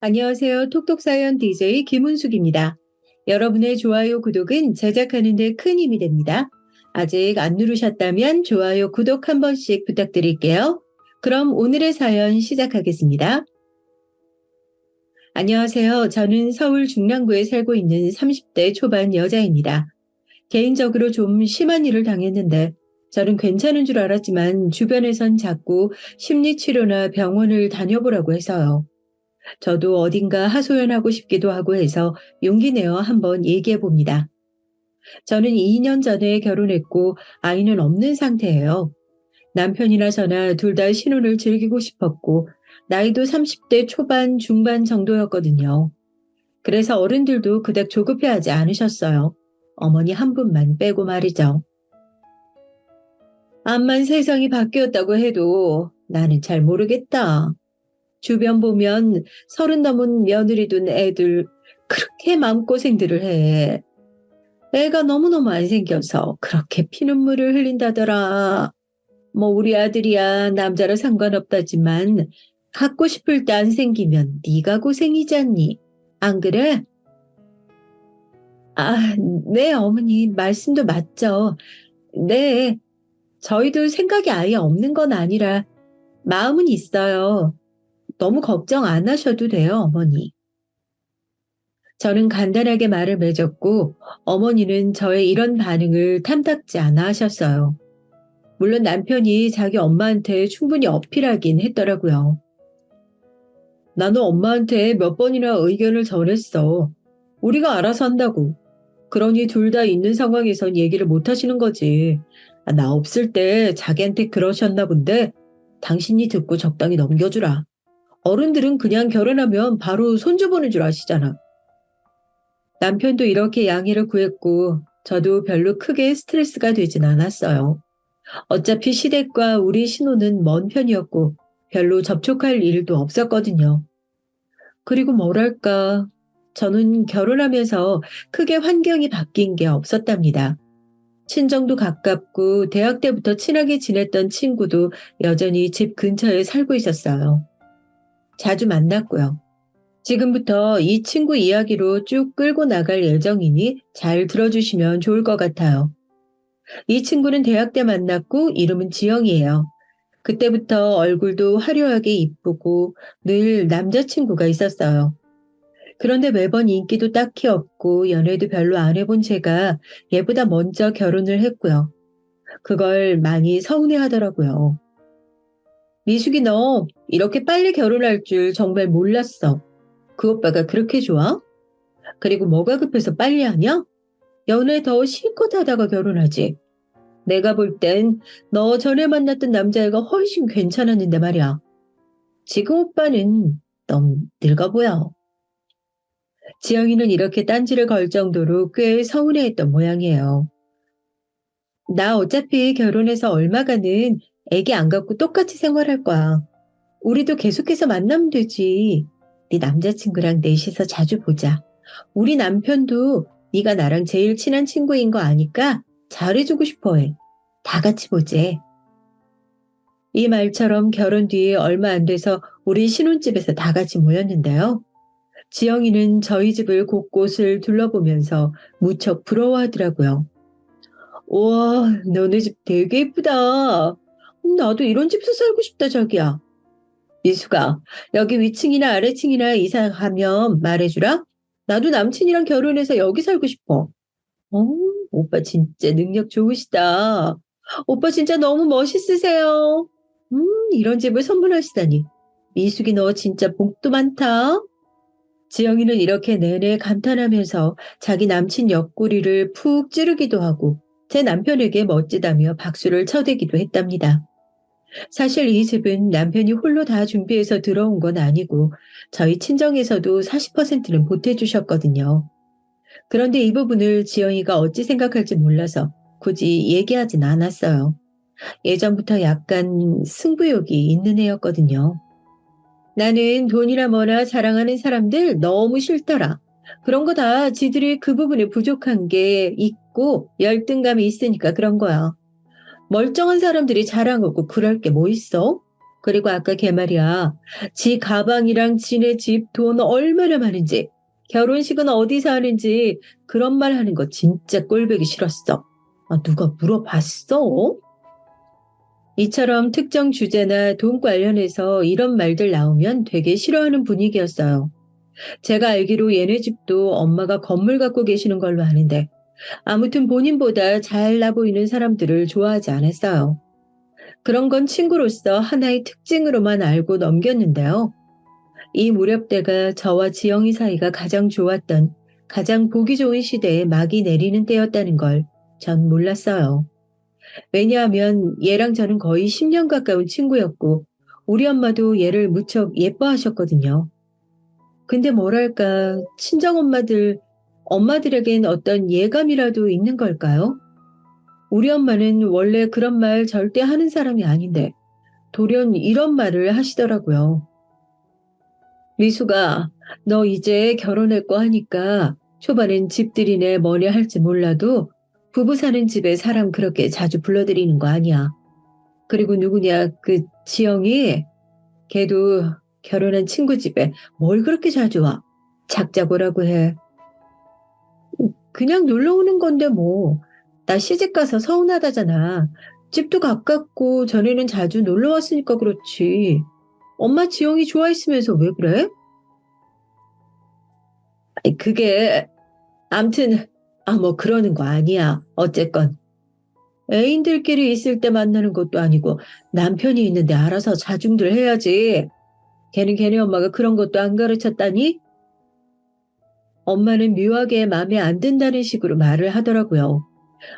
안녕하세요. 톡톡사연 DJ 김은숙입니다. 여러분의 좋아요, 구독은 제작하는 데 큰 힘이 됩니다. 아직 안 누르셨다면 좋아요, 구독 한 번씩 부탁드릴게요. 그럼 오늘의 사연 시작하겠습니다. 안녕하세요. 저는 서울 중랑구에 살고 있는 30대 초반 여자입니다. 개인적으로 좀 심한 일을 당했는데 저는 괜찮은 줄 알았지만 주변에선 자꾸 심리치료나 병원을 다녀보라고 해서요. 저도 어딘가 하소연하고 싶기도 하고 해서 용기 내어 한번 얘기해 봅니다. 저는 2년 전에 결혼했고 아이는 없는 상태예요. 남편이나 저나 둘 다 신혼을 즐기고 싶었고 나이도 30대 초반 중반 정도였거든요. 그래서 어른들도 그닥 조급해하지 않으셨어요. 어머니 한 분만 빼고 말이죠. 암만 세상이 바뀌었다고 해도 나는 잘 모르겠다. 주변 보면 30 넘은 며느리 둔 애들 그렇게 마음고생들을 해. 애가 너무너무 안 생겨서 그렇게 피눈물을 흘린다더라. 뭐 우리 아들이야 남자라 상관없다지만 갖고 싶을 때 안 생기면 네가 고생이잖니. 안 그래? 아, 네 어머니 말씀도 맞죠. 네, 저희도 생각이 아예 없는 건 아니라 마음은 있어요. 너무 걱정 안 하셔도 돼요, 어머니. 저는 간단하게 말을 맺었고 어머니는 저의 이런 반응을 탐탁지 않아 하셨어요. 물론 남편이 자기 엄마한테 충분히 어필하긴 했더라고요. 나는 엄마한테 몇 번이나 의견을 전했어. 우리가 알아서 한다고. 그러니 둘 다 있는 상황에선 얘기를 못 하시는 거지. 아, 나 없을 때 자기한테 그러셨나 본데 당신이 듣고 적당히 넘겨주라. 어른들은 그냥 결혼하면 바로 손주 보는 줄 아시잖아. 남편도 이렇게 양해를 구했고 저도 별로 크게 스트레스가 되진 않았어요. 어차피 시댁과 우리 신혼은 먼 편이었고 별로 접촉할 일도 없었거든요. 그리고 뭐랄까, 저는 결혼하면서 크게 환경이 바뀐 게 없었답니다. 친정도 가깝고 대학 때부터 친하게 지냈던 친구도 여전히 집 근처에 살고 있었어요. 자주 만났고요. 지금부터 이 친구 이야기로 쭉 끌고 나갈 예정이니 잘 들어주시면 좋을 것 같아요. 이 친구는 대학 때 만났고 이름은 지영이에요. 그때부터 얼굴도 화려하게 이쁘고 늘 남자친구가 있었어요. 그런데 매번 인기도 딱히 없고 연애도 별로 안 해본 제가 얘보다 먼저 결혼을 했고요. 그걸 많이 서운해 하더라고요. 미숙이 너 이렇게 빨리 결혼할 줄 정말 몰랐어. 그 오빠가 그렇게 좋아? 그리고 뭐가 급해서 빨리 하냐? 연애 더 실컷 하다가 결혼하지. 내가 볼 땐 너 전에 만났던 남자애가 훨씬 괜찮았는데 말이야. 지금 오빠는 너무 늙어 보여. 지영이는 이렇게 딴지를 걸 정도로 꽤 서운해했던 모양이에요. 나 어차피 결혼해서 얼마가는 애기 안 갖고 똑같이 생활할 거야. 우리도 계속해서 만나면 되지. 네 남자친구랑 넷이서 자주 보자. 우리 남편도 네가 나랑 제일 친한 친구인 거 아니까 잘해주고 싶어 해. 다 같이 보재. 이 말처럼 결혼 뒤에 얼마 안 돼서 우리 신혼집에서 다 같이 모였는데요. 지영이는 저희 집을 곳곳을 둘러보면서 무척 부러워하더라고요. 우와, 너네 집 되게 예쁘다. 나도 이런 집에서 살고 싶다, 자기야. 미수가, 여기 위층이나 아래층이나 이사 가면 말해주라. 나도 남친이랑 결혼해서 여기 살고 싶어. 어, 오빠 진짜 능력 좋으시다. 오빠 진짜 너무 멋있으세요. 이런 집을 선물하시다니. 미숙이 너 진짜 복도 많다. 지영이는 이렇게 내내 감탄하면서 자기 남친 옆구리를 푹 찌르기도 하고 제 남편에게 멋지다며 박수를 쳐대기도 했답니다. 사실 이 집은 남편이 홀로 다 준비해서 들어온 건 아니고 저희 친정에서도 40%는 보태주셨거든요. 그런데 이 부분을 지영이가 어찌 생각할지 몰라서 굳이 얘기하진 않았어요. 예전부터 약간 승부욕이 있는 애였거든요. 나는 돈이나 뭐나 자랑하는 사람들 너무 싫더라. 그런 거 다 지들이 그 부분에 부족한 게 있고 열등감이 있으니까 그런 거야. 멀쩡한 사람들이 자랑하고 그럴 게 뭐 있어? 그리고 아까 걔 말이야. 지 가방이랑 지네 집 돈 얼마나 많은지, 결혼식은 어디서 하는지 그런 말 하는 거 진짜 꼴보기 싫었어. 아, 누가 물어봤어? 이처럼 특정 주제나 돈 관련해서 이런 말들 나오면 되게 싫어하는 분위기였어요. 제가 알기로 얘네 집도 엄마가 건물 갖고 계시는 걸로 아는데 아무튼 본인보다 잘나 보이는 사람들을 좋아하지 않았어요. 그런 건 친구로서 하나의 특징으로만 알고 넘겼는데요. 이 무렵 때가 저와 지영이 사이가 가장 좋았던, 가장 보기 좋은 시대에 막이 내리는 때였다는 걸 전 몰랐어요. 왜냐하면 얘랑 저는 거의 10년 가까운 친구였고 우리 엄마도 얘를 무척 예뻐하셨거든요. 근데 뭐랄까, 엄마들에겐 어떤 예감이라도 있는 걸까요? 우리 엄마는 원래 그런 말 절대 하는 사람이 아닌데 돌연 이런 말을 하시더라고요. 미수가, 너 이제 결혼할 거 하니까 초반엔 집들이네 뭐네 할지 몰라도 부부 사는 집에 사람 그렇게 자주 불러들이는 거 아니야. 그리고 누구냐, 그 지영이, 걔도 결혼한 친구 집에 뭘 그렇게 자주 와. 작자고라고 해. 그냥 놀러 오는 건데 뭐. 나 시집 가서 서운하다잖아. 집도 가깝고 전에는 자주 놀러 왔으니까 그렇지. 엄마 지영이 좋아했으면서 왜 그래? 아니, 그게 암튼 뭐 그러는 거 아니야. 어쨌건 애인들끼리 있을 때 만나는 것도 아니고 남편이 있는데 알아서 자중들 해야지. 걔는 걔네 엄마가 그런 것도 안 가르쳤다니? 엄마는 묘하게 마음에 안 든다는 식으로 말을 하더라고요.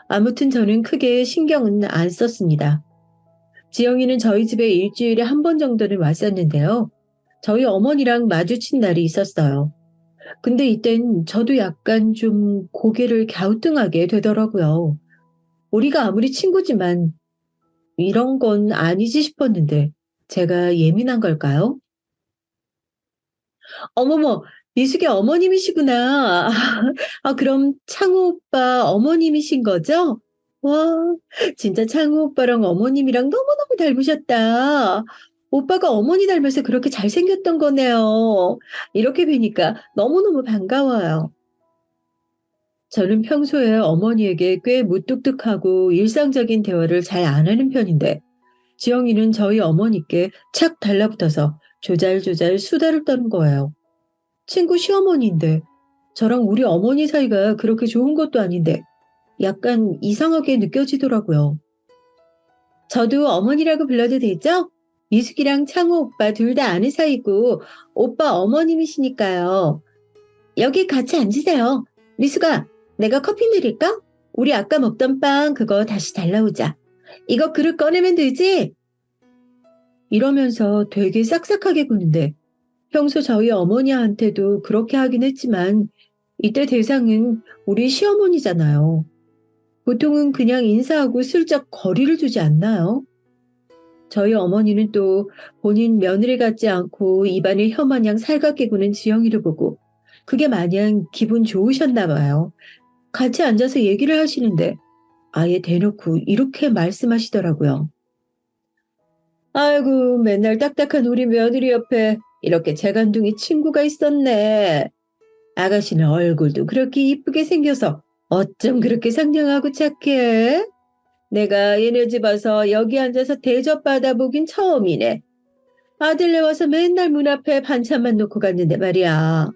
아무튼 저는 크게 신경은 안 썼습니다. 지영이는 저희 집에 일주일에 한 번 정도는 왔었는데요. 저희 어머니랑 마주친 날이 있었어요. 근데 이땐 저도 약간 좀 고개를 갸우뚱하게 되더라고요. 우리가 아무리 친구지만 이런 건 아니지 싶었는데 제가 예민한 걸까요? 어머머, 미숙의 어머님이시구나. 그럼 창호 오빠 어머님이신 거죠? 와, 진짜 창호 오빠랑 어머님이랑 너무너무 닮으셨다. 오빠가 어머니 닮아서 그렇게 잘생겼던 거네요. 이렇게 뵈니까 너무너무 반가워요. 저는 평소에 어머니에게 꽤 무뚝뚝하고 일상적인 대화를 잘 안 하는 편인데, 지영이는 저희 어머니께 착 달라붙어서 조잘조잘 수다를 떠는 거예요. 친구 시어머니인데, 저랑 우리 어머니 사이가 그렇게 좋은 것도 아닌데, 약간 이상하게 느껴지더라고요. 저도 어머니라고 불러도 되죠? 미숙이랑 창호 오빠 둘 다 아는 사이고, 오빠 어머님이시니까요. 여기 같이 앉으세요. 미숙아, 내가 커피 내릴까? 우리 아까 먹던 빵 그거 다시 잘 나오자. 이거 그릇 꺼내면 되지? 이러면서 되게 싹싹하게 구는데 평소 저희 어머니한테도 그렇게 하긴 했지만 이때 대상은 우리 시어머니잖아요. 보통은 그냥 인사하고 슬쩍 거리를 두지 않나요? 저희 어머니는 또 본인 며느리 같지 않고 입안을 혀마냥 살갑게 구는 지영이를 보고 그게 마냥 기분 좋으셨나 봐요. 같이 앉아서 얘기를 하시는데 아예 대놓고 이렇게 말씀하시더라고요. 아이고, 맨날 딱딱한 우리 며느리 옆에 이렇게 재간둥이 친구가 있었네. 아가씨는 얼굴도 그렇게 이쁘게 생겨서 어쩜 그렇게 상냥하고 착해? 내가 얘네 집 와서 여기 앉아서 대접받아 보긴 처음이네. 아들네 와서 맨날 문 앞에 반찬만 놓고 갔는데 말이야.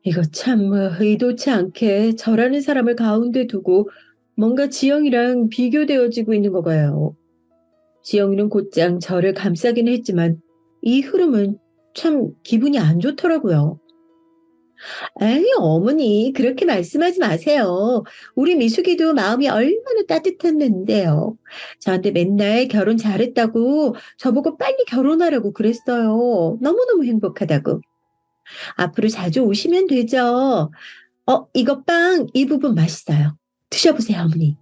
이거 참 의도치 않게 저라는 사람을 가운데 두고 뭔가 지영이랑 비교되어지고 있는 거 봐요. 지영이는 곧장 저를 감싸긴 했지만 이 흐름은 참 기분이 안 좋더라고요. 에이, 어머니, 그렇게 말씀하지 마세요. 우리 미숙이도 마음이 얼마나 따뜻했는데요. 저한테 맨날 결혼 잘했다고 저보고 빨리 결혼하라고 그랬어요. 너무너무 행복하다고. 앞으로 자주 오시면 되죠. 이거 빵, 이 부분 맛있어요. 드셔보세요, 어머니.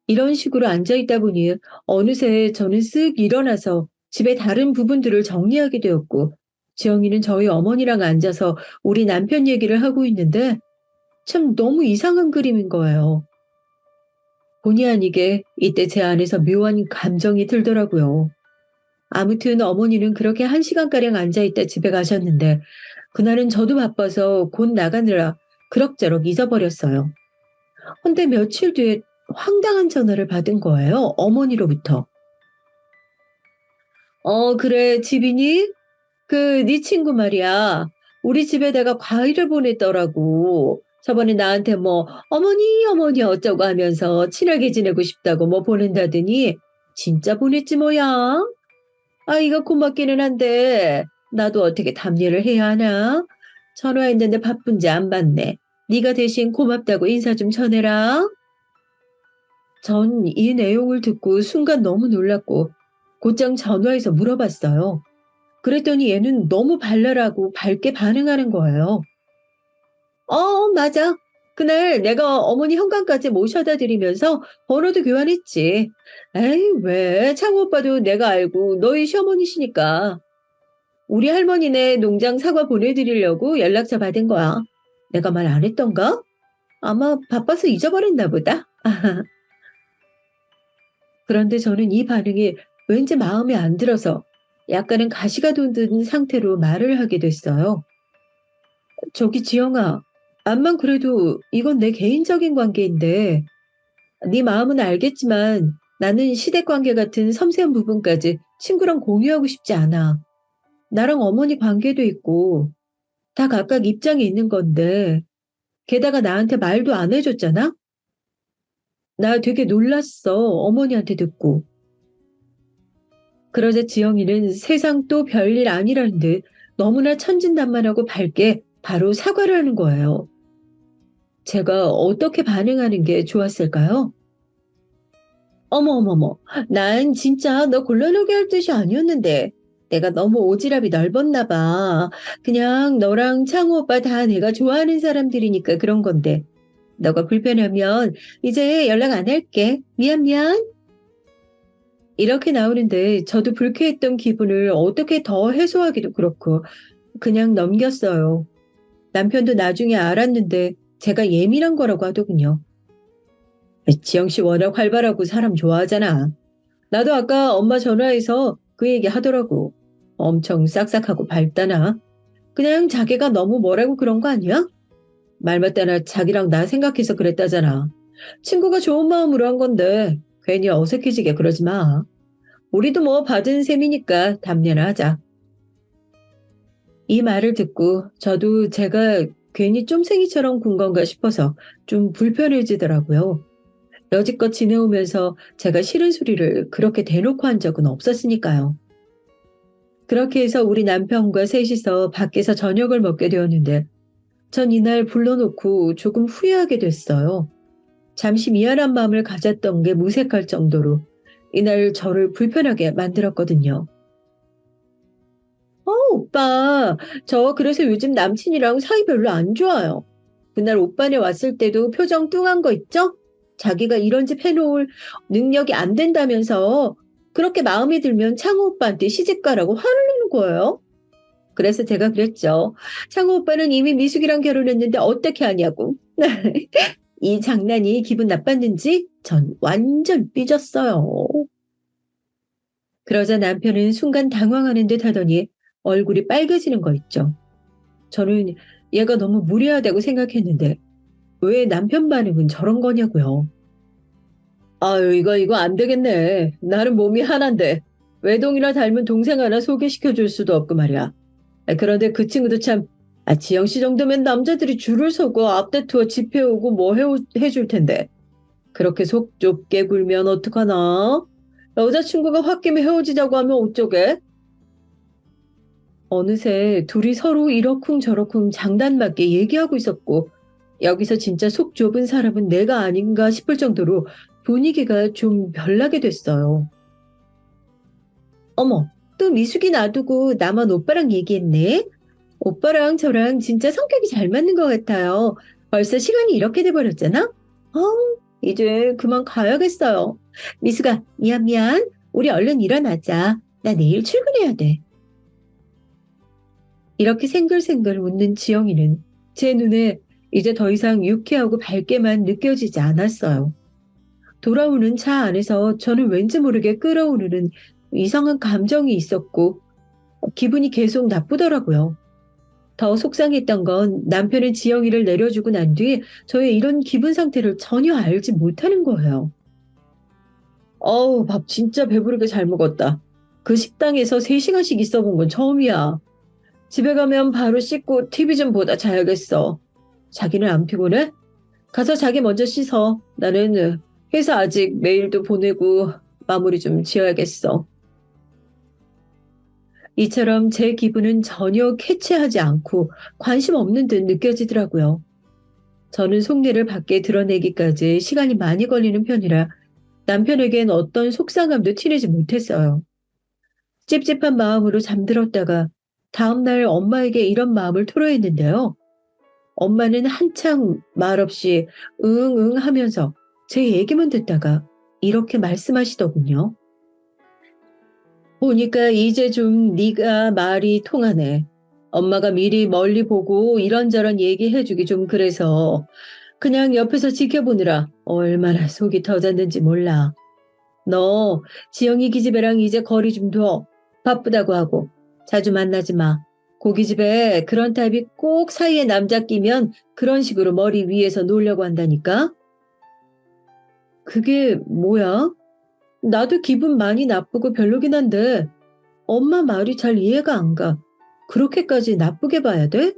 이런 식으로 앉아있다 보니 어느새 저는 쓱 일어나서 집의 다른 부분들을 정리하게 되었고, 지영이는 저희 어머니랑 앉아서 우리 남편 얘기를 하고 있는데 참 너무 이상한 그림인 거예요. 본의 아니게 이때 제 안에서 묘한 감정이 들더라고요. 아무튼 어머니는 그렇게 1시간가량 앉아있다 집에 가셨는데 그날은 저도 바빠서 곧 나가느라 그럭저럭 잊어버렸어요. 헌데 며칠 뒤에 황당한 전화를 받은 거예요. 어머니로부터. 그래, 집이니? 네 친구 말이야. 우리 집에다가 과일을 보냈더라고. 저번에 나한테 뭐, 어머니, 어머니 어쩌고 하면서 친하게 지내고 싶다고 뭐 보낸다더니, 진짜 보냈지 뭐야? 아, 이거 고맙기는 한데, 나도 어떻게 답례를 해야 하나? 전화했는데 바쁜지 안 받네. 네가 대신 고맙다고 인사 좀 전해라. 전 이 내용을 듣고 순간 너무 놀랐고, 곧장 전화해서 물어봤어요. 그랬더니 얘는 너무 발랄하고 밝게 반응하는 거예요. 맞아. 그날 내가 어머니 현관까지 모셔다 드리면서 번호도 교환했지. 에이, 왜? 창호 오빠도 내가 알고 너희 시어머니시니까. 우리 할머니네 농장 사과 보내드리려고 연락처 받은 거야. 내가 말 안 했던가? 아마 바빠서 잊어버렸나 보다. 그런데 저는 이 반응이 왠지 마음에 안 들어서 약간은 가시가 돋은 상태로 말을 하게 됐어요. 저기 지영아, 암만 그래도 이건 내 개인적인 관계인데 네 마음은 알겠지만 나는 시댁 관계 같은 섬세한 부분까지 친구랑 공유하고 싶지 않아. 나랑 어머니 관계도 있고 다 각각 입장이 있는 건데 게다가 나한테 말도 안 해줬잖아? 나 되게 놀랐어. 어머니한테 듣고. 그러자 지영이는 세상 또 별일 아니라는 듯 너무나 천진난만하고 밝게 바로 사과를 하는 거예요. 제가 어떻게 반응하는 게 좋았을까요? 어머어머머, 난 진짜 너 곤란하게 할 뜻이 아니었는데. 내가 너무 오지랖이 넓었나 봐. 그냥 너랑 창호 오빠 다 내가 좋아하는 사람들이니까 그런 건데. 너가 불편하면 이제 연락 안 할게. 미안, 미안. 이렇게 나오는데 저도 불쾌했던 기분을 어떻게 더 해소하기도 그렇고 그냥 넘겼어요. 남편도 나중에 알았는데 제가 예민한 거라고 하더군요. 지영 씨 워낙 활발하고 사람 좋아하잖아. 나도 아까 엄마 전화해서 그 얘기 하더라고. 엄청 싹싹하고 밝다나. 그냥 자기가 너무 뭐라고 그런 거 아니야? 말 맞다나 자기랑 나 생각해서 그랬다잖아. 친구가 좋은 마음으로 한 건데 괜히 어색해지게 그러지 마. 우리도 뭐 받은 셈이니까 답례나 하자. 이 말을 듣고 저도 제가 괜히 쫌생이처럼 군 건가 싶어서 좀 불편해지더라고요. 여지껏 지내오면서 제가 싫은 소리를 그렇게 대놓고 한 적은 없었으니까요. 그렇게 해서 우리 남편과 셋이서 밖에서 저녁을 먹게 되었는데 전 이날 불러놓고 조금 후회하게 됐어요. 잠시 미안한 마음을 가졌던 게 무색할 정도로 이날 저를 불편하게 만들었거든요. 오빠, 저 그래서 요즘 남친이랑 사이 별로 안 좋아요. 그날 오빠네 왔을 때도 표정 뚱한 거 있죠? 자기가 이런 집 해놓을 능력이 안 된다면서 그렇게 마음에 들면 창호 오빠한테 시집가라고 화를 내는 거예요. 그래서 제가 그랬죠. 창호 오빠는 이미 미숙이랑 결혼했는데 어떻게 하냐고. 이 장난이 기분 나빴는지 전 완전 삐졌어요. 그러자 남편은 순간 당황하는 듯 하더니 얼굴이 빨개지는 거 있죠. 저는 얘가 너무 무례하다고 생각했는데 왜 남편 반응은 저런 거냐고요. 아유, 이거 안 되겠네. 나는 몸이 하나인데 외동이나 닮은 동생 하나 소개시켜 줄 수도 없고 말이야. 그런데 그 친구도 참, 지영 씨 정도면 남자들이 줄을 서고 앞대 투어 집해오고 뭐 해줄 텐데. 그렇게 속 좁게 굴면 어떡하나? 여자친구가 홧김에 헤어지자고 하면 어쩌게? 어느새 둘이 서로 이러쿵저러쿵 장난맞게 얘기하고 있었고 여기서 진짜 속 좁은 사람은 내가 아닌가 싶을 정도로 분위기가 좀 별나게 됐어요. 어머, 또 미숙이 놔두고 나만 오빠랑 얘기했네? 오빠랑 저랑 진짜 성격이 잘 맞는 것 같아요. 벌써 시간이 이렇게 돼버렸잖아? 이제 그만 가야겠어요. 미숙아, 미안, 미안. 우리 얼른 일어나자. 나 내일 출근해야 돼. 이렇게 생글생글 웃는 지영이는 제 눈에 이제 더 이상 유쾌하고 밝게만 느껴지지 않았어요. 돌아오는 차 안에서 저는 왠지 모르게 끌어오르는 이상한 감정이 있었고 기분이 계속 나쁘더라고요. 더 속상했던 건 남편은 지영이를 내려주고 난 뒤 저의 이런 기분 상태를 전혀 알지 못하는 거예요. 어우, 밥 진짜 배부르게 잘 먹었다. 그 식당에서 3시간씩 있어 본 건 처음이야. 집에 가면 바로 씻고 TV 좀 보다 자야겠어. 자기는 안 피곤해? 가서 자기 먼저 씻어. 나는 회사 아직 메일도 보내고 마무리 좀 지어야겠어. 이처럼 제 기분은 전혀 캐치하지 않고 관심 없는 듯 느껴지더라고요. 저는 속내를 밖에 드러내기까지 시간이 많이 걸리는 편이라 남편에겐 어떤 속상함도 티내지 못했어요. 찝찝한 마음으로 잠들었다가 다음날 엄마에게 이런 마음을 토로했는데요. 엄마는 한창 말없이 응응 하면서 제 얘기만 듣다가 이렇게 말씀하시더군요. 보니까 이제 좀 네가 말이 통하네. 엄마가 미리 멀리 보고 이런저런 얘기해주기 좀 그래서 그냥 옆에서 지켜보느라 얼마나 속이 터졌는지 몰라. 너 지영이 기집애랑 이제 거리 좀 둬. 바쁘다고 하고 자주 만나지 마. 고기 집에 그런 타입이 꼭 사이에 남자 끼면 그런 식으로 머리 위에서 놀려고 한다니까? 그게 뭐야? 나도 기분 많이 나쁘고 별로긴 한데 엄마 말이 잘 이해가 안 가. 그렇게까지 나쁘게 봐야 돼?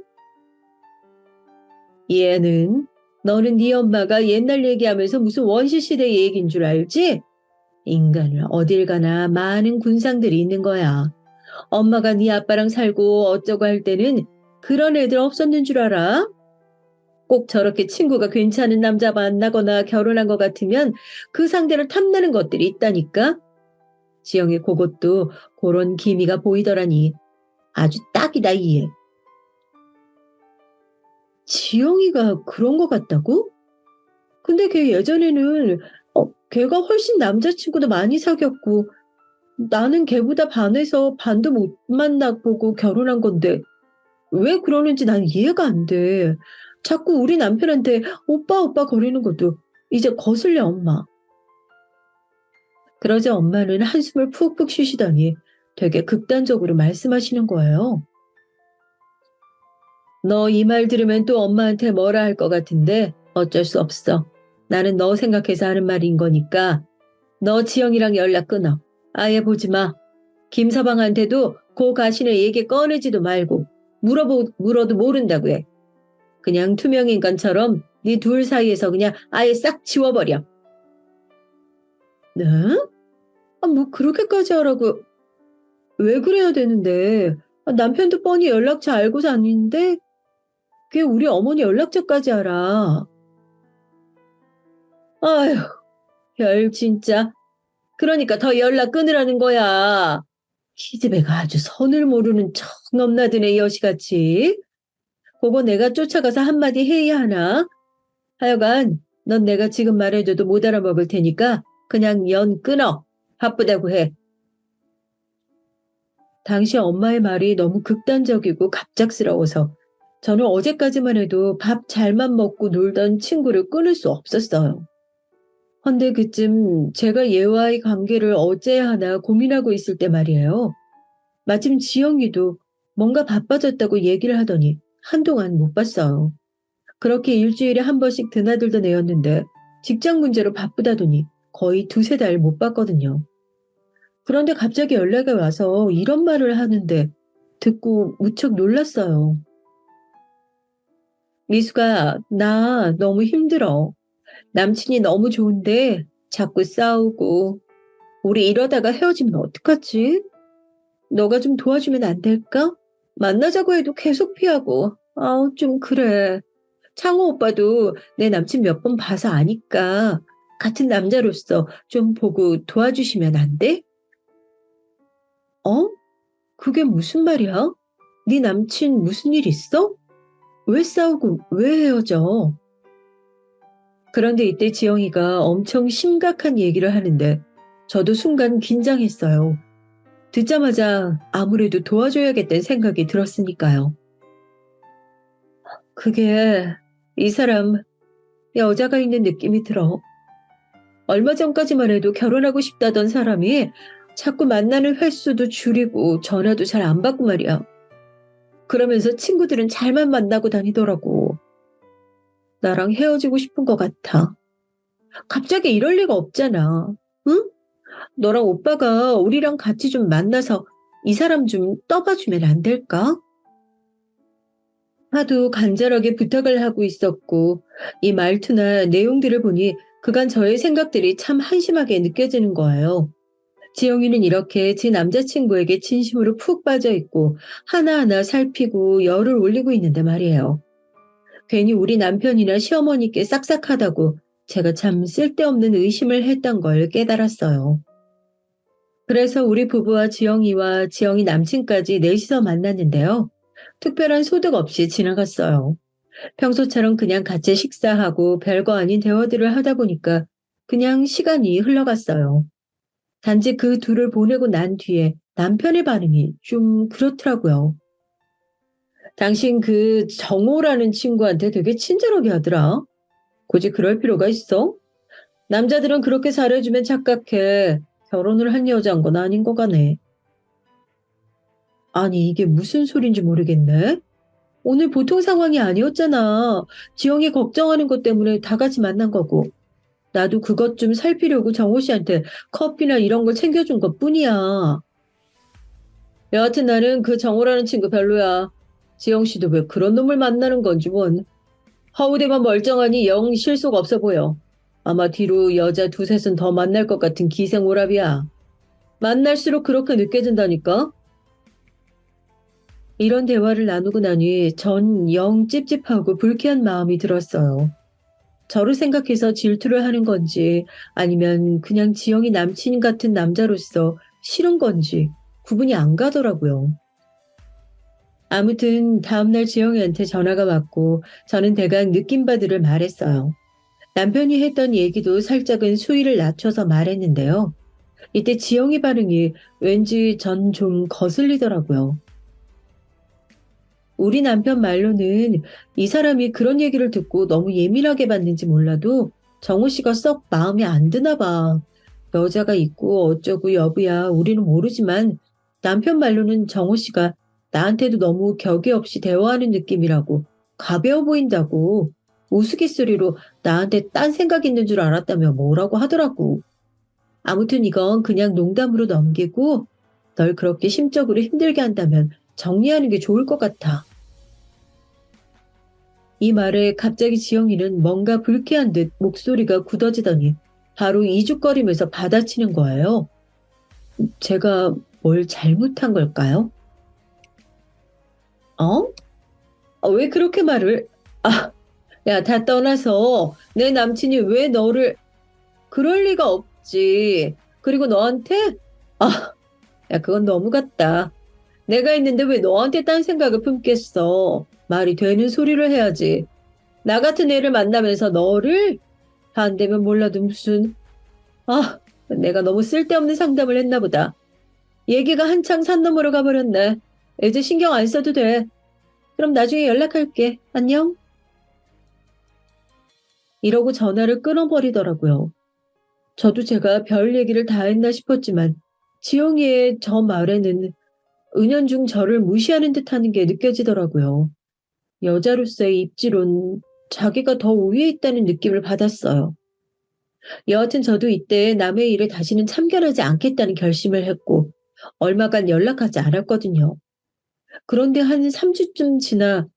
얘는 너는 네 엄마가 옛날 얘기하면서 무슨 원시 시대 얘기인 줄 알지? 인간을 어딜 가나 많은 군상들이 있는 거야. 엄마가 네 아빠랑 살고 어쩌고 할 때는 그런 애들 없었는 줄 알아? 꼭 저렇게 친구가 괜찮은 남자 만나거나 결혼한 것 같으면 그 상대를 탐나는 것들이 있다니까? 지영이 그것도 그런 기미가 보이더라니. 아주 딱이다, 이해. 지영이가 그런 것 같다고? 근데 걔 예전에는 걔가 훨씬 남자친구도 많이 사귀었고 나는 걔보다 반해서 반도 못 만나보고 결혼한 건데 왜 그러는지 난 이해가 안 돼. 자꾸 우리 남편한테 오빠 오빠 거리는 것도 이제 거슬려 엄마. 그러자 엄마는 한숨을 푹푹 쉬시더니 되게 극단적으로 말씀하시는 거예요. 너 이 말 들으면 또 엄마한테 뭐라 할 것 같은데 어쩔 수 없어. 나는 너 생각해서 하는 말인 거니까 너 지영이랑 연락 끊어. 아예 보지 마. 김서방한테도 고 가신의 얘기 꺼내지도 말고 물어도 모른다고 해. 그냥 투명인간처럼 네 둘 사이에서 그냥 아예 싹 지워버려. 네? 아, 뭐 그렇게까지 하라고. 왜 그래야 되는데. 아, 남편도 뻔히 연락처 알고 사는데 그게 우리 어머니 연락처까지 알아. 아휴, 별 진짜. 그러니까 더 연락 끊으라는 거야. 기집애가 아주 선을 모르는 척 넘나드네 여시같이. 그거 내가 쫓아가서 한마디 해야 하나? 하여간 넌 내가 지금 말해줘도 못 알아먹을 테니까 그냥 연 끊어. 바쁘다고 해. 당시 엄마의 말이 너무 극단적이고 갑작스러워서 저는 어제까지만 해도 밥 잘만 먹고 놀던 친구를 끊을 수 없었어요. 헌데 그쯤 제가 얘와의 관계를 어째야 하나 고민하고 있을 때 말이에요. 마침 지영이도 뭔가 바빠졌다고 얘기를 하더니 한동안 못 봤어요. 그렇게 일주일에 한 번씩 드나들던 애였는데 직장 문제로 바쁘다더니 거의 두세 달 못 봤거든요. 그런데 갑자기 연락이 와서 이런 말을 하는데 듣고 무척 놀랐어요. 미수가, 나 너무 힘들어. 남친이 너무 좋은데 자꾸 싸우고 우리 이러다가 헤어지면 어떡하지? 너가 좀 도와주면 안 될까? 만나자고 해도 계속 피하고. 아우, 좀 그래. 창호 오빠도 내 남친 몇 번 봐서 아니까 같은 남자로서 좀 보고 도와주시면 안 돼? 어? 그게 무슨 말이야? 네 남친 무슨 일 있어? 왜 싸우고 왜 헤어져? 그런데 이때 지영이가 엄청 심각한 얘기를 하는데 저도 순간 긴장했어요. 듣자마자 아무래도 도와줘야겠다는 생각이 들었으니까요. 그게 이 사람 여자가 있는 느낌이 들어. 얼마 전까지만 해도 결혼하고 싶다던 사람이 자꾸 만나는 횟수도 줄이고 전화도 잘 안 받고 말이야. 그러면서 친구들은 잘만 만나고 다니더라고. 나랑 헤어지고 싶은 것 같아. 갑자기 이럴 리가 없잖아. 응? 너랑 오빠가 우리랑 같이 좀 만나서 이 사람 좀 떠봐주면 안 될까? 하도 간절하게 부탁을 하고 있었고, 이 말투나 내용들을 보니 그간 저의 생각들이 참 한심하게 느껴지는 거예요. 지영이는 이렇게 제 남자친구에게 진심으로 푹 빠져 있고 하나하나 살피고 열을 올리고 있는데 말이에요. 괜히 우리 남편이나 시어머니께 싹싹하다고 제가 참 쓸데없는 의심을 했던 걸 깨달았어요. 그래서 우리 부부와 지영이와 지영이 남친까지 넷이서 만났는데요. 특별한 소득 없이 지나갔어요. 평소처럼 그냥 같이 식사하고 별거 아닌 대화들을 하다 보니까 그냥 시간이 흘러갔어요. 단지 그 둘을 보내고 난 뒤에 남편의 반응이 좀 그렇더라고요. 당신 그 정호라는 친구한테 되게 친절하게 하더라. 굳이 그럴 필요가 있어? 남자들은 그렇게 잘해주면 착각해. 결혼을 한 여자인 건 아닌 거 같네. 아니, 이게 무슨 소린지 모르겠네. 오늘 보통 상황이 아니었잖아. 지영이 걱정하는 것 때문에 다 같이 만난 거고. 나도 그것 좀 살피려고 정호 씨한테 커피나 이런 걸 챙겨준 것 뿐이야. 여하튼 나는 그 정호라는 친구 별로야. 지영 씨도 왜 그런 놈을 만나는 건지 뭔. 허우대만 멀쩡하니 영 실속 없어 보여. 아마 뒤로 여자 두셋은 더 만날 것 같은 기생오랍이야. 만날수록 그렇게 느껴진다니까? 이런 대화를 나누고 나니 전 영 찝찝하고 불쾌한 마음이 들었어요. 저를 생각해서 질투를 하는 건지 아니면 그냥 지영이 남친 같은 남자로서 싫은 건지 구분이 안 가더라고요. 아무튼 다음날 지영이한테 전화가 왔고 저는 대강 느낀 바들을 말했어요. 남편이 했던 얘기도 살짝은 수위를 낮춰서 말했는데요. 이때 지영이 반응이 왠지 전 좀 거슬리더라고요. 우리 남편 말로는 이 사람이 그런 얘기를 듣고 너무 예민하게 받는지 몰라도 정우 씨가 썩 마음에 안 드나 봐. 여자가 있고 어쩌고 여부야 우리는 모르지만 남편 말로는 정우 씨가 나한테도 너무 격이 없이 대화하는 느낌이라고 가벼워 보인다고 우스갯소리로 나한테 딴 생각 있는 줄 알았다며 뭐라고 하더라고. 아무튼 이건 그냥 농담으로 넘기고 널 그렇게 심적으로 힘들게 한다면 정리하는 게 좋을 것 같아. 이 말에 갑자기 지영이는 뭔가 불쾌한 듯 목소리가 굳어지더니 바로 이죽거리면서 받아치는 거예요. 제가 뭘 잘못한 걸까요? 어? 왜 그렇게 말을? 아, 야, 다 떠나서 내 남친이 왜 너를 그럴 리가 없지. 그리고 너한테? 아, 야, 그건 너무 같다. 내가 있는데 왜 너한테 딴 생각을 품겠어. 말이 되는 소리를 해야지. 나 같은 애를 만나면서 너를 안 되면 몰라도 무슨 내가 너무 쓸데없는 상담을 했나 보다. 얘기가 한창 산 너머로 가버렸네. 이제 신경 안 써도 돼. 그럼 나중에 연락할게. 안녕. 이러고 전화를 끊어버리더라고요. 저도 제가 별 얘기를 다 했나 싶었지만 지영이의 저 말에는 은연중 저를 무시하는 듯하는 게 느껴지더라고요. 여자로서의 입지론 자기가 더 우위에 있다는 느낌을 받았어요. 여하튼 저도 이때 남의 일에 다시는 참견하지 않겠다는 결심을 했고 얼마간 연락하지 않았거든요. 그런데 한 3주쯤 지나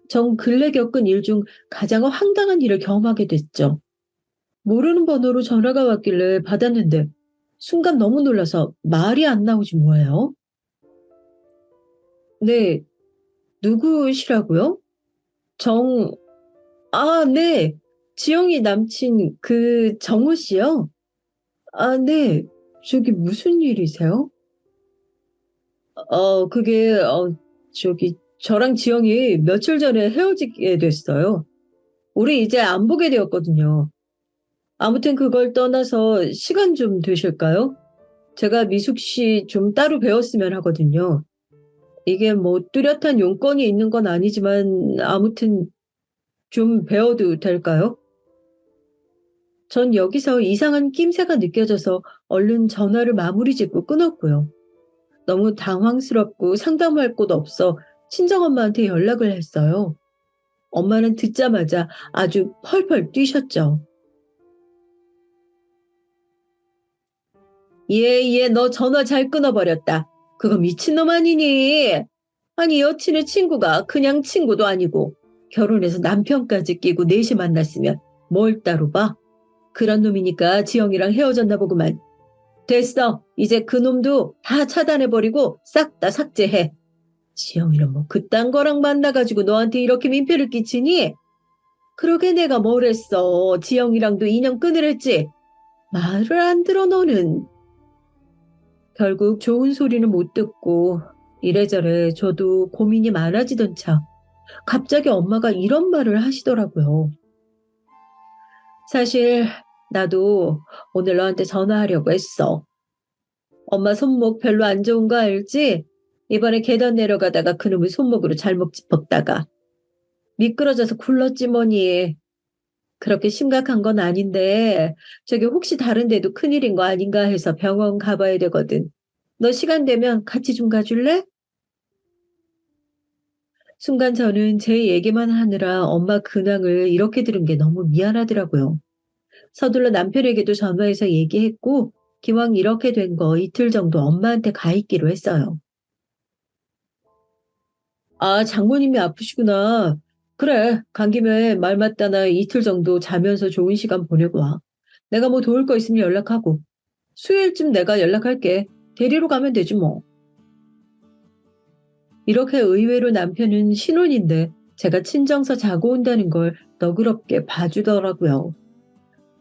정 근래 겪은 일 중 가장 황당한 일을 경험하게 됐죠. 모르는 번호로 전화가 왔길래 받았는데 순간 너무 놀라서 말이 안 나오지 뭐예요? 네, 누구시라고요? 정, 네. 지영이 남친 그 정우 씨요? 네. 저기 무슨 일이세요? 그게, 저랑 지영이 며칠 전에 헤어지게 됐어요. 우리 이제 안 보게 되었거든요. 아무튼 그걸 떠나서 시간 좀 되실까요? 제가 미숙 씨 좀 따로 배웠으면 하거든요. 이게 뭐 뚜렷한 용건이 있는 건 아니지만 아무튼 좀 배워도 될까요? 전 여기서 이상한 낌새가 느껴져서 얼른 전화를 마무리 짓고 끊었고요. 너무 당황스럽고 상담할 곳 없어 친정엄마한테 연락을 했어요. 엄마는 듣자마자 아주 펄펄 뛰셨죠. 얘, 너 전화 잘 끊어버렸다. 그거 미친놈 아니니? 아니, 여친의 친구가 그냥 친구도 아니고 결혼해서 남편까지 끼고 넷이 만났으면 뭘 따로 봐? 그런 놈이니까 지영이랑 헤어졌나 보구만. 됐어. 이제 그 놈도 다 차단해버리고 싹 다 삭제해. 지영이는 뭐 그딴 거랑 만나가지고 너한테 이렇게 민폐를 끼치니? 그러게 내가 뭘 했어. 지영이랑도 인연 끊으랬지. 말을 안 들어 너는. 결국 좋은 소리는 못 듣고 이래저래 저도 고민이 많아지던 차 갑자기 엄마가 이런 말을 하시더라고요. 사실 나도 오늘 너한테 전화하려고 했어. 엄마 손목 별로 안 좋은 거 알지? 이번에 계단 내려가다가 그놈의 손목으로 잘못 짚었다가 미끄러져서 굴렀지 뭐니. 그렇게 심각한 건 아닌데 저기 혹시 다른 데도 큰일인 거 아닌가 해서 병원 가봐야 되거든. 너 시간 되면 같이 좀 가줄래? 순간 저는 제 얘기만 하느라 엄마 근황을 이렇게 들은 게 너무 미안하더라고요. 서둘러 남편에게도 전화해서 얘기했고 기왕 이렇게 된 거 이틀 정도 엄마한테 가 있기로 했어요. 아, 장모님이 아프시구나. 그래, 간 김에 말 맞다나 이틀 정도 자면서 좋은 시간 보내고 와. 내가 뭐 도울 거 있으면 연락하고. 수요일쯤 내가 연락할게. 데리러 가면 되지 뭐. 이렇게 의외로 남편은 신혼인데 제가 친정서 자고 온다는 걸 너그럽게 봐주더라고요.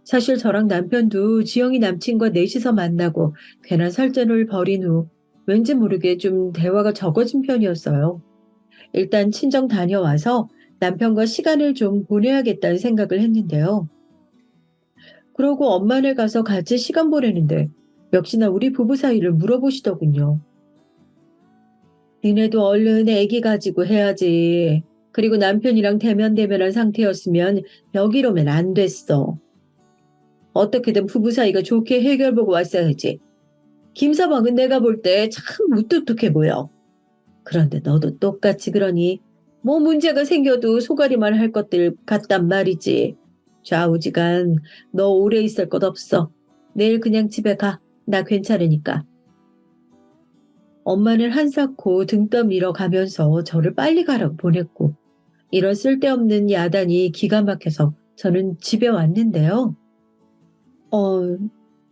사실 저랑 남편도 지영이 남친과 넷이서 만나고 괜한 설전을 벌인 후 왠지 모르게 좀 대화가 적어진 편이었어요. 일단 친정 다녀와서 남편과 시간을 좀 보내야겠다는 생각을 했는데요. 그러고 엄마네 가서 같이 시간 보내는데 역시나 우리 부부 사이를 물어보시더군요. 니네도 얼른 애기 가지고 해야지. 그리고 남편이랑 대면대면한 상태였으면 여기로 오면 안 됐어. 어떻게든 부부 사이가 좋게 해결 보고 왔어야지. 김서방은 내가 볼 때 참 무뚝뚝해 보여. 그런데 너도 똑같이 그러니 뭐 문제가 생겨도 소가리만 할 것들 같단 말이지. 좌우지간 너 오래 있을 것 없어. 내일 그냥 집에 가. 나 괜찮으니까. 엄마는 한사코 등 떠밀어 가면서 저를 빨리 가라고 보냈고 이런 쓸데없는 야단이 기가 막혀서 저는 집에 왔는데요. 어,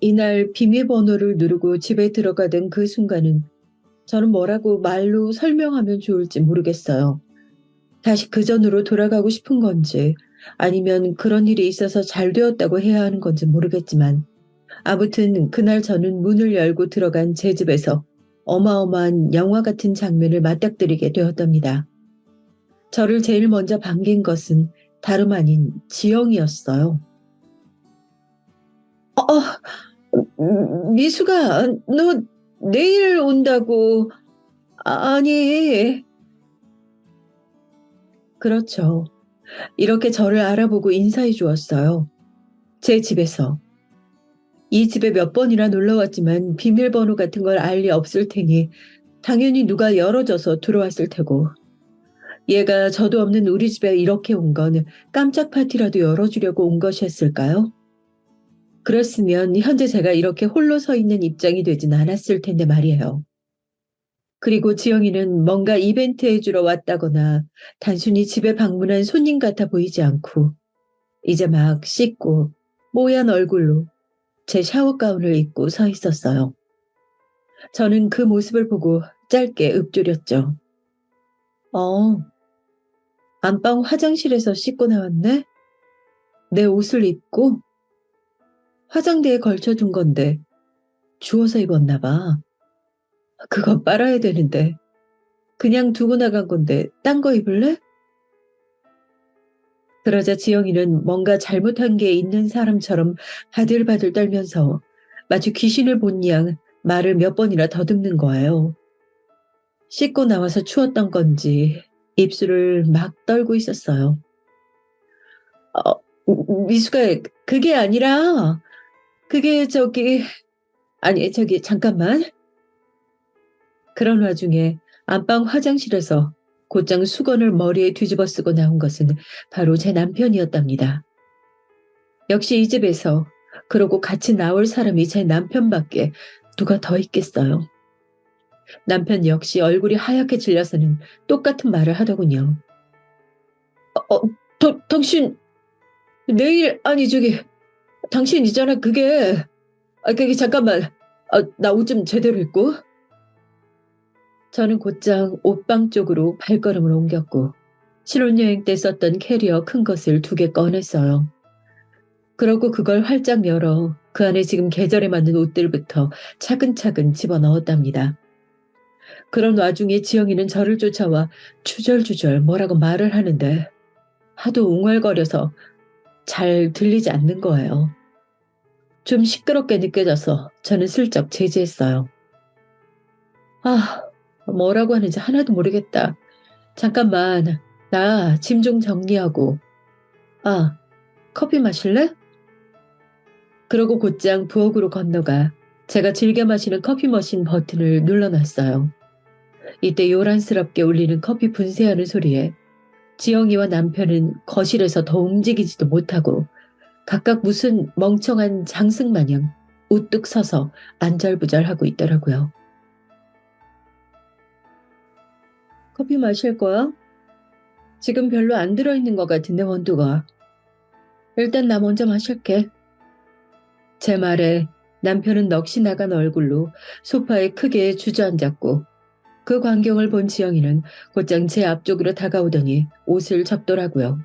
이날 비밀번호를 누르고 집에 들어가던 그 순간은 저는 뭐라고 말로 설명하면 좋을지 모르겠어요. 다시 그전으로 돌아가고 싶은 건지 아니면 그런 일이 있어서 잘 되었다고 해야 하는 건지 모르겠지만 아무튼 그날 저는 문을 열고 들어간 제 집에서 어마어마한 영화 같은 장면을 맞닥뜨리게 되었답니다. 저를 제일 먼저 반긴 것은 다름 아닌 지영이었어요. 미수가 너 내일 온다고. 아니. 그렇죠. 이렇게 저를 알아보고 인사해 주었어요. 제 집에서. 이 집에 몇 번이나 놀러 왔지만 비밀번호 같은 걸 알 리 없을 테니 당연히 누가 열어줘서 들어왔을 테고 얘가 저도 없는 우리 집에 이렇게 온 건 깜짝 파티라도 열어주려고 온 것이었을까요? 그랬으면 현재 제가 이렇게 홀로 서 있는 입장이 되진 않았을 텐데 말이에요. 그리고 지영이는 뭔가 이벤트 해주러 왔다거나 단순히 집에 방문한 손님 같아 보이지 않고 이제 막 씻고 뽀얀 얼굴로 제 샤워 가운을 입고 서 있었어요. 저는 그 모습을 보고 짧게 읊조렸죠. 어, 안방 화장실에서 씻고 나왔네? 내 옷을 입고 화장대에 걸쳐둔 건데 주워서 입었나 봐. 그거 빨아야 되는데 그냥 두고 나간 건데 딴 거 입을래? 그러자 지영이는 뭔가 잘못한 게 있는 사람처럼 바들바들 떨면서 마치 귀신을 본 양 말을 몇 번이나 더듬는 거예요. 씻고 나와서 추웠던 건지 입술을 막 떨고 있었어요. 미수가 그게 아니라 그게 아니 잠깐만. 그런 와중에 안방 화장실에서 곧장 수건을 머리에 뒤집어 쓰고 나온 것은 바로 제 남편이었답니다. 역시 이 집에서 그러고 같이 나올 사람이 제 남편밖에 누가 더 있겠어요. 남편 역시 얼굴이 하얗게 질려서는 똑같은 말을 하더군요. 어, 당신 내일 아니 당신 있잖아 그게 잠깐만 나 옷 좀 제대로 입고. 저는 곧장 옷방 쪽으로 발걸음을 옮겼고 신혼여행 때 썼던 캐리어 큰 것을 2개 꺼냈어요. 그러고 그걸 활짝 열어 그 안에 지금 계절에 맞는 옷들부터 차근차근 집어넣었답니다. 그런 와중에 지영이는 저를 쫓아와 주절주절 뭐라고 말을 하는데 하도 웅얼거려서 잘 들리지 않는 거예요. 좀 시끄럽게 느껴져서 저는 슬쩍 제지했어요. 아, 뭐라고 하는지 하나도 모르겠다. 잠깐만, 나 짐 좀 정리하고. 아, 커피 마실래? 그러고 곧장 부엌으로 건너가 제가 즐겨 마시는 커피 머신 버튼을 눌러놨어요. 이때 요란스럽게 울리는 커피 분쇄하는 소리에 지영이와 남편은 거실에서 더 움직이지도 못하고 각각 무슨 멍청한 장승 마냥 우뚝 서서 안절부절하고 있더라고요. 커피 마실 거야? 지금 별로 안 들어있는 것 같은데 원두가. 일단 나 먼저 마실게. 제 말에 남편은 넋이 나간 얼굴로 소파에 크게 주저앉았고 그 광경을 본 지영이는 곧장 제 앞쪽으로 다가오더니 옷을 접더라고요.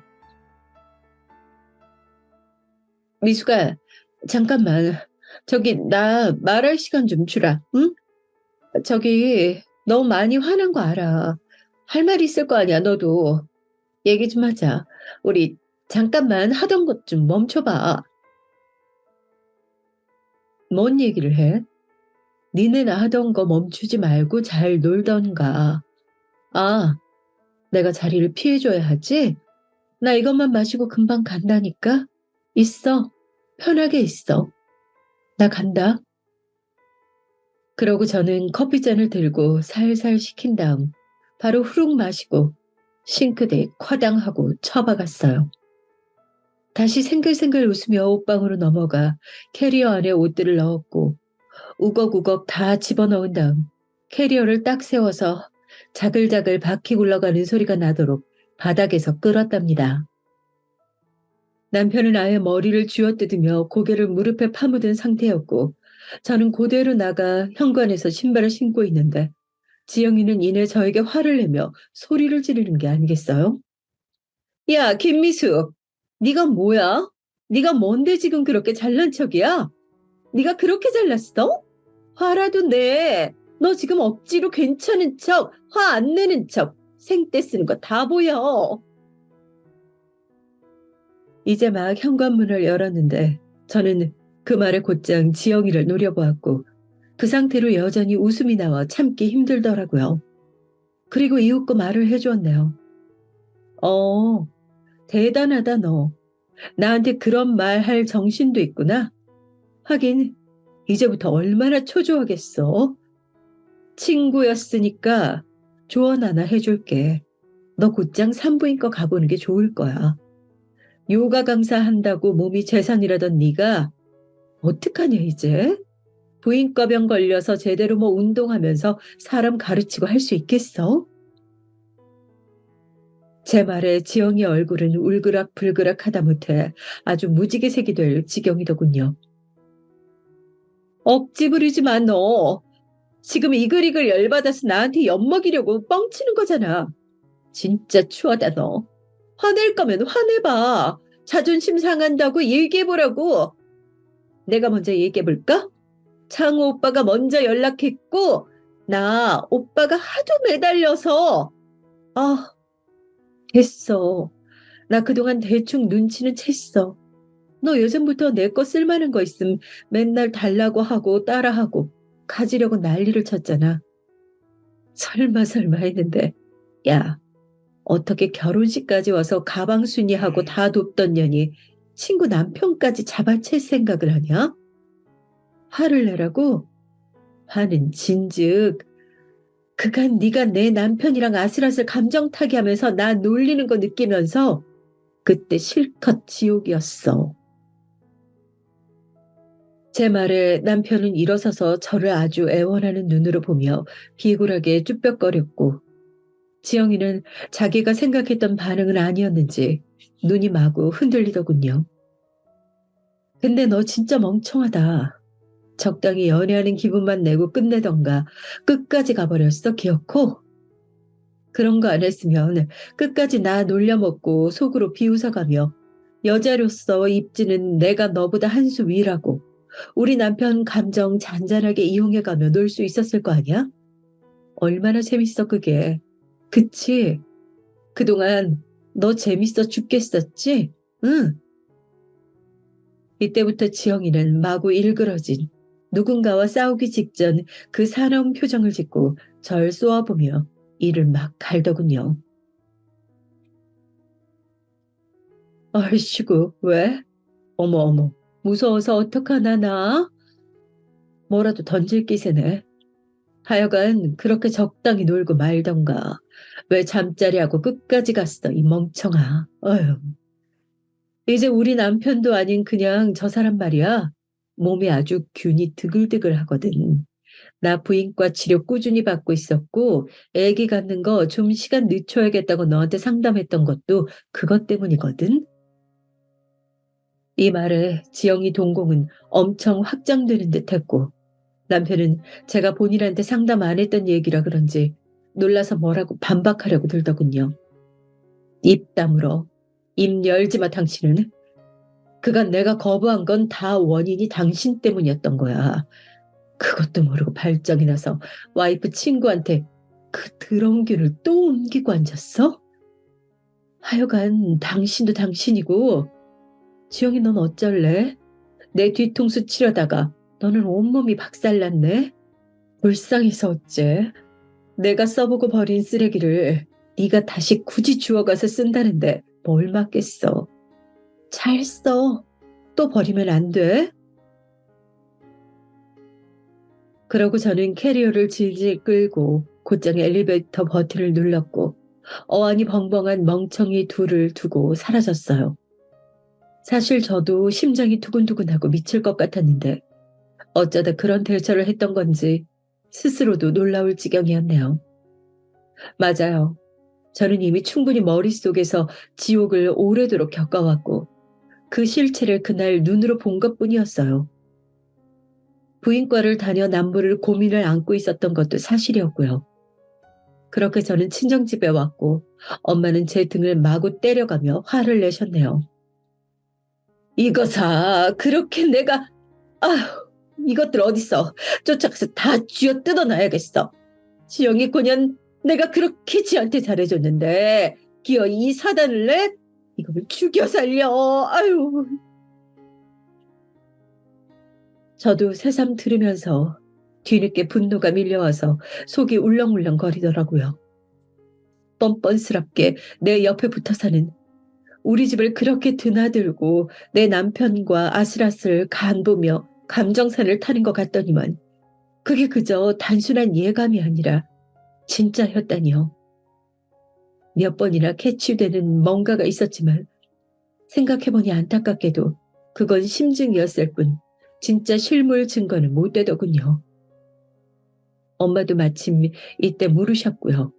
미수가 잠깐만 나 말할 시간 좀 주라. 응? 너무 많이 화난 거 알아. 할 말 있을 거 아니야 너도. 얘기 좀 하자. 우리 잠깐만 하던 것 좀 멈춰봐. 뭔 얘기를 해? 니네나 하던 거 멈추지 말고 잘 놀던가. 아, 내가 자리를 피해줘야 하지? 나 이것만 마시고 금방 간다니까? 있어. 편하게 있어. 나 간다. 그러고 저는 커피잔을 들고 살살 식힌 다음 바로 후룩 마시고 싱크대에 쿼당하고 처박았어요. 다시 생글생글 웃으며 옷방으로 넘어가 캐리어 안에 옷들을 넣었고 우걱우걱 다 집어넣은 다음 캐리어를 딱 세워서 자글자글 바퀴 굴러가는 소리가 나도록 바닥에서 끌었답니다. 남편은 아예 머리를 쥐어뜯으며 고개를 무릎에 파묻은 상태였고 저는 그대로 나가 현관에서 신발을 신고 있는데 지영이는 이내 저에게 화를 내며 소리를 지르는 게 아니겠어요? 야, 김미수, 네가 뭐야? 네가 뭔데 지금 그렇게 잘난 척이야? 네가 그렇게 잘났어? 화라도 내. 너 지금 억지로 괜찮은 척, 화 안 내는 척, 생떼 쓰는 거 다 보여. 이제 막 현관문을 열었는데 저는 그 말에 곧장 지영이를 노려보았고 그 상태로 여전히 웃음이 나와 참기 힘들더라고요. 그리고 이윽고 말을 해주었네요. 어, 대단하다 너. 나한테 그런 말 할 정신도 있구나. 하긴 이제부터 얼마나 초조하겠어. 친구였으니까 조언 하나 해줄게. 너 곧장 산부인과 가보는 게 좋을 거야. 요가 강사 한다고 몸이 재산이라던 네가 어떡하냐 이제? 부인과병 걸려서 제대로 뭐 운동하면서 사람 가르치고 할 수 있겠어? 제 말에 지영이 얼굴은 울그락불그락 하다못해 아주 무지개색이 될 지경이더군요. 억지 부리지 마 너. 지금 이글이글 열받아서 나한테 엿먹이려고 뻥치는 거잖아. 진짜 추하다 너. 화낼 거면 화내봐. 자존심 상한다고 얘기해보라고. 내가 먼저 얘기해볼까? 창우 오빠가 먼저 연락했고 나 오빠가 하도 매달려서 아 됐어. 나 그동안 대충 눈치는 챘어. 너 예전부터 내 거 쓸만한 거 있음 맨날 달라고 하고 따라하고 가지려고 난리를 쳤잖아. 설마 했는데 야 어떻게 결혼식까지 와서 가방 순이하고 다 돕던 년이 친구 남편까지 잡아챌 생각을 하냐? 화를 내라고? 화는 진즉 그간 네가 내 남편이랑 아슬아슬 감정 타기하면서 나 놀리는 거 느끼면서 그때 실컷 지옥이었어. 제 말에 남편은 일어서서 저를 아주 애원하는 눈으로 보며 비굴하게 쭈뼛거렸고 지영이는 자기가 생각했던 반응은 아니었는지 눈이 마구 흔들리더군요. 근데 너 진짜 멍청하다. 적당히 연애하는 기분만 내고 끝내던가 끝까지 가버렸어, 기어코? 그런 거 안 했으면 끝까지 나 놀려먹고 속으로 비웃어가며 여자로서 입지는 내가 너보다 한 수 위라고 우리 남편 감정 잔잔하게 이용해가며 놀 수 있었을 거 아니야? 얼마나 재밌어 그게. 그치? 그동안 너 재밌어 죽겠었지? 응. 이때부터 지영이는 마구 일그러진 누군가와 싸우기 직전 그 사나운 표정을 짓고 절 쏘아보며 이를 막 갈더군요. 얼씨구, 왜? 어머, 어머, 무서워서 어떡하나, 나? 뭐라도 던질 기세네. 하여간 그렇게 적당히 놀고 말던가. 왜 잠자리하고 끝까지 갔어, 이 멍청아. 어휴. 이제 우리 남편도 아닌 그냥 저 사람 말이야. 몸이 아주 균이 드글드글 하거든. 나 부인과 치료 꾸준히 받고 있었고, 애기 갖는 거 좀 시간 늦춰야겠다고 너한테 상담했던 것도 그것 때문이거든. 이 말에 지영이 동공은 엄청 확장되는 듯 했고, 남편은 제가 본인한테 상담 안 했던 얘기라 그런지 놀라서 뭐라고 반박하려고 들더군요. 입 다물어. 입 열지 마, 당신은. 그간 내가 거부한 건 다 원인이 당신 때문이었던 거야. 그것도 모르고 발작이 나서 와이프 친구한테 그 더러운 균을 또 옮기고 앉았어? 하여간 당신도 당신이고 지영이 넌 어쩔래? 내 뒤통수 치려다가 너는 온몸이 박살났네? 불쌍해서 어째? 내가 써보고 버린 쓰레기를 네가 다시 굳이 주워가서 쓴다는데 뭘 맞겠어? 잘 써. 또 버리면 안 돼? 그러고 저는 캐리어를 질질 끌고 곧장 엘리베이터 버튼을 눌렀고 어안이 벙벙한 멍청이 둘을 두고 사라졌어요. 사실 저도 심장이 두근두근하고 미칠 것 같았는데 어쩌다 그런 대처를 했던 건지 스스로도 놀라울 지경이었네요. 맞아요. 저는 이미 충분히 머릿속에서 지옥을 오래도록 겪어왔고 그 실체를 그날 눈으로 본 것뿐이었어요. 부인과를 다녀 남부를 고민을 안고 있었던 것도 사실이었고요. 그렇게 저는 친정집에 왔고 엄마는 제 등을 마구 때려가며 화를 내셨네요. 이거사 그렇게 내가 아휴 이것들 어딨어 쫓아가서 다 쥐어 뜯어놔야겠어. 지영이 그년 내가 그렇게 지한테 잘해줬는데 기어 이 사단을 내? 이걸 죽여 살려. 아유. 저도 새삼 들으면서 뒤늦게 분노가 밀려와서 속이 울렁울렁 거리더라고요. 뻔뻔스럽게 내 옆에 붙어 사는 우리 집을 그렇게 드나들고 내 남편과 아슬아슬 간보며 감정산을 타는 것 같더니만 그게 그저 단순한 예감이 아니라 진짜였다니요. 몇 번이나 캐치되는 뭔가가 있었지만 생각해보니 안타깝게도 그건 심증이었을 뿐 진짜 실물 증거는 못 되더군요. 엄마도 마침 이때 물으셨고요.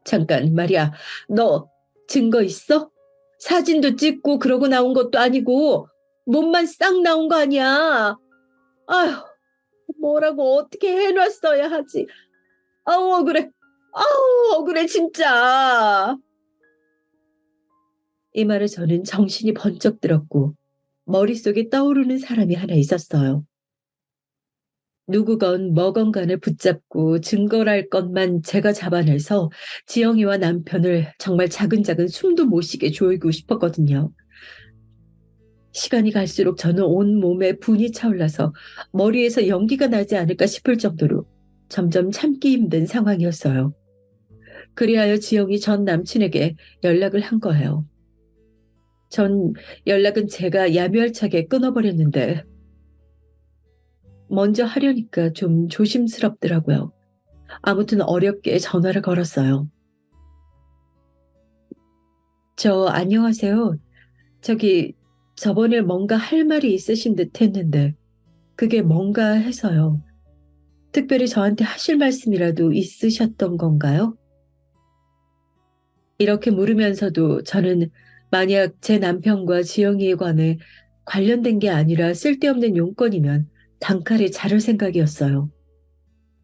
잠깐 말이야, 너 증거 있어? 사진도 찍고 그러고 나온 것도 아니고 몸만 싹 나온 거 아니야. 아휴, 뭐라고 어떻게 해놨어야 하지. 아우 억울해. 아우 억울해 진짜. 이 말에 저는 정신이 번쩍 들었고 머릿속에 떠오르는 사람이 하나 있었어요. 누구건 뭐건간을 붙잡고 증거랄 것만 제가 잡아내서 지영이와 남편을 정말 차근차근 숨도 못 쉬게 조이고 싶었거든요. 시간이 갈수록 저는 온몸에 분이 차올라서 머리에서 연기가 나지 않을까 싶을 정도로 점점 참기 힘든 상황이었어요. 그리하여 지영이 전 남친에게 연락을 한 거예요. 전 연락은 제가 야멸차게 끊어버렸는데 먼저 하려니까 좀 조심스럽더라고요. 아무튼 어렵게 전화를 걸었어요. 저 안녕하세요. 저기 저번에 뭔가 할 말이 있으신 듯 했는데 그게 뭔가 해서요. 특별히 저한테 하실 말씀이라도 있으셨던 건가요? 이렇게 물으면서도 저는 만약 제 남편과 지영이에 관해 관련된 게 아니라 쓸데없는 용건이면 단칼에 자를 생각이었어요.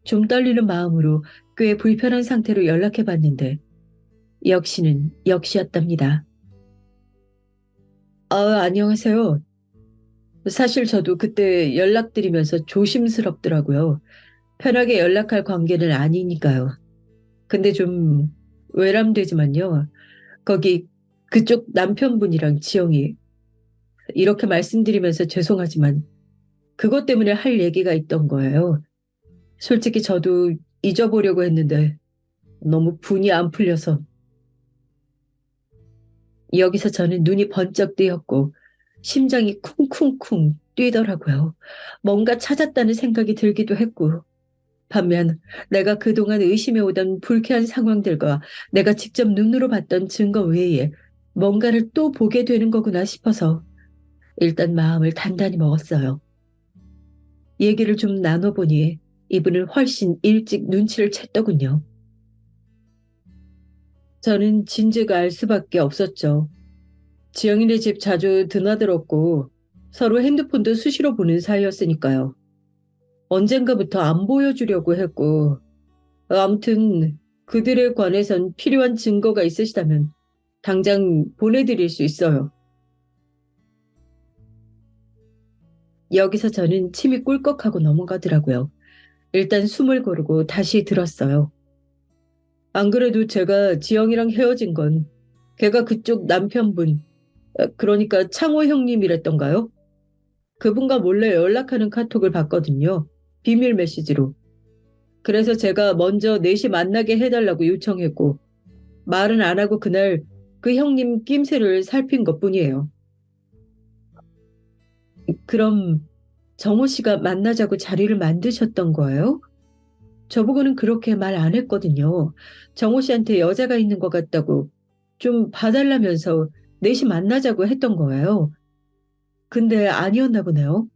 좀 떨리는 마음으로 꽤 불편한 상태로 연락해 봤는데 역시는 역시였답니다. 안녕하세요. 사실 저도 그때 연락드리면서 조심스럽더라고요. 편하게 연락할 관계는 아니니까요. 근데 좀 외람되지만요. 거기 그쪽 남편분이랑 지영이 이렇게 말씀드리면서 죄송하지만 그것 때문에 할 얘기가 있던 거예요. 솔직히 저도 잊어보려고 했는데 너무 분이 안 풀려서 여기서 저는 눈이 번쩍 뜨였고 심장이 쿵쿵쿵 뛰더라고요. 뭔가 찾았다는 생각이 들기도 했고 반면 내가 그동안 의심해오던 불쾌한 상황들과 내가 직접 눈으로 봤던 증거 외에 뭔가를 또 보게 되는 거구나 싶어서 일단 마음을 단단히 먹었어요. 얘기를 좀 나눠보니 이분은 훨씬 일찍 눈치를 챘더군요. 저는 진즉 알 수밖에 없었죠. 지영이네 집 자주 드나들었고 서로 핸드폰도 수시로 보는 사이였으니까요. 언젠가부터 안 보여주려고 했고 아무튼 그들에 관해선 필요한 증거가 있으시다면 당장 보내드릴 수 있어요. 여기서 저는 침이 꿀꺽하고 넘어가더라고요. 일단 숨을 고르고 다시 들었어요. 안 그래도 제가 지영이랑 헤어진 건 걔가 그쪽 남편분, 그러니까 창호 형님이랬던가요? 그분과 몰래 연락하는 카톡을 봤거든요. 비밀 메시지로. 그래서 제가 먼저 4시 만나게 해달라고 요청했고 말은 안 하고 그날 그 형님 낌새를 살핀 것뿐이에요. 그럼 정호 씨가 만나자고 자리를 만드셨던 거예요? 저보고는 그렇게 말 안 했거든요. 정호 씨한테 여자가 있는 것 같다고 좀 봐달라면서 4시 만나자고 했던 거예요. 근데 아니었나 보네요.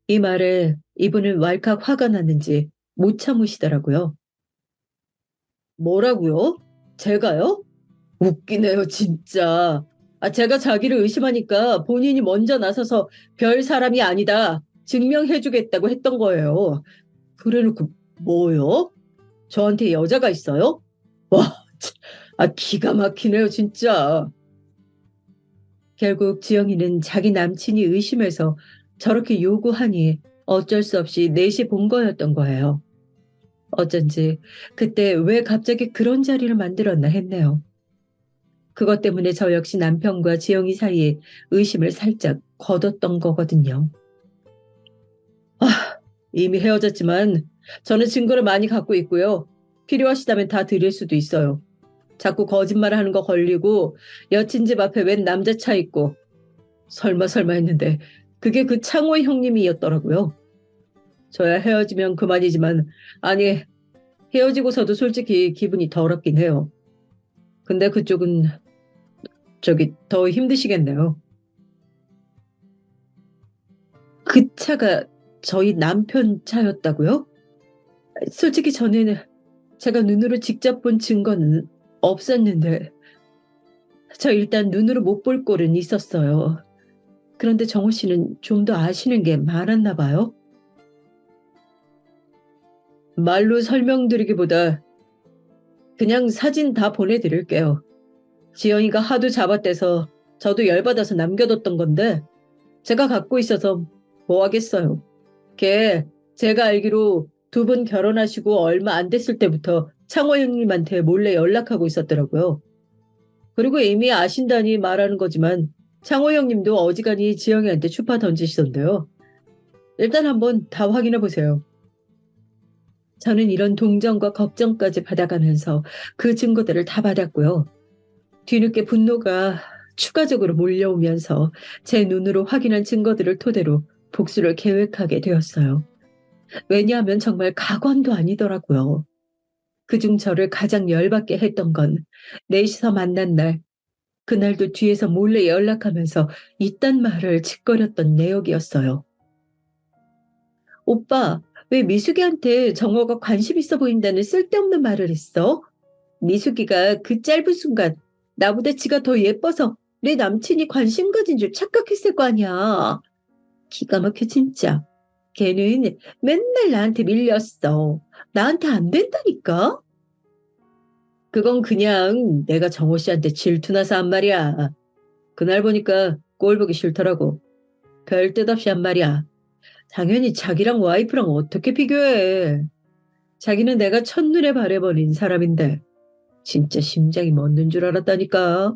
이 말에 이분은 왈칵 화가 났는지 못 참으시더라고요. 뭐라고요? 제가요? 웃기네요, 진짜. 제가 자기를 의심하니까 본인이 먼저 나서서 별 사람이 아니다. 증명해주겠다고 했던 거예요. 그래놓고 뭐요? 저한테 여자가 있어요? 와, 참, 기가 막히네요, 진짜. 결국 지영이는 자기 남친이 의심해서 저렇게 요구하니 어쩔 수 없이 넷이 본 거였던 거예요. 어쩐지 그때 왜 갑자기 그런 자리를 만들었나 했네요. 그것 때문에 저 역시 남편과 지영이 사이에 의심을 살짝 거뒀던 거거든요. 이미 헤어졌지만 저는 증거를 많이 갖고 있고요. 필요하시다면 다 드릴 수도 있어요. 자꾸 거짓말하는 거 걸리고 여친 집 앞에 웬 남자 차 있고 설마 설마 했는데 그게 그 창호 형님이었더라고요. 저야 헤어지면 그만이지만 아니 헤어지고서도 솔직히 기분이 더럽긴 해요. 근데 그쪽은 저기 더 힘드시겠네요. 그 차가 저희 남편 차였다고요? 솔직히 저는 제가 눈으로 직접 본 증거는 없었는데 저 일단 눈으로 못 볼 꼴은 있었어요. 그런데 정호 씨는 좀 더 아시는 게 많았나 봐요. 말로 설명드리기보다 그냥 사진 다 보내드릴게요. 지영이가 하도 잡아떼서 저도 열받아서 남겨뒀던 건데 제가 갖고 있어서 뭐 하겠어요. 걔 제가 알기로 두 분 결혼하시고 얼마 안 됐을 때부터 창호 형님한테 몰래 연락하고 있었더라고요. 그리고 이미 아신다니 말하는 거지만 창호 형님도 어지간히 지영이한테 추파 던지시던데요. 일단 한번 다 확인해 보세요. 저는 이런 동정과 걱정까지 받아가면서 그 증거들을 다 받았고요. 뒤늦게 분노가 추가적으로 몰려오면서 제 눈으로 확인한 증거들을 토대로 복수를 계획하게 되었어요. 왜냐하면 정말 가관도 아니더라고요. 그중 저를 가장 열받게 했던 건 넷이서 만난 날, 그날도 뒤에서 몰래 연락하면서 이딴 말을 짓거렸던 내역이었어요. 오빠, 왜 미숙이한테 정호가 관심 있어 보인다는 쓸데없는 말을 했어? 미숙이가 그 짧은 순간 나보다 지가 더 예뻐서 내 남친이 관심 가진 줄 착각했을 거 아니야. 기가 막혀 진짜. 걔는 맨날 나한테 밀렸어. 나한테 안 된다니까? 그건 그냥 내가 정호 씨한테 질투나서 한 말이야. 그날 보니까 꼴 보기 싫더라고. 별 뜻 없이 한 말이야. 당연히 자기랑 와이프랑 어떻게 비교해. 자기는 내가 첫눈에 반해버린 사람인데 진짜 심장이 멎는 줄 알았다니까.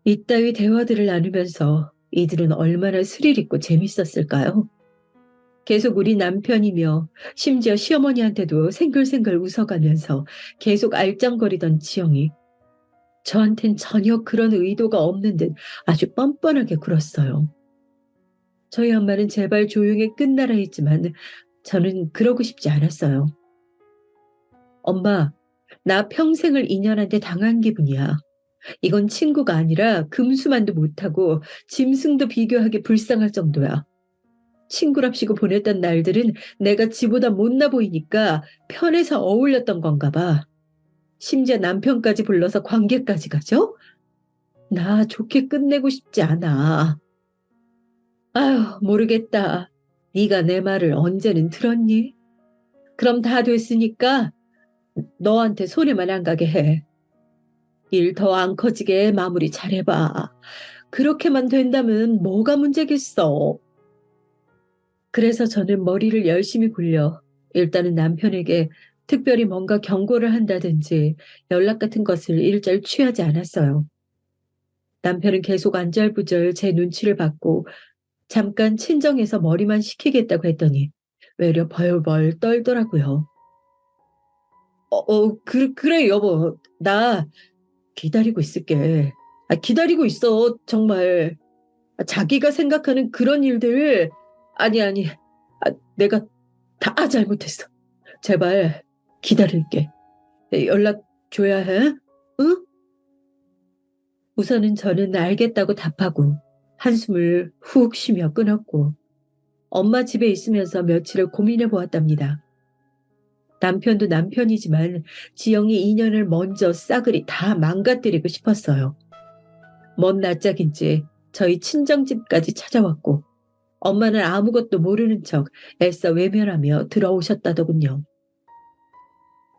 이따위 대화들을 나누면서 이들은 얼마나 스릴 있고 재밌었을까요? 계속 우리 남편이며 심지어 시어머니한테도 생글생글 웃어가면서 계속 알짱거리던 지영이 저한텐 전혀 그런 의도가 없는 듯 아주 뻔뻔하게 굴었어요. 저희 엄마는 제발 조용히 끝나라 했지만 저는 그러고 싶지 않았어요. 엄마, 나 평생을 인연한테 당한 기분이야. 이건 친구가 아니라 금수만도 못하고 짐승도 비교하기 불쌍할 정도야. 친구랍시고 보냈던 날들은 내가 지보다 못나 보이니까 편해서 어울렸던 건가 봐. 심지어 남편까지 불러서 관계까지 가죠? 나 좋게 끝내고 싶지 않아. 아휴, 모르겠다. 네가 내 말을 언제는 들었니? 그럼 다 됐으니까 너한테 손해만 안 가게 해. 일 더 안 커지게 마무리 잘해봐. 그렇게만 된다면 뭐가 문제겠어. 그래서 저는 머리를 열심히 굴려 일단은 남편에게 특별히 뭔가 경고를 한다든지 연락 같은 것을 일절 취하지 않았어요. 남편은 계속 안절부절 제 눈치를 받고 잠깐 친정에서 머리만 식히겠다고 했더니 외려 벌벌 떨더라고요. 그래, 여보. 나 기다리고 있을게. 기다리고 있어, 정말. 자기가 생각하는 그런 일들, 아니. 내가 다 잘못했어. 제발 기다릴게. 연락 줘야 해? 응? 우선은 저는 알겠다고 답하고 한숨을 훅 쉬며 끊었고 엄마 집에 있으면서 며칠을 고민해 보았답니다. 남편도 남편이지만 지영이 인연을 먼저 싸그리 다 망가뜨리고 싶었어요. 먼 낯짝인지 저희 친정집까지 찾아왔고 엄마는 아무것도 모르는 척 애써 외면하며 들어오셨다더군요.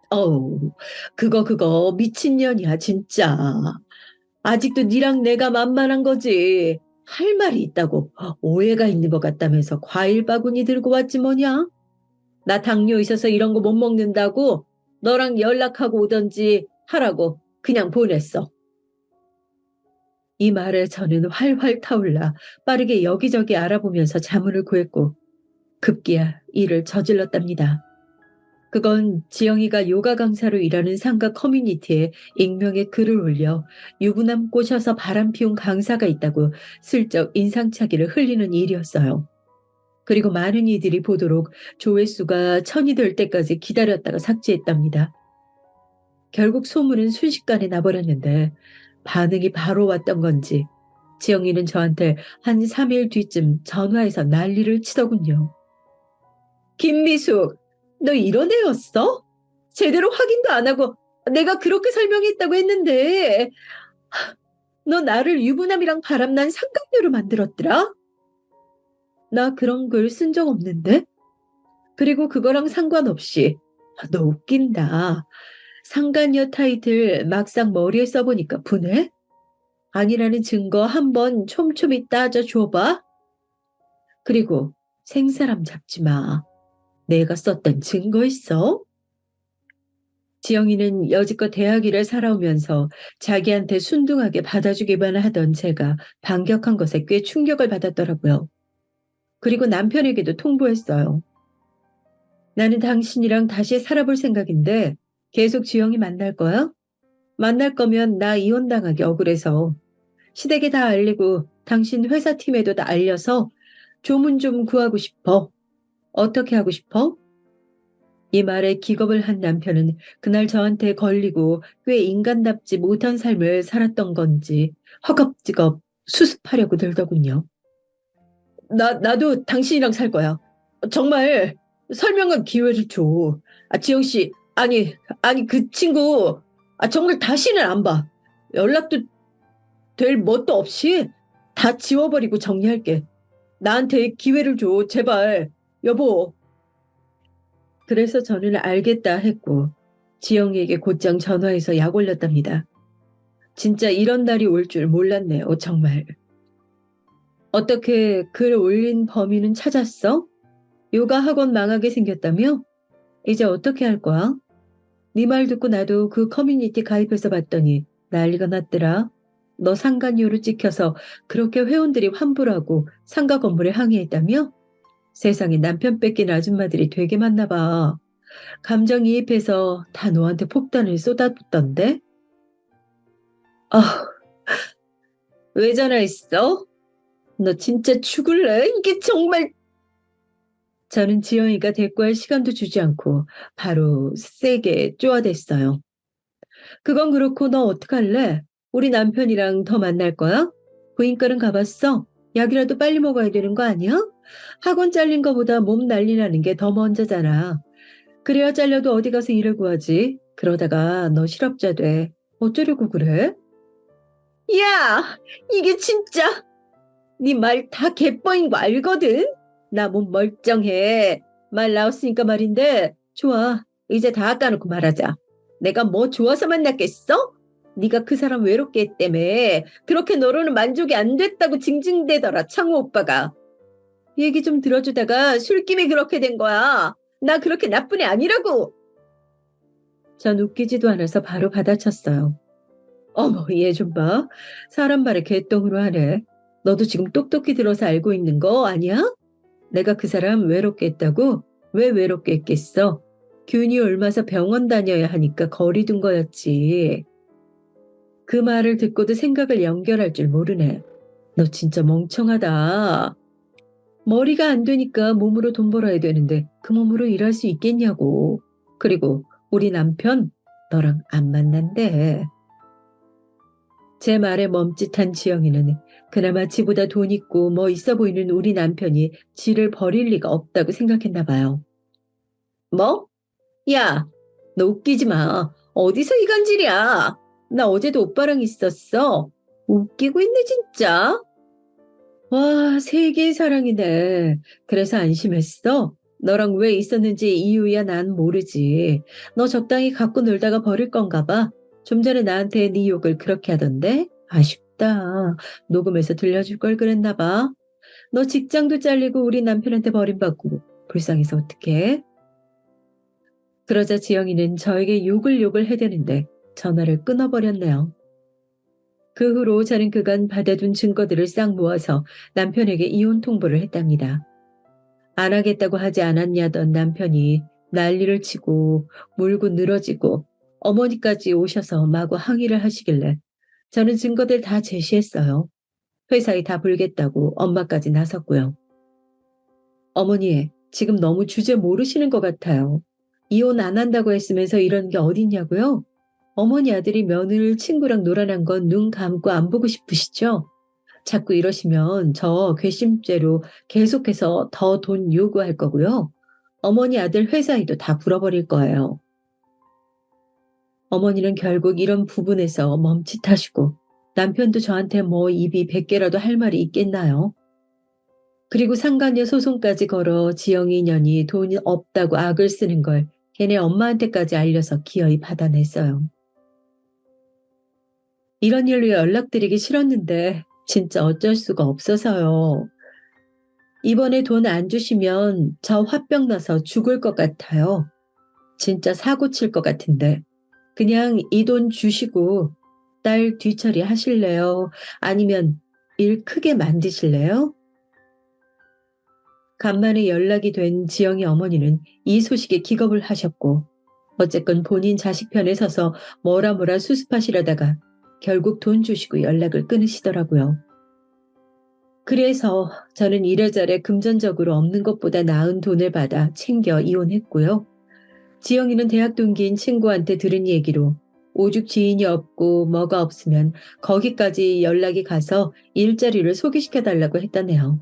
어우, 그거 미친년이야 진짜. 아직도 니랑 내가 만만한 거지. 할 말이 있다고 오해가 있는 것 같다면서 과일 바구니 들고 왔지 뭐냐? 나 당뇨 있어서 이런 거 못 먹는다고 너랑 연락하고 오던지 하라고 그냥 보냈어. 이 말에 저는 활활 타올라 빠르게 여기저기 알아보면서 자문을 구했고 급기야 일을 저질렀답니다. 그건 지영이가 요가 강사로 일하는 상가 커뮤니티에 익명의 글을 올려 유부남 꼬셔서 바람 피운 강사가 있다고 슬쩍 인상착의를 흘리는 일이었어요. 그리고 많은 이들이 보도록 조회수가 1000이 될 때까지 기다렸다가 삭제했답니다. 결국 소문은 순식간에 나버렸는데 반응이 바로 왔던 건지 지영이는 저한테 한 3일 뒤쯤 전화해서 난리를 치더군요. 김미숙, 너 이런 애였어? 제대로 확인도 안 하고 내가 그렇게 설명했다고 했는데 너 나를 유부남이랑 바람난 상간녀로 만들었더라? 나 그런 글 쓴 적 없는데? 그리고 그거랑 상관없이 너 웃긴다. 상간녀 타이틀 막상 머리에 써보니까 분해? 아니라는 증거 한번 촘촘히 따져줘봐. 그리고 생사람 잡지 마. 내가 썼던 증거 있어? 지영이는 여지껏 대학 일을 살아오면서 자기한테 순둥하게 받아주기만 하던 제가 반격한 것에 꽤 충격을 받았더라고요. 그리고 남편에게도 통보했어요. 나는 당신이랑 다시 살아볼 생각인데 계속 지영이 만날 거야? 만날 거면 나 이혼당하기 억울해서. 시댁에 다 알리고 당신 회사 팀에도 다 알려서 조문 좀 구하고 싶어. 어떻게 하고 싶어? 이 말에 기겁을 한 남편은 그날 저한테 걸리고 꽤 인간답지 못한 삶을 살았던 건지 허겁지겁 수습하려고 들더군요. 나도 당신이랑 살 거야. 정말 설명한 기회를 줘. 지영 씨, 아니, 그 친구, 정말 다시는 안 봐. 연락도 될 뭣도 없이 다 지워버리고 정리할게. 나한테 기회를 줘, 제발. 여보. 그래서 저는 알겠다 했고, 지영이에게 곧장 전화해서 약 올렸답니다. 진짜 이런 날이 올 줄 몰랐네요, 정말. 어떻게 글 올린 범인은 찾았어? 요가 학원 망하게 생겼다며? 이제 어떻게 할 거야? 네 말 듣고 나도 그 커뮤니티 가입해서 봤더니 난리가 났더라. 너 상간녀로 찍혀서 그렇게 회원들이 환불하고 상가 건물에 항의했다며? 세상에 남편 뺏긴 아줌마들이 되게 많나 봐. 감정이입해서 다 너한테 폭탄을 쏟아붓던데? 아, 왜 전화했어? 너 진짜 죽을래? 이게 정말. 저는 지영이가 대꾸할 시간도 주지 않고 바로 세게 쪼아댔어요. 그건 그렇고 너 어떡할래? 우리 남편이랑 더 만날 거야? 부인과는 가봤어? 약이라도 빨리 먹어야 되는 거 아니야? 학원 잘린 거보다 몸 난리 나는 게 더 먼저잖아. 그래야 잘려도 어디 가서 일을 구하지. 그러다가 너 실업자 돼. 어쩌려고 그래? 야, 이게 진짜 네 말 다 개뻥인 거 알거든? 나 몸 멀쩡해. 말 나왔으니까 말인데 좋아. 이제 다 까놓고 말하자. 내가 뭐 좋아서 만났겠어? 네가 그 사람 외롭게 했다며. 그렇게 너로는 만족이 안 됐다고 징징대더라 창호 오빠가. 얘기 좀 들어주다가 술김에 그렇게 된 거야. 나 그렇게 나쁜 애 아니라고. 전 웃기지도 않아서 바로 받아쳤어요. 어머, 얘 좀 봐. 사람 말을 개똥으로 하네. 너도 지금 똑똑히 들어서 알고 있는 거 아니야? 내가 그 사람 외롭게 했다고? 왜 외롭게 했겠어? 균이 옮아서 병원 다녀야 하니까 거리 둔 거였지. 그 말을 듣고도 생각을 연결할 줄 모르네. 너 진짜 멍청하다. 머리가 안 되니까 몸으로 돈 벌어야 되는데 그 몸으로 일할 수 있겠냐고. 그리고 우리 남편 너랑 안 만난대. 제 말에 멈칫한 지영이는 그나마 지보다 돈 있고 뭐 있어 보이는 우리 남편이 지를 버릴 리가 없다고 생각했나 봐요. 뭐? 야, 너 웃기지 마. 어디서 이간질이야? 나 어제도 오빠랑 있었어. 웃기고 있네, 진짜. 와, 세계의 사랑이네. 그래서 안심했어? 너랑 왜 있었는지 이유야 난 모르지. 너 적당히 갖고 놀다가 버릴 건가 봐. 좀 전에 나한테 네 욕을 그렇게 하던데? 아쉽다. 녹음해서 들려줄 걸 그랬나 봐. 너 직장도 잘리고 우리 남편한테 버림받고 불쌍해서 어떡해? 그러자 지영이는 저에게 욕을 해대는데 전화를 끊어버렸네요. 그 후로 저는 그간 받아둔 증거들을 싹 모아서 남편에게 이혼 통보를 했답니다. 안 하겠다고 하지 않았냐던 남편이 난리를 치고 물고 늘어지고 어머니까지 오셔서 마구 항의를 하시길래 저는 증거들 다 제시했어요. 회사에 다 불겠다고 엄마까지 나섰고요. 어머니, 지금 너무 주제 모르시는 것 같아요. 이혼 안 한다고 했으면서 이런 게 어딨냐고요? 어머니 아들이 며느리 친구랑 놀아난 건 눈 감고 안 보고 싶으시죠? 자꾸 이러시면 저 괘씸죄로 계속해서 더 돈 요구할 거고요. 어머니 아들 회사 일도 다 불어버릴 거예요. 어머니는 결국 이런 부분에서 멈칫하시고 남편도 저한테 뭐 입이 100개라도 할 말이 있겠나요? 그리고 상간녀 소송까지 걸어 지영이 년이 돈이 없다고 악을 쓰는 걸 걔네 엄마한테까지 알려서 기어이 받아냈어요. 이런 일로 연락드리기 싫었는데 진짜 어쩔 수가 없어서요. 이번에 돈 안 주시면 저 화병 나서 죽을 것 같아요. 진짜 사고 칠 것 같은데. 그냥 이 돈 주시고 딸 뒤처리 하실래요? 아니면 일 크게 만드실래요? 간만에 연락이 된 지영이 어머니는 이 소식에 기겁을 하셨고 어쨌건 본인 자식 편에 서서 뭐라 뭐라 수습하시려다가 결국 돈 주시고 연락을 끊으시더라고요. 그래서 저는 이래저래 금전적으로 없는 것보다 나은 돈을 받아 챙겨 이혼했고요. 지영이는 대학 동기인 친구한테 들은 얘기로 오죽 지인이 없고 뭐가 없으면 거기까지 연락이 가서 일자리를 소개시켜달라고 했다네요.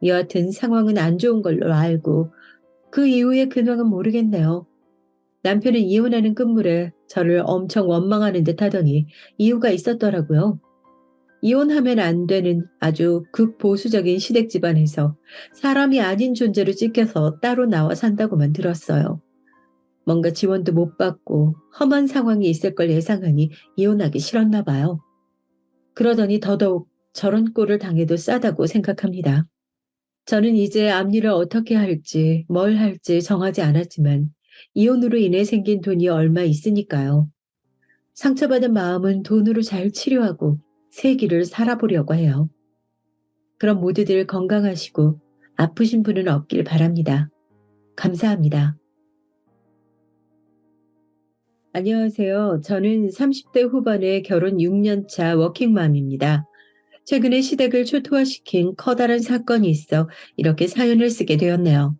여하튼 상황은 안 좋은 걸로 알고 그 이후의 근황은 모르겠네요. 남편은 이혼하는 끝물에 저를 엄청 원망하는 듯 하더니 이유가 있었더라고요. 이혼하면 안 되는 아주 극보수적인 시댁 집안에서 사람이 아닌 존재로 찍혀서 따로 나와 산다고만 들었어요. 뭔가 지원도 못 받고 험한 상황이 있을 걸 예상하니 이혼하기 싫었나 봐요. 그러더니 더더욱 저런 꼴을 당해도 싸다고 생각합니다. 저는 이제 앞일을 어떻게 할지 뭘 할지 정하지 않았지만 이혼으로 인해 생긴 돈이 얼마 있으니까요. 상처받은 마음은 돈으로 잘 치료하고 새 길을 살아보려고 해요. 그럼 모두들 건강하시고 아프신 분은 없길 바랍니다. 감사합니다. 안녕하세요. 저는 30대 후반의 결혼 6년 차 워킹맘입니다. 최근에 시댁을 초토화시킨 커다란 사건이 있어 이렇게 사연을 쓰게 되었네요.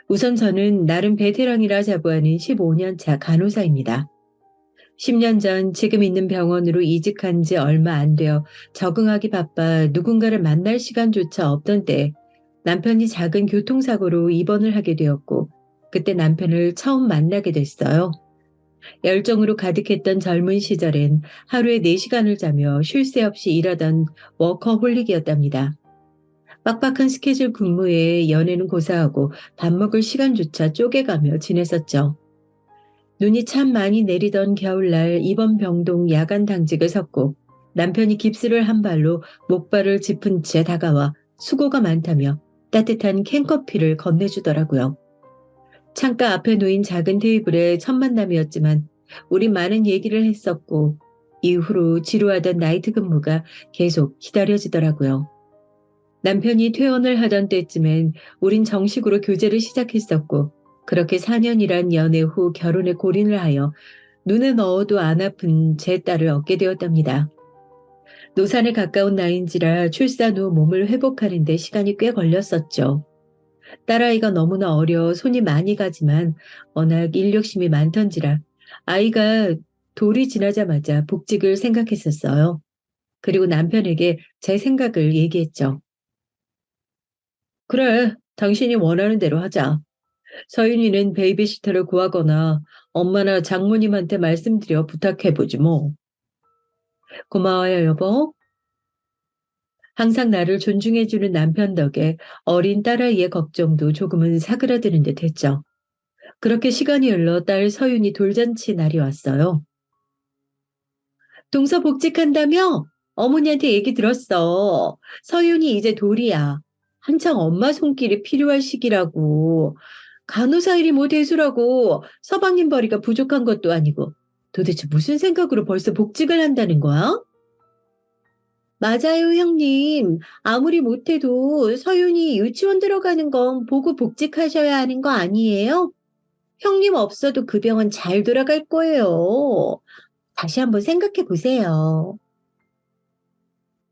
우선 저는 나름 베테랑이라 자부하는 15년 차 간호사입니다. 10년 전 지금 있는 병원으로 이직한 지 얼마 안 되어 적응하기 바빠 누군가를 만날 시간조차 없던 때 남편이 작은 교통사고로 입원을 하게 되었고 그때 남편을 처음 만나게 됐어요. 열정으로 가득했던 젊은 시절엔 하루에 4시간을 자며 쉴 새 없이 일하던 워커홀릭이었답니다. 빡빡한 스케줄 근무에 연애는 고사하고 밥 먹을 시간조차 쪼개가며 지냈었죠. 눈이 참 많이 내리던 겨울날 입원 병동 야간 당직을 섰고 남편이 깁스를 한 발로 목발을 짚은 채 다가와 수고가 많다며 따뜻한 캔커피를 건네주더라고요. 창가 앞에 놓인 작은 테이블에 첫 만남이었지만 우린 많은 얘기를 했었고 이후로 지루하던 나이트 근무가 계속 기다려지더라고요. 남편이 퇴원을 하던 때쯤엔 우린 정식으로 교제를 시작했었고 그렇게 4년이란 연애 후 결혼에 골인을 하여 눈에 넣어도 안 아픈 제 딸을 얻게 되었답니다. 노산에 가까운 나이인지라 출산 후 몸을 회복하는 데 시간이 꽤 걸렸었죠. 딸아이가 너무나 어려 손이 많이 가지만 워낙 인력심이 많던지라 아이가 돌이 지나자마자 복직을 생각했었어요. 그리고 남편에게 제 생각을 얘기했죠. 그래, 당신이 원하는 대로 하자. 서윤이는 베이비시터를 구하거나 엄마나 장모님한테 말씀드려 부탁해보지 뭐. 고마워요, 여보. 항상 나를 존중해주는 남편 덕에 어린 딸아이의 걱정도 조금은 사그라드는 듯 했죠. 그렇게 시간이 흘러 딸 서윤이 돌잔치 날이 왔어요. 동서 복직한다며? 어머니한테 얘기 들었어. 서윤이 이제 돌이야. 한창 엄마 손길이 필요할 시기라고. 간호사 일이 뭐 대수라고 서방님 벌이가 부족한 것도 아니고. 도대체 무슨 생각으로 벌써 복직을 한다는 거야? 맞아요, 형님. 아무리 못해도 서윤이 유치원 들어가는 건 보고 복직하셔야 하는 거 아니에요? 형님 없어도 그 병원 잘 돌아갈 거예요. 다시 한번 생각해 보세요.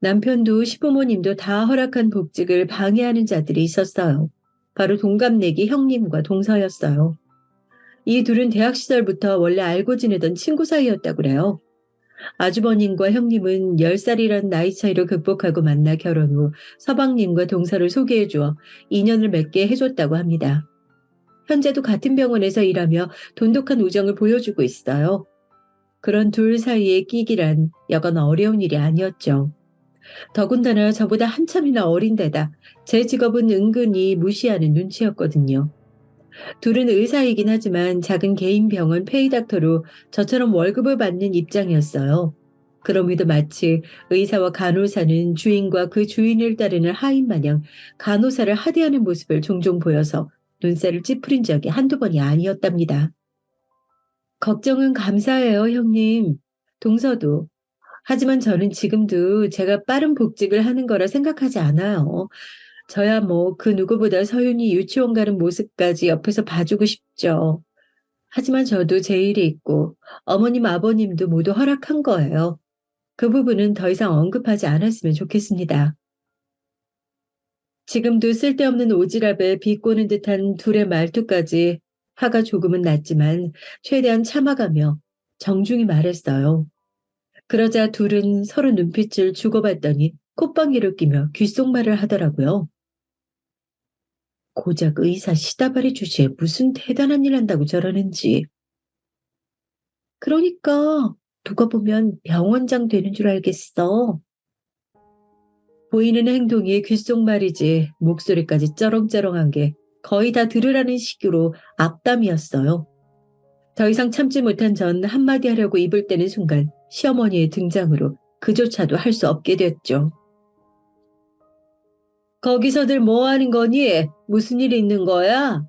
남편도 시부모님도 다 허락한 복직을 방해하는 자들이 있었어요. 바로 동갑내기 형님과 동서였어요. 이 둘은 대학 시절부터 원래 알고 지내던 친구 사이였다고 그래요. 아주버님과 형님은 10살이란 나이 차이로 극복하고 만나 결혼 후 서방님과 동서를 소개해 주어 인연을 맺게 해줬다고 합니다. 현재도 같은 병원에서 일하며 돈독한 우정을 보여주고 있어요. 그런 둘 사이에 끼기란 여간 어려운 일이 아니었죠. 더군다나 저보다 한참이나 어린 데다 제 직업은 은근히 무시하는 눈치였거든요. 둘은 의사이긴 하지만 작은 개인 병원 페이닥터로 저처럼 월급을 받는 입장이었어요. 그럼에도 마치 의사와 간호사는 주인과 그 주인을 따르는 하인 마냥 간호사를 하대하는 모습을 종종 보여서 눈살을 찌푸린 적이 한두 번이 아니었답니다. 걱정은 감사해요, 형님. 동서도. 하지만 저는 지금도 제가 빠른 복직을 하는 거라 생각하지 않아요. 저야 뭐 그 누구보다 서윤이 유치원 가는 모습까지 옆에서 봐주고 싶죠. 하지만 저도 제 일이 있고 어머님, 아버님도 모두 허락한 거예요. 그 부분은 더 이상 언급하지 않았으면 좋겠습니다. 지금도 쓸데없는 오지랖에 비꼬는 듯한 둘의 말투까지 화가 조금은 났지만 최대한 참아가며 정중히 말했어요. 그러자 둘은 서로 눈빛을 주고받더니 콧방귀를 끼며 귓속말을 하더라고요. 고작 의사 시다바리 주제에 무슨 대단한 일 한다고 저러는지. 그러니까 두고 보면 병원장 되는 줄 알겠어. 보이는 행동이 귓속말이지 목소리까지 쩌렁쩌렁한 게 거의 다 들으라는 식으로 악담이었어요. 더 이상 참지 못한 전 한마디 하려고 입을 떼는 순간 시어머니의 등장으로 그조차도 할 수 없게 됐죠. 거기서들 뭐 하는 거니? 무슨 일이 있는 거야?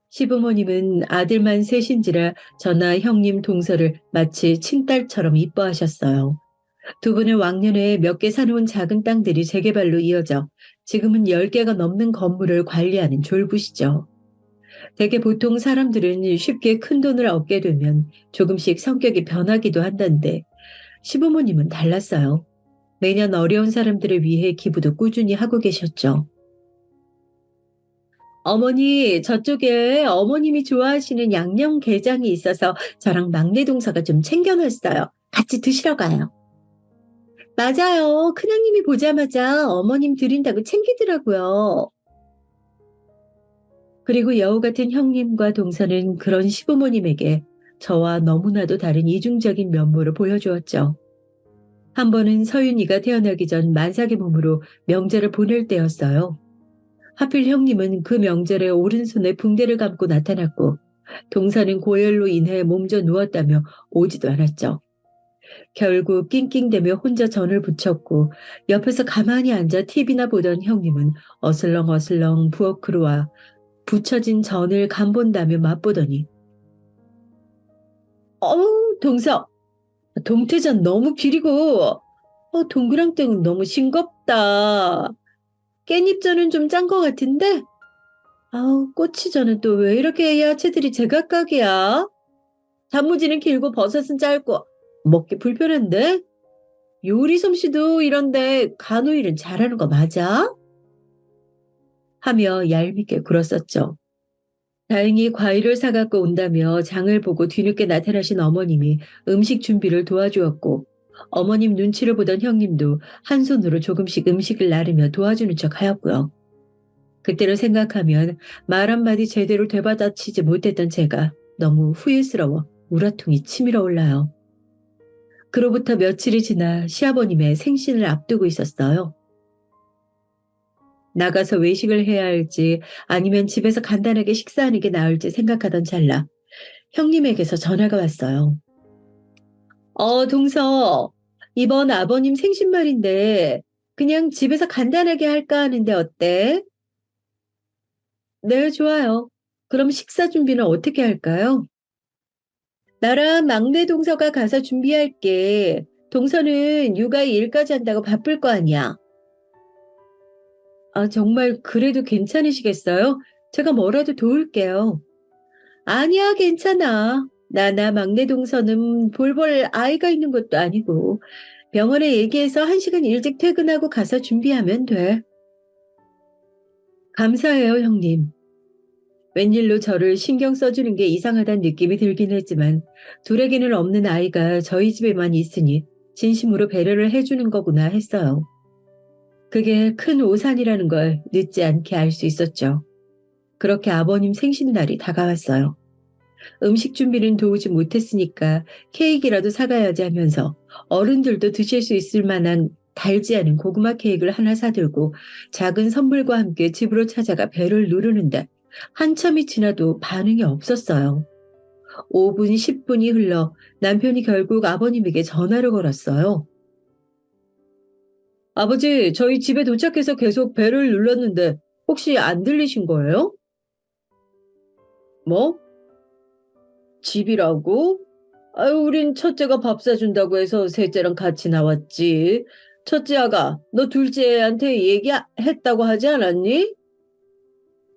시부모님은 아들만 셋인지라 저나 형님 동서를 마치 친딸처럼 이뻐하셨어요. 두 분은 왕년에 몇 개 사놓은 작은 땅들이 재개발로 이어져 지금은 10개가 넘는 건물을 관리하는 졸부시죠. 대개 보통 사람들은 쉽게 큰 돈을 얻게 되면 조금씩 성격이 변하기도 한다는데 시부모님은 달랐어요. 매년 어려운 사람들을 위해 기부도 꾸준히 하고 계셨죠. 어머니, 저쪽에 어머님이 좋아하시는 양념게장이 있어서 저랑 막내 동서가 좀 챙겨놨어요. 같이 드시러 가요. 맞아요. 큰형님이 보자마자 어머님 드린다고 챙기더라고요. 그리고 여우 같은 형님과 동서는 그런 시부모님에게 저와 너무나도 다른 이중적인 면모를 보여주었죠. 한 번은 서윤이가 태어나기 전 만삭의 몸으로 명절을 보낼 때였어요. 하필 형님은 그 명절에 오른손에 붕대를 감고 나타났고 동서는 고열로 인해 몸져 누웠다며 오지도 않았죠. 결국 낑낑대며 혼자 전을 부쳤고 옆에서 가만히 앉아 TV나 보던 형님은 어슬렁어슬렁 부엌으로 와 부쳐진 전을 간본다며 맛보더니 어우 동서 동태전 너무 비리고 동그랑땡은 너무 싱겁다. 깻잎전은 좀 짠 것 같은데 아우 꼬치전은 또 왜 이렇게 야채들이 제각각이야. 단무지는 길고 버섯은 짧고 먹기 불편한데 요리 솜씨도 이런데 간호일은 잘하는 거 맞아? 하며 얄밉게 굴었었죠. 다행히 과일을 사갖고 온다며 장을 보고 뒤늦게 나타나신 어머님이 음식 준비를 도와주었고 어머님 눈치를 보던 형님도 한 손으로 조금씩 음식을 나르며 도와주는 척 하였고요. 그때를 생각하면 말 한마디 제대로 되받아치지 못했던 제가 너무 후회스러워 우라통이 치밀어 올라요. 그로부터 며칠이 지나 시아버님의 생신을 앞두고 있었어요. 나가서 외식을 해야 할지 아니면 집에서 간단하게 식사하는 게 나을지 생각하던 찰나 형님에게서 전화가 왔어요. 동서, 이번 아버님 생신 말인데 그냥 집에서 간단하게 할까 하는데 어때? 네, 좋아요. 그럼 식사 준비는 어떻게 할까요? 나랑 막내 동서가 가서 준비할게. 동서는 육아에 일까지 한다고 바쁠 거 아니야. 아, 정말 그래도 괜찮으시겠어요? 제가 뭐라도 도울게요. 아니야, 괜찮아. 나나 막내 동서는 볼볼 아이가 있는 것도 아니고 병원에 얘기해서 1시간 일찍 퇴근하고 가서 준비하면 돼. 감사해요, 형님. 웬일로 저를 신경 써주는 게 이상하다는 느낌이 들긴 했지만 둘에게는 없는 아이가 저희 집에만 있으니 진심으로 배려를 해주는 거구나 했어요. 그게 큰 오산이라는 걸 늦지 않게 알 수 있었죠. 그렇게 아버님 생신날이 다가왔어요. 음식 준비는 도우지 못했으니까 케이크라도 사가야지 하면서 어른들도 드실 수 있을 만한 달지 않은 고구마 케이크를 하나 사들고 작은 선물과 함께 집으로 찾아가 배를 누르는데 한참이 지나도 반응이 없었어요. 5분, 10분이 흘러 남편이 결국 아버님에게 전화를 걸었어요. 아버지, 저희 집에 도착해서 계속 배를 눌렀는데 혹시 안 들리신 거예요? 뭐? 집이라고? 아유, 우린 첫째가 밥 사준다고 해서 셋째랑 같이 나왔지. 첫째 아가, 너 둘째 애한테 얘기했다고 하지 않았니?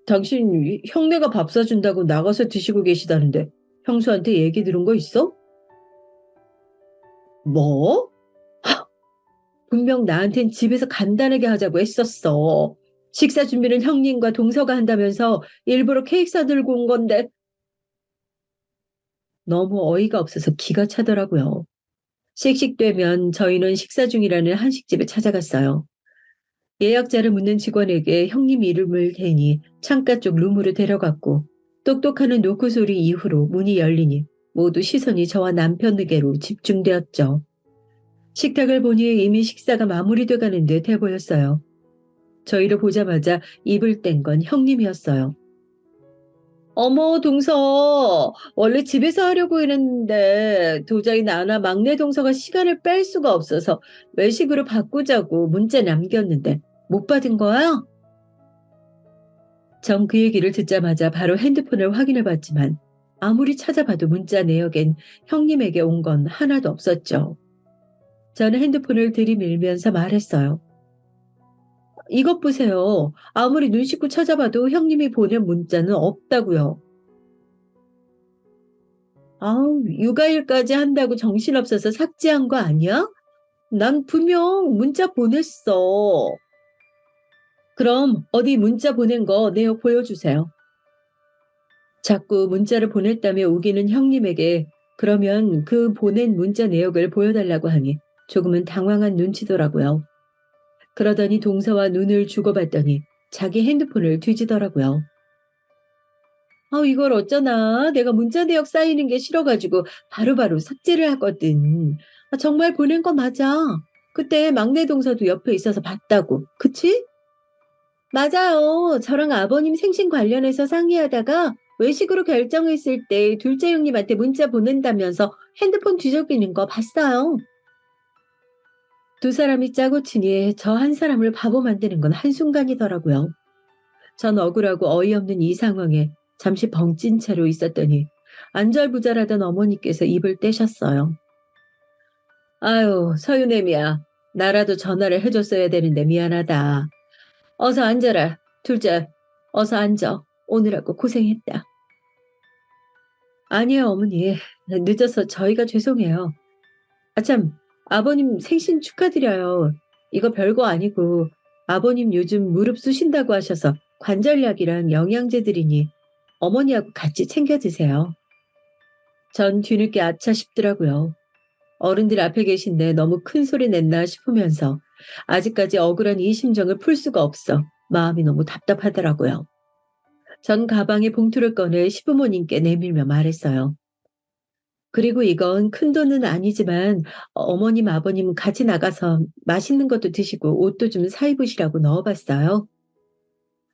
당신 형네가 밥 사준다고 나가서 드시고 계시다는데 형수한테 얘기 들은 거 있어? 뭐? 분명 나한텐 집에서 간단하게 하자고 했었어. 식사 준비는 형님과 동서가 한다면서 일부러 케이크 사들고 온 건데 너무 어이가 없어서 기가 차더라고요. 씩씩되면 저희는 식사 중이라는 한식집에 찾아갔어요. 예약자를 묻는 직원에게 형님 이름을 대니 창가 쪽 룸으로 데려갔고 똑똑하는 노크 소리 이후로 문이 열리니 모두 시선이 저와 남편에게로 집중되었죠. 식탁을 보니 이미 식사가 마무리돼 가는 듯 해 보였어요. 저희를 보자마자 입을 뗀 건 형님이었어요. 어머, 동서. 원래 집에서 하려고 했는데 도저히 나나 막내 동서가 시간을 뺄 수가 없어서 외식으로 바꾸자고 문자 남겼는데 못 받은 거야? 전 그 얘기를 듣자마자 바로 핸드폰을 확인해 봤지만 아무리 찾아봐도 문자 내역엔 형님에게 온 건 하나도 없었죠. 저는 핸드폰을 들이밀면서 말했어요. 이것 보세요. 아무리 눈 씻고 찾아봐도 형님이 보낸 문자는 없다고요. 아우, 육아일까지 한다고 정신없어서 삭제한 거 아니야? 난 분명 문자 보냈어. 그럼 어디 문자 보낸 거 내역 보여주세요. 자꾸 문자를 보냈다며 우기는 형님에게 그러면 그 보낸 문자 내역을 보여달라고 하니 조금은 당황한 눈치더라고요. 그러더니 동서와 눈을 주고받더니 자기 핸드폰을 뒤지더라고요. 이걸 어쩌나. 내가 문자 내역 쌓이는 게 싫어가지고 바로바로 삭제를 하거든. 정말 보낸 거 맞아. 그때 막내 동서도 옆에 있어서 봤다고. 그치? 맞아요. 저랑 아버님 생신 관련해서 상의하다가 외식으로 결정했을 때 둘째 형님한테 문자 보낸다면서 핸드폰 뒤적이는 거 봤어요. 두 사람이 짜고 치니 저 한 사람을 바보 만드는 건 한순간이더라고요. 전 억울하고 어이없는 이 상황에 잠시 벙찐 채로 있었더니 안절부절하던 어머니께서 입을 떼셨어요. 아유, 서윤애미야. 나라도 전화를 해줬어야 되는데 미안하다. 어서 앉아라. 둘째, 어서 앉아. 오느라고 고생했다. 아니에요, 어머니. 늦어서 저희가 죄송해요. 아참, 아버님 생신 축하드려요. 이거 별거 아니고 아버님 요즘 무릎 쑤신다고 하셔서 관절약이랑 영양제 드리니 어머니하고 같이 챙겨 드세요. 전 뒤늦게 아차 싶더라고요. 어른들 앞에 계신데 너무 큰 소리 냈나 싶으면서 아직까지 억울한 이 심정을 풀 수가 없어 마음이 너무 답답하더라고요. 전 가방에 봉투를 꺼내 시부모님께 내밀며 말했어요. 그리고 이건 큰돈은 아니지만 어머님, 아버님 같이 나가서 맛있는 것도 드시고 옷도 좀 사 입으시라고 넣어봤어요.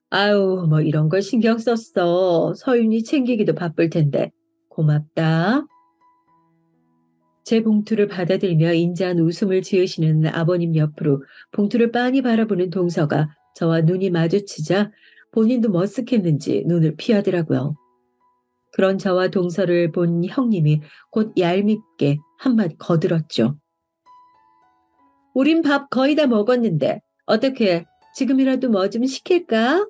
아유, 뭐 이런 걸 신경 썼어. 서윤이 챙기기도 바쁠 텐데. 고맙다. 제 봉투를 받아들며 인자한 웃음을 지으시는 아버님 옆으로 봉투를 빤히 바라보는 동서가 저와 눈이 마주치자 본인도 머쓱했는지 눈을 피하더라고요. 그런 저와 동서를 본 형님이 곧 얄밉게 한마디 거들었죠. 우린 밥 거의 다 먹었는데 어떻게 지금이라도 뭐 좀 시킬까?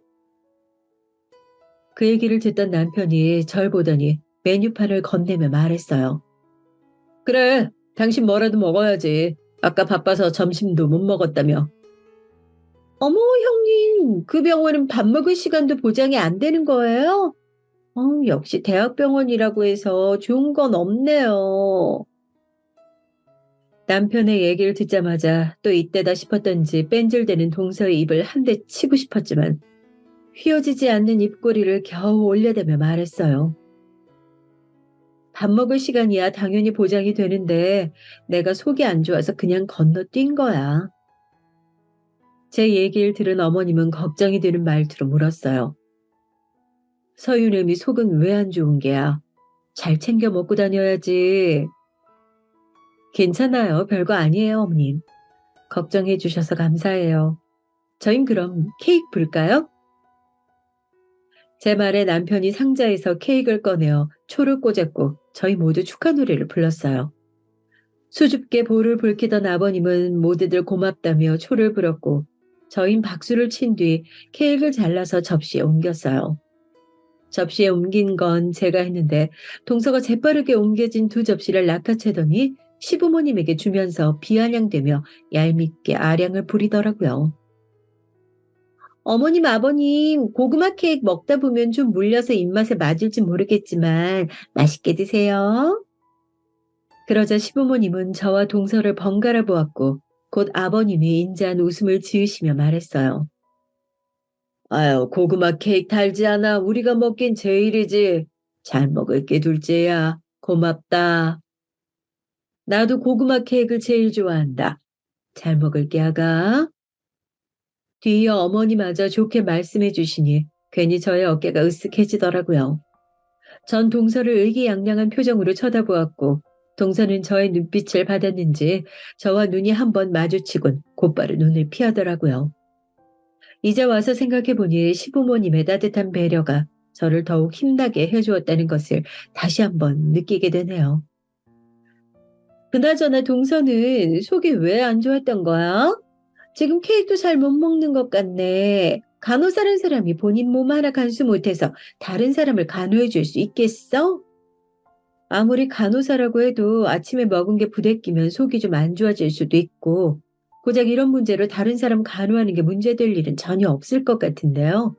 그 얘기를 듣던 남편이 절 보더니 메뉴판을 건네며 말했어요. 그래, 당신 뭐라도 먹어야지. 아까 바빠서 점심도 못 먹었다며. 어머, 형님, 그 병원은 밥 먹을 시간도 보장이 안 되는 거예요? 역시 대학병원이라고 해서 좋은 건 없네요. 남편의 얘기를 듣자마자 또 이때다 싶었던지 뺀질대는 동서의 입을 한 대 치고 싶었지만 휘어지지 않는 입꼬리를 겨우 올려대며 말했어요. 밥 먹을 시간이야 당연히 보장이 되는데 내가 속이 안 좋아서 그냥 건너뛴 거야. 제 얘기를 들은 어머님은 걱정이 되는 말투로 물었어요. 서윤엠이 속은 왜 안 좋은 게야? 잘 챙겨 먹고 다녀야지. 괜찮아요. 별거 아니에요, 어머님. 걱정해 주셔서 감사해요. 저흰 그럼 케이크 불까요? 제 말에 남편이 상자에서 케이크를 꺼내어 초를 꽂았고 저희 모두 축하 노래를 불렀어요. 수줍게 볼을 붉히던 아버님은 모두들 고맙다며 초를 불었고 저흰 박수를 친 뒤 케이크를 잘라서 접시에 옮겼어요. 접시에 옮긴 건 제가 했는데 동서가 재빠르게 옮겨진 두 접시를 낚아채더니 시부모님에게 주면서 비아냥대며 얄밉게 아량을 부리더라고요. 어머님, 아버님, 고구마 케이크 먹다 보면 좀 물려서 입맛에 맞을지 모르겠지만 맛있게 드세요. 그러자 시부모님은 저와 동서를 번갈아 보았고 곧 아버님이 인자한 웃음을 지으시며 말했어요. 아유, 고구마 케이크 달지 않아. 우리가 먹긴 제일이지. 잘 먹을게, 둘째야. 고맙다. 나도 고구마 케이크를 제일 좋아한다. 잘 먹을게, 아가. 뒤이어 어머니마저 좋게 말씀해 주시니 괜히 저의 어깨가 으쓱해지더라고요. 전 동서를 의기양양한 표정으로 쳐다보았고 동서는 저의 눈빛을 받았는지 저와 눈이 한번 마주치곤 곧바로 눈을 피하더라고요. 이제 와서 생각해보니 시부모님의 따뜻한 배려가 저를 더욱 힘나게 해주었다는 것을 다시 한번 느끼게 되네요. 그나저나 동서는 속이 왜 안 좋았던 거야? 지금 케이크도 잘 못 먹는 것 같네. 간호사란 사람이 본인 몸 하나 간수 못해서 다른 사람을 간호해 줄 수 있겠어? 아무리 간호사라고 해도 아침에 먹은 게 부대끼면 속이 좀 안 좋아질 수도 있고, 고작 이런 문제로 다른 사람 간호하는 게 문제될 일은 전혀 없을 것 같은데요.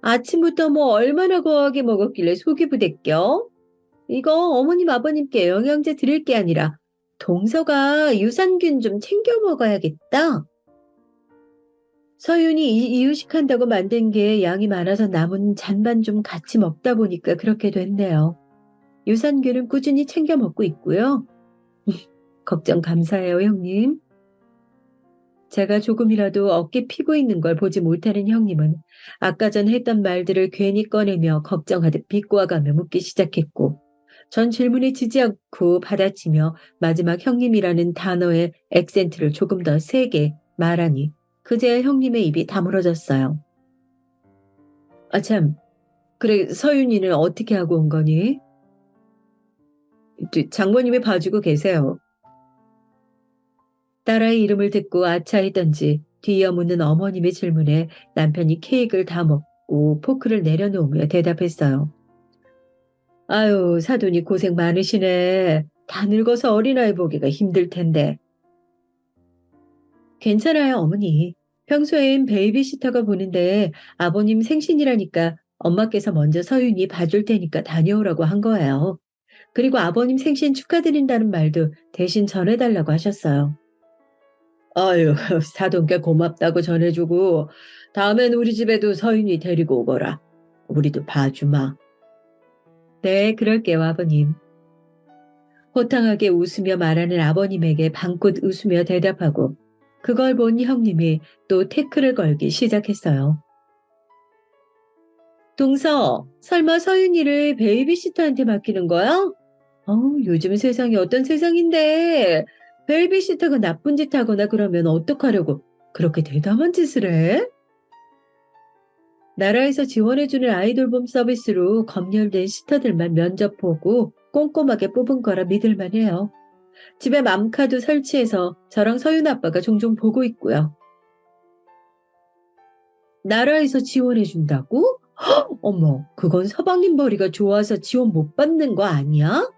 아침부터 뭐 얼마나 거하게 먹었길래 속이 부대껴? 이거 어머님 아버님께 영양제 드릴 게 아니라 동서가 유산균 좀 챙겨 먹어야겠다. 서윤이 이유식한다고 만든 게 양이 많아서 남은 잔반 좀 같이 먹다 보니까 그렇게 됐네요. 유산균은 꾸준히 챙겨 먹고 있고요. 걱정 감사해요, 형님. 제가 조금이라도 어깨 피고 있는 걸 보지 못하는 형님은 아까 전 했던 말들을 괜히 꺼내며 걱정하듯 비꼬아가며 묻기 시작했고 전 질문에 지지 않고 받아치며 마지막 형님이라는 단어의 액센트를 조금 더 세게 말하니 그제야 형님의 입이 다물어졌어요. 아 참, 그래 서윤이는 어떻게 하고 온 거니? 장모님이 봐주고 계세요. 딸아이 이름을 듣고 아차했던지 뒤이어 묻는 어머님의 질문에 남편이 케이크를 다 먹고 포크를 내려놓으며 대답했어요. 아유, 사돈이 고생 많으시네. 다 늙어서 어린아이 보기가 힘들 텐데. 괜찮아요, 어머니. 평소엔 베이비시터가 보는데 아버님 생신이라니까 엄마께서 먼저 서윤이 봐줄 테니까 다녀오라고 한 거예요. 그리고 아버님 생신 축하드린다는 말도 대신 전해달라고 하셨어요. 아유, 사돈께 고맙다고 전해주고 다음엔 우리 집에도 서윤이 데리고 오거라. 우리도 봐주마. 네, 그럴게요, 아버님. 호탕하게 웃으며 말하는 아버님에게 방긋 웃으며 대답하고 그걸 본 형님이 또 태클을 걸기 시작했어요. 동서, 설마 서윤이를 베이비시터한테 맡기는 거야? 요즘 세상이 어떤 세상인데 베이비시터가 나쁜 짓 하거나 그러면 어떡하려고 그렇게 대담한 짓을 해? 나라에서 지원해주는 아이돌봄 서비스로 검열된 시터들만 면접 보고 꼼꼼하게 뽑은 거라 믿을만 해요. 집에 맘카도 설치해서 저랑 서윤 아빠가 종종 보고 있고요. 나라에서 지원해준다고? 어머, 그건 서방님 벌이가 좋아서 지원 못 받는 거 아니야?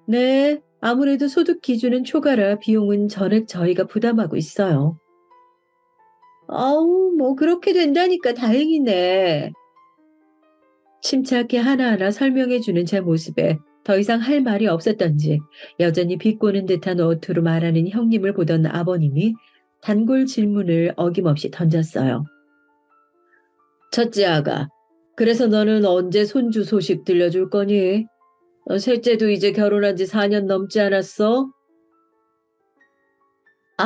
네, 아무래도 소득 기준은 초과라 비용은 전액 저희가 부담하고 있어요. 아우, 뭐 그렇게 된다니까 다행이네. 침착히 하나하나 설명해주는 제 모습에 더 이상 할 말이 없었던지 여전히 비꼬는 듯한 어투로 말하는 형님을 보던 아버님이 단골 질문을 어김없이 던졌어요. 첫째 아가, 그래서 너는 언제 손주 소식 들려줄 거니? 셋째도 이제 결혼한 지 4년 넘지 않았어? 아,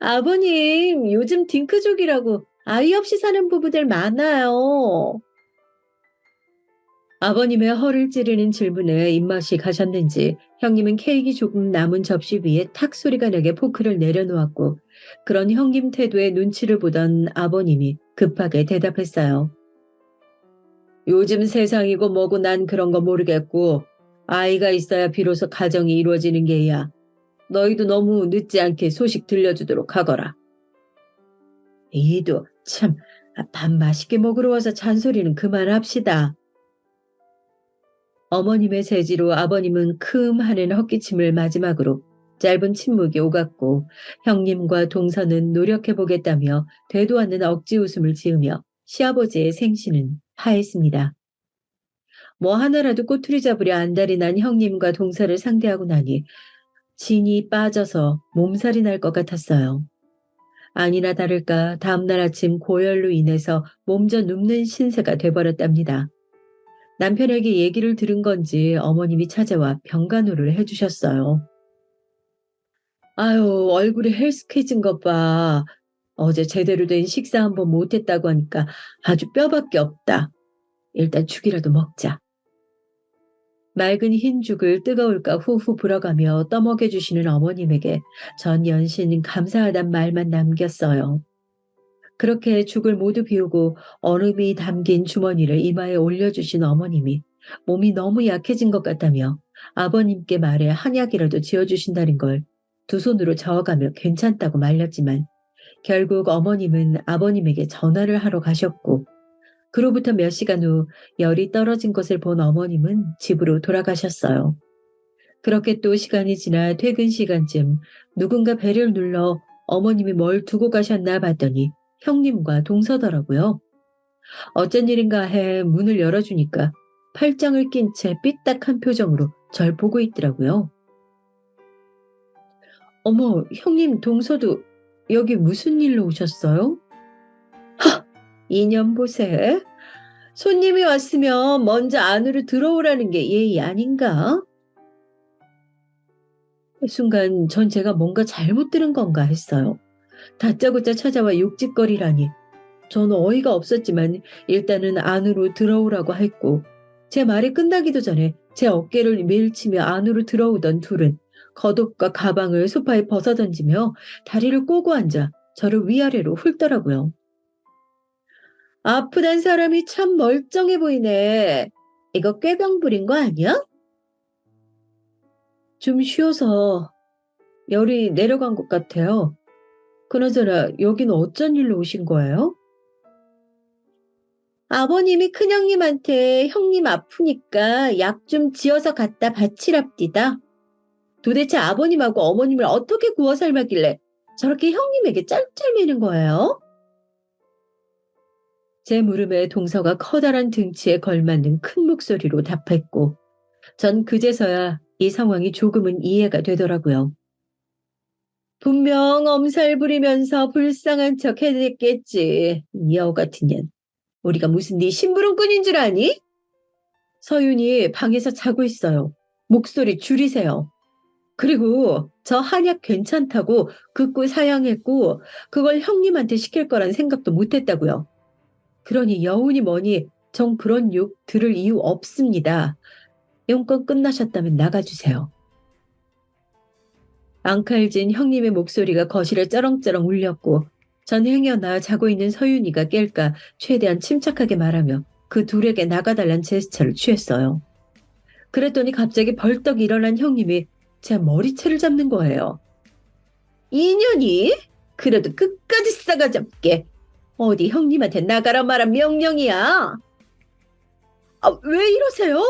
아버님, 요즘 딩크족이라고 아이 없이 사는 부부들 많아요. 아버님의 허를 찌르는 질문에 입맛이 가셨는지 형님은 케이크 조금 남은 접시 위에 탁 소리가 나게 포크를 내려놓았고 그런 형님 태도에 눈치를 보던 아버님이 급하게 대답했어요. 요즘 세상이고 뭐고 난 그런 거 모르겠고 아이가 있어야 비로소 가정이 이루어지는 게야. 너희도 너무 늦지 않게 소식 들려주도록 하거라. 이도 참 밥 맛있게 먹으러 와서 잔소리는 그만합시다. 어머님의 제지로 아버님은 큼 하는 헛기침을 마지막으로 짧은 침묵이 오갔고 형님과 동서는 노력해보겠다며 되도 않는 억지 웃음을 지으며 시아버지의 생신은 하했습니다. 뭐 하나라도 꼬투리 잡으려 안달이 난 형님과 동서를 상대하고 나니 진이 빠져서 몸살이 날 것 같았어요. 아니나 다를까 다음날 아침 고열로 인해서 몸져 눕는 신세가 돼버렸답니다. 남편에게 얘기를 들은 건지 어머님이 찾아와 병간호를 해주셨어요. 아유, 얼굴이 헬스케진 것 봐. 어제 제대로 된 식사 한번 못했다고 하니까 아주 뼈밖에 없다. 일단 죽이라도 먹자. 맑은 흰 죽을 뜨거울까 후후 불어가며 떠먹여 주시는 어머님에게 전 연신 감사하단 말만 남겼어요. 그렇게 죽을 모두 비우고 얼음이 담긴 주머니를 이마에 올려주신 어머님이 몸이 너무 약해진 것 같다며 아버님께 말해 한약이라도 지어주신다는 걸 두 손으로 저어가며 괜찮다고 말렸지만 결국 어머님은 아버님에게 전화를 하러 가셨고 그로부터 몇 시간 후 열이 떨어진 것을 본 어머님은 집으로 돌아가셨어요. 그렇게 또 시간이 지나 퇴근 시간쯤 누군가 배를 눌러 어머님이 뭘 두고 가셨나 봤더니 형님과 동서더라고요. 어쩐 일인가 해 문을 열어주니까 팔짱을 낀 채 삐딱한 표정으로 절 보고 있더라고요. 어머, 형님 동서도 여기 무슨 일로 오셨어요? 이년 보세. 손님이 왔으면 먼저 안으로 들어오라는 게 예의 아닌가? 순간 전 제가 뭔가 잘못 들은 건가 했어요. 다짜고짜 찾아와 욕짓거리라니. 저는 어이가 없었지만 일단은 안으로 들어오라고 했고 제 말이 끝나기도 전에 제 어깨를 밀치며 안으로 들어오던 둘은 겉옷과 가방을 소파에 벗어던지며 다리를 꼬고 앉아 저를 위아래로 훑더라고요. 아프단 사람이 참 멀쩡해 보이네. 이거 꾀병 부린 거 아니야? 좀 쉬어서 열이 내려간 것 같아요. 그나저나 여기는 어쩐 일로 오신 거예요? 아버님이 큰형님한테 형님 아프니까 약 좀 지어서 갖다 바치랍디다. 도대체 아버님하고 어머님을 어떻게 구워 삶았길래 저렇게 형님에게 짤짤매는 거예요? 제 물음에 동서가 커다란 등치에 걸맞는 큰 목소리로 답했고 전 그제서야 이 상황이 조금은 이해가 되더라고요. 분명 엄살 부리면서 불쌍한 척 해냈겠지. 이 여우 같은 년. 우리가 무슨 네 심부름꾼인 줄 아니? 서윤이 방에서 자고 있어요. 목소리 줄이세요. 그리고 저 한약 괜찮다고 극구 사양했고 그걸 형님한테 시킬 거란 생각도 못했다고요. 그러니 여운이 뭐니 정 그런 욕 들을 이유 없습니다. 용건 끝나셨다면 나가주세요. 앙칼진 형님의 목소리가 거실에 쩌렁쩌렁 울렸고 전 행여나 자고 있는 서윤이가 깰까 최대한 침착하게 말하며 그 둘에게 나가달란 제스처를 취했어요. 그랬더니 갑자기 벌떡 일어난 형님이 제 머리채를 잡는 거예요. 인연이? 그래도 끝까지 싸가지없게. 어디 형님한테 나가라 말한 명령이야. 아, 왜 이러세요?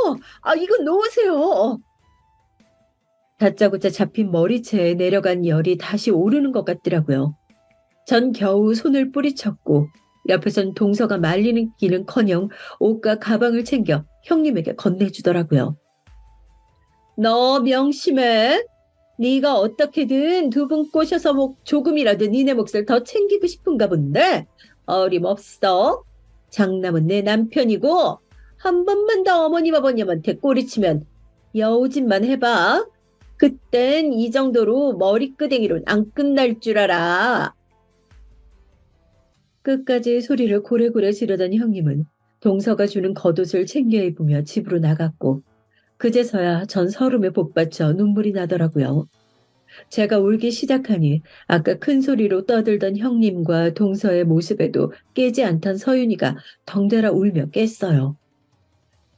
아, 이거 놓으세요. 다짜고짜 잡힌 머리채에 내려간 열이 다시 오르는 것 같더라고요. 전 겨우 손을 뿌리쳤고 옆에선 동서가 말리는 기는커녕 옷과 가방을 챙겨 형님에게 건네주더라고요. 너 명심해. 네가 어떻게든 두 분 꼬셔서 조금이라도 니네 몫을 더 챙기고 싶은가 본데 어림없어. 장남은 내 남편이고 한 번만 더 어머님 아버님한테 꼬리치면 여우짓만 해봐. 그땐 이 정도로 머리끄댕이로는 안 끝날 줄 알아. 끝까지 소리를 고래고래 지르던 형님은 동서가 주는 겉옷을 챙겨 입으며 집으로 나갔고 그제서야 전 서름에 복받쳐 눈물이 나더라고요. 제가 울기 시작하니 아까 큰 소리로 떠들던 형님과 동서의 모습에도 깨지 않던 서윤이가 덩달아 울며 깼어요.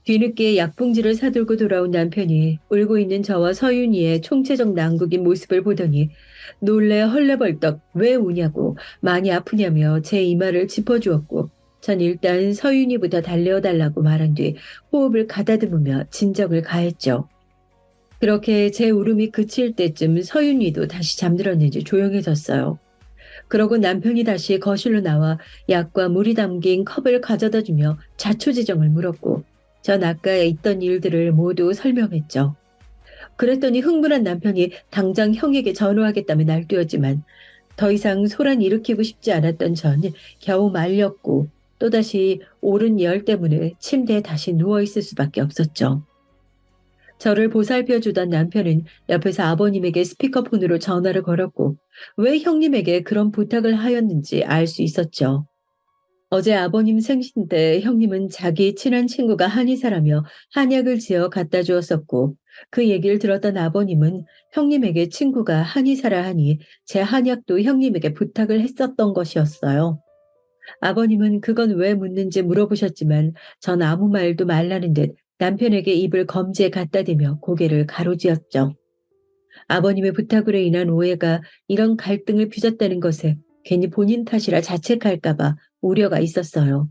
뒤늦게 약봉지를 사들고 돌아온 남편이 울고 있는 저와 서윤이의 총체적 난국인 모습을 보더니 놀래 헐레벌떡 왜 우냐고 많이 아프냐며 제 이마를 짚어주었고 전 일단 서윤이부터 달래어달라고 말한 뒤 호흡을 가다듬으며 진정을 가했죠. 그렇게 제 울음이 그칠 때쯤 서윤이도 다시 잠들었는지 조용해졌어요. 그러고 남편이 다시 거실로 나와 약과 물이 담긴 컵을 가져다 주며 자초지정을 물었고 전 아까 있던 일들을 모두 설명했죠. 그랬더니 흥분한 남편이 당장 형에게 전화하겠다며 날뛰었지만 더 이상 소란 일으키고 싶지 않았던 전 겨우 말렸고 또다시 오른 열 때문에 침대에 다시 누워있을 수밖에 없었죠. 저를 보살펴주던 남편은 옆에서 아버님에게 스피커폰으로 전화를 걸었고 왜 형님에게 그런 부탁을 하였는지 알 수 있었죠. 어제 아버님 생신 때 형님은 자기 친한 친구가 한의사라며 한약을 지어 갖다 주었었고 그 얘기를 들었던 아버님은 형님에게 친구가 한의사라 하니 제 한약도 형님에게 부탁을 했었던 것이었어요. 아버님은 그건 왜 묻는지 물어보셨지만 전 아무 말도 말라는 듯 남편에게 입을 검지에 갖다 대며 고개를 가로지었죠. 아버님의 부탁으로 인한 오해가 이런 갈등을 빚었다는 것에 괜히 본인 탓이라 자책할까봐 우려가 있었어요.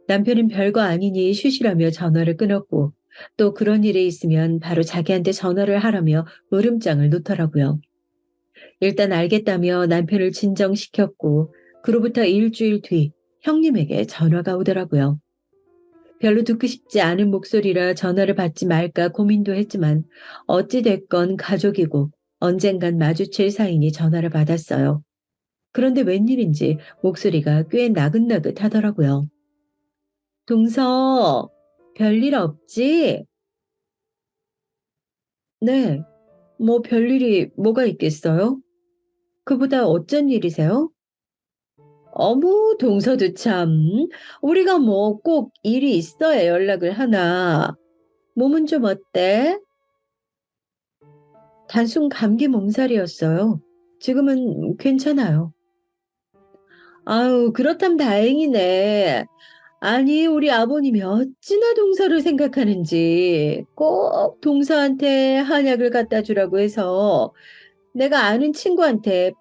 남편은 별거 아니니 쉬쉬라며 전화를 끊었고 또 그런 일이 있으면 바로 자기한테 전화를 하라며 으름장을 놓더라고요. 일단 알겠다며 남편을 진정시켰고 그로부터 일주일 뒤 형님에게 전화가 오더라고요. 별로 듣고 싶지 않은 목소리라 전화를 받지 말까 고민도 했지만 어찌됐건 가족이고 언젠간 마주칠 사이니 전화를 받았어요. 그런데 웬일인지 목소리가 꽤 나긋나긋 하더라고요. 동서, 별일 없지? 네, 뭐 별일이 뭐가 있겠어요? 그보다 어쩐 일이세요? 어머, 동서도 참. 우리가 뭐 꼭 일이 있어야 연락을 하나. 몸은 좀 어때? 단순 감기 몸살이었어요. 지금은 괜찮아요. 아유, 그렇다면 다행이네. 아니, 우리 아버님이 어찌나 동서를 생각하는지 꼭 동서한테 한약을 갖다 주라고 해서 내가 아는 친구한테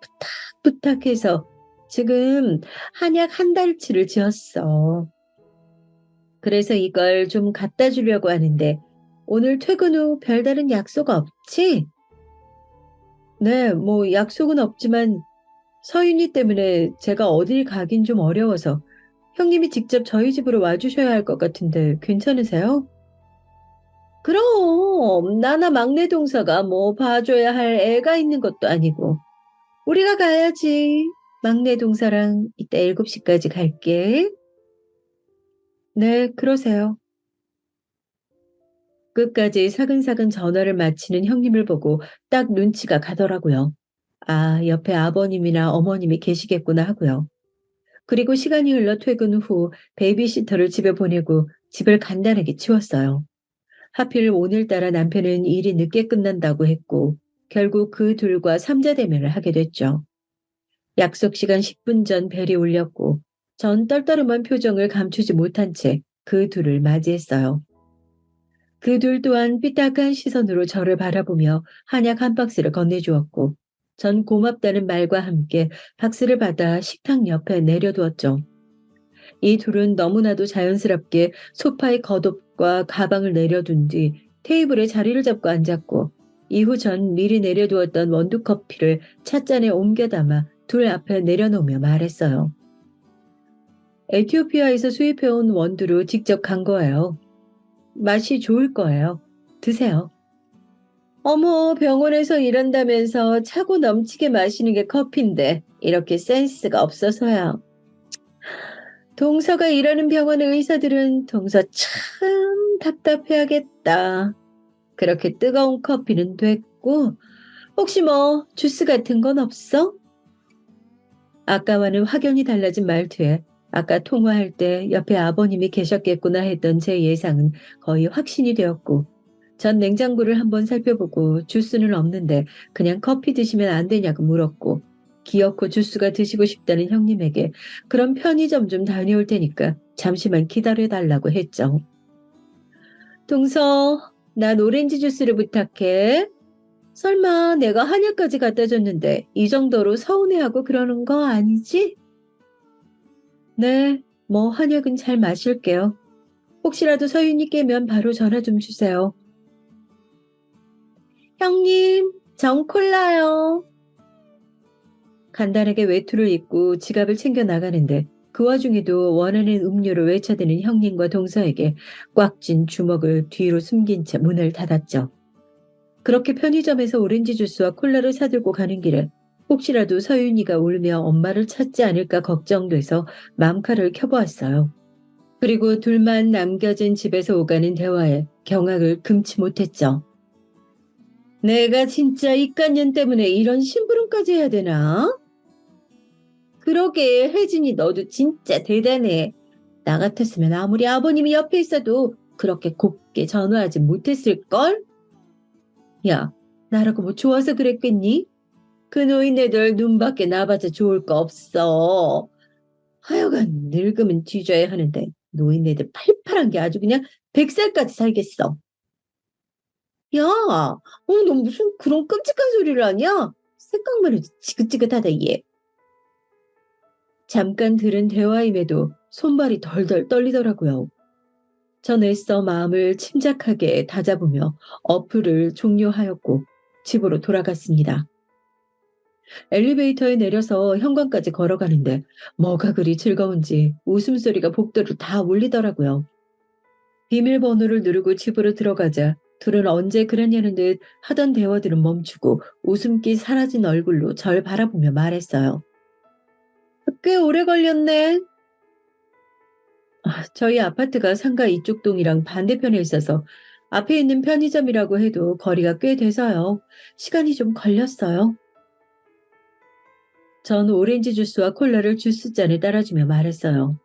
부탁해서 지금 한약 한 달치를 지었어. 그래서 이걸 좀 갖다 주려고 하는데 오늘 퇴근 후 별다른 약속 없지? 네, 뭐 약속은 없지만 서윤이 때문에 제가 어딜 가긴 좀 어려워서 형님이 직접 저희 집으로 와주셔야 할 것 같은데 괜찮으세요? 그럼 나나 막내 동서가 뭐 봐줘야 할 애가 있는 것도 아니고 우리가 가야지. 막내 동서랑 이따 7시까지 갈게. 네, 그러세요. 끝까지 사근사근 전화를 마치는 형님을 보고 딱 눈치가 가더라고요. 아, 옆에 아버님이나 어머님이 계시겠구나 하고요. 그리고 시간이 흘러 퇴근 후 베이비시터를 집에 보내고 집을 간단하게 치웠어요. 하필 오늘따라 남편은 일이 늦게 끝난다고 했고 결국 그 둘과 삼자대면을 하게 됐죠. 약속 시간 10분 전 벨이 울렸고 전 떨떠름한 표정을 감추지 못한 채 그 둘을 맞이했어요. 그 둘 또한 삐딱한 시선으로 저를 바라보며 한약 한 박스를 건네주었고 전 고맙다는 말과 함께 박스를 받아 식탁 옆에 내려두었죠. 이 둘은 너무나도 자연스럽게 소파에 겉옷과 가방을 내려둔 뒤 테이블에 자리를 잡고 앉았고 이후 전 미리 내려두었던 원두커피를 찻잔에 옮겨 담아 둘 앞에 내려놓으며 말했어요. 에티오피아에서 수입해온 원두로 직접 간 거예요. 맛이 좋을 거예요. 드세요. 어머, 병원에서 일한다면서 차고 넘치게 마시는 게 커피인데 이렇게 센스가 없어서야. 동서가 일하는 병원의 의사들은 동서 참 답답해하겠다. 그렇게 뜨거운 커피는 됐고 혹시 뭐 주스 같은 건 없어? 아까와는 확연히 달라진 말투에 아까 통화할 때 옆에 아버님이 계셨겠구나 했던 제 예상은 거의 확신이 되었고 전 냉장고를 한번 살펴보고 주스는 없는데 그냥 커피 드시면 안 되냐고 물었고 기어코 주스가 드시고 싶다는 형님에게 그럼 편의점 좀 다녀올 테니까 잠시만 기다려달라고 했죠. 동서, 난 오렌지 주스를 부탁해. 설마 내가 한약까지 갖다 줬는데 이 정도로 서운해하고 그러는 거 아니지? 네. 뭐 한약은 잘 마실게요. 혹시라도 서윤이 깨면 바로 전화 좀 주세요. 형님, 전 콜라요. 간단하게 외투를 입고 지갑을 챙겨 나가는데 그 와중에도 원하는 음료를 외쳐대는 형님과 동서에게 꽉 쥔 주먹을 뒤로 숨긴 채 문을 닫았죠. 그렇게 편의점에서 오렌지 주스와 콜라를 사들고 가는 길에 혹시라도 서윤이가 울며 엄마를 찾지 않을까 걱정돼서 맘카를 켜보았어요. 그리고 둘만 남겨진 집에서 오가는 대화에 경악을 금치 못했죠. 내가 진짜 이깟년 때문에 이런 심부름까지 해야 되나? 그러게, 혜진이 너도 진짜 대단해. 나 같았으면 아무리 아버님이 옆에 있어도 그렇게 곱게 전화하지 못했을걸? 야, 나라고 뭐 좋아서 그랬겠니? 그 노인네들 눈밖에 나봐서 좋을 거 없어. 하여간 늙으면 뒤져야 하는데 노인네들 팔팔한 게 아주 그냥 100살까지 살겠어. 야, 너 무슨 그런 끔찍한 소리를 하냐? 생각만 해도 지긋지긋하다, 얘. 잠깐 들은 대화임에도 손발이 덜덜 떨리더라고요. 전 애써 마음을 침착하게 다잡으며 어플을 종료하였고 집으로 돌아갔습니다. 엘리베이터에 내려서 현관까지 걸어가는데 뭐가 그리 즐거운지 웃음소리가 복도를 다 울리더라고요. 비밀번호를 누르고 집으로 들어가자 둘은 언제 그랬냐는 듯 하던 대화들은 멈추고 웃음기 사라진 얼굴로 절 바라보며 말했어요. 꽤 오래 걸렸네. 저희 아파트가 상가 이쪽 동이랑 반대편에 있어서 앞에 있는 편의점이라고 해도 거리가 꽤 돼서요. 시간이 좀 걸렸어요. 전 오렌지 주스와 콜라를 주스잔에 따라주며 말했어요.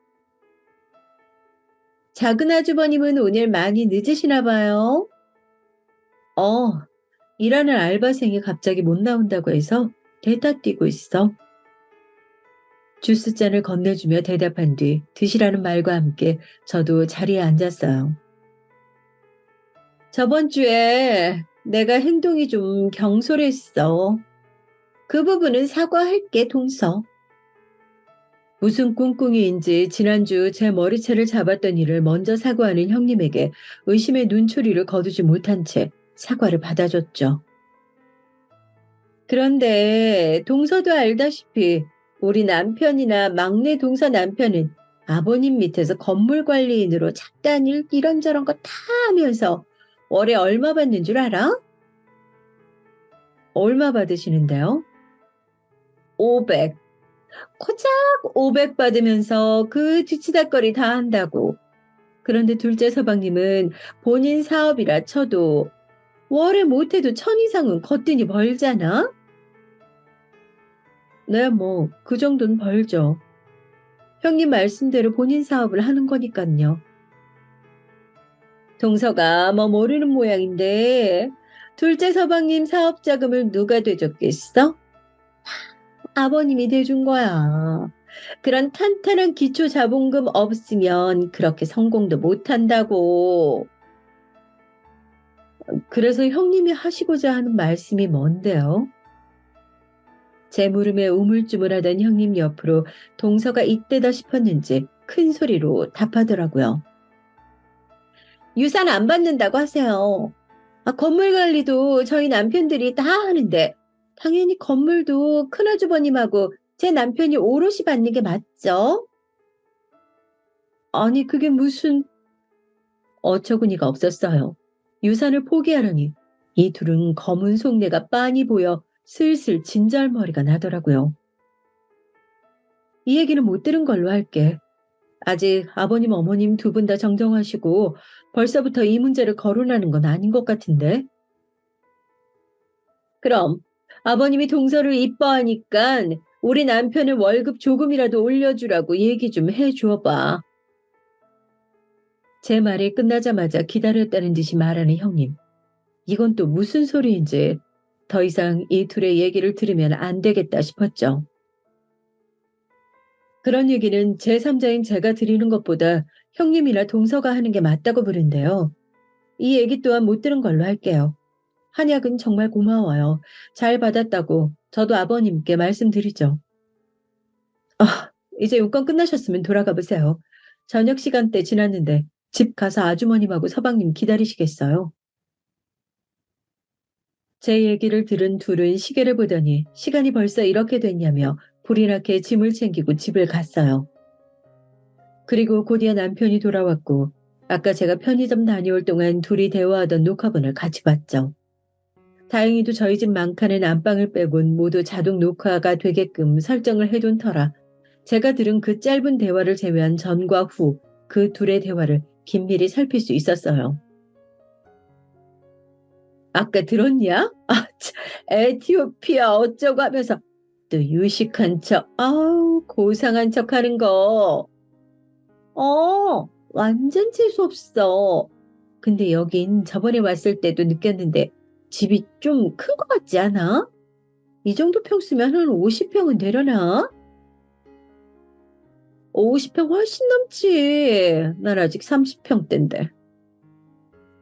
작은 아주버님은 오늘 많이 늦으시나 봐요. 어, 일하는 알바생이 갑자기 못 나온다고 해서 대타 뛰고 있어. 주스잔을 건네주며 대답한 뒤 드시라는 말과 함께 저도 자리에 앉았어요. 저번 주에 내가 행동이 좀 경솔했어. 그 부분은 사과할게, 동서. 무슨 꿍꿍이인지 지난주 제 머리채를 잡았던 일을 먼저 사과하는 형님에게 의심의 눈초리를 거두지 못한 채 사과를 받아줬죠. 그런데 동서도 알다시피 우리 남편이나 막내 동서 남편은 아버님 밑에서 건물 관리인으로 잡다한 일 이런저런 거 다 하면서 월에 얼마 받는 줄 알아? 얼마 받으시는데요? 500. 고작 500 받으면서 그 뒤치다꺼리 다 한다고. 그런데 둘째 서방님은 본인 사업이라 쳐도 월에 못해도 1000 이상은 거뜬히 벌잖아? 네, 뭐, 그 정도는 벌죠. 형님 말씀대로 본인 사업을 하는 거니까요. 동서가 뭐 모르는 모양인데, 둘째 서방님 사업 자금을 누가 대줬겠어? 아버님이 대준 거야. 그런 탄탄한 기초 자본금 없으면 그렇게 성공도 못 한다고. 그래서 형님이 하시고자 하는 말씀이 뭔데요? 제 물음에 우물쭈물하던 형님 옆으로 동서가 이때다 싶었는지 큰 소리로 답하더라고요. 유산 안 받는다고 하세요. 건물 관리도 저희 남편들이 다 하는데 당연히 건물도 큰아주버님하고 제 남편이 오롯이 받는 게 맞죠? 아니 그게 무슨 어처구니가 없었어요. 유산을 포기하려니 이 둘은 검은 속내가 빤히 보여 슬슬 진절머리가 나더라고요. 이 얘기는 못 들은 걸로 할게. 아직 아버님 어머님 두 분 다 정정하시고 벌써부터 이 문제를 거론하는 건 아닌 것 같은데. 그럼 아버님이 동서를 이뻐하니까 우리 남편은 월급 조금이라도 올려주라고 얘기 좀 해줘봐. 제 말이 끝나자마자 기다렸다는 듯이 말하는 형님. 이건 또 무슨 소리인지 더 이상 이 둘의 얘기를 들으면 안 되겠다 싶었죠. 그런 얘기는 제3자인 제가 드리는 것보다 형님이나 동서가 하는 게 맞다고 보는데요. 이 얘기 또한 못 들은 걸로 할게요. 한약은 정말 고마워요. 잘 받았다고 저도 아버님께 말씀드리죠. 이제 용건 끝나셨으면 돌아가 보세요. 저녁 시간대 지났는데 집 가서 아주머님하고 서방님 기다리시겠어요? 제 얘기를 들은 둘은 시계를 보더니 시간이 벌써 이렇게 됐냐며 불이 나게 짐을 챙기고 집을 갔어요. 그리고 곧이어 남편이 돌아왔고 아까 제가 편의점 다녀올 동안 둘이 대화하던 녹화본을 같이 봤죠. 다행히도 저희 집 망칸은 안방을 빼곤 모두 자동 녹화가 되게끔 설정을 해둔 터라 제가 들은 그 짧은 대화를 제외한 전과 후 그 둘의 대화를 긴밀히 살필 수 있었어요. 아까 들었냐? 에티오피아 어쩌고 하면서 또 유식한 척, 아우, 고상한 척 하는 거. 완전 재수없어. 근데 여긴 저번에 왔을 때도 느꼈는데 집이 좀 큰 것 같지 않아? 이 정도 평수면 한 50평은 되려나? 50평 훨씬 넘지. 난 아직 30평대인데.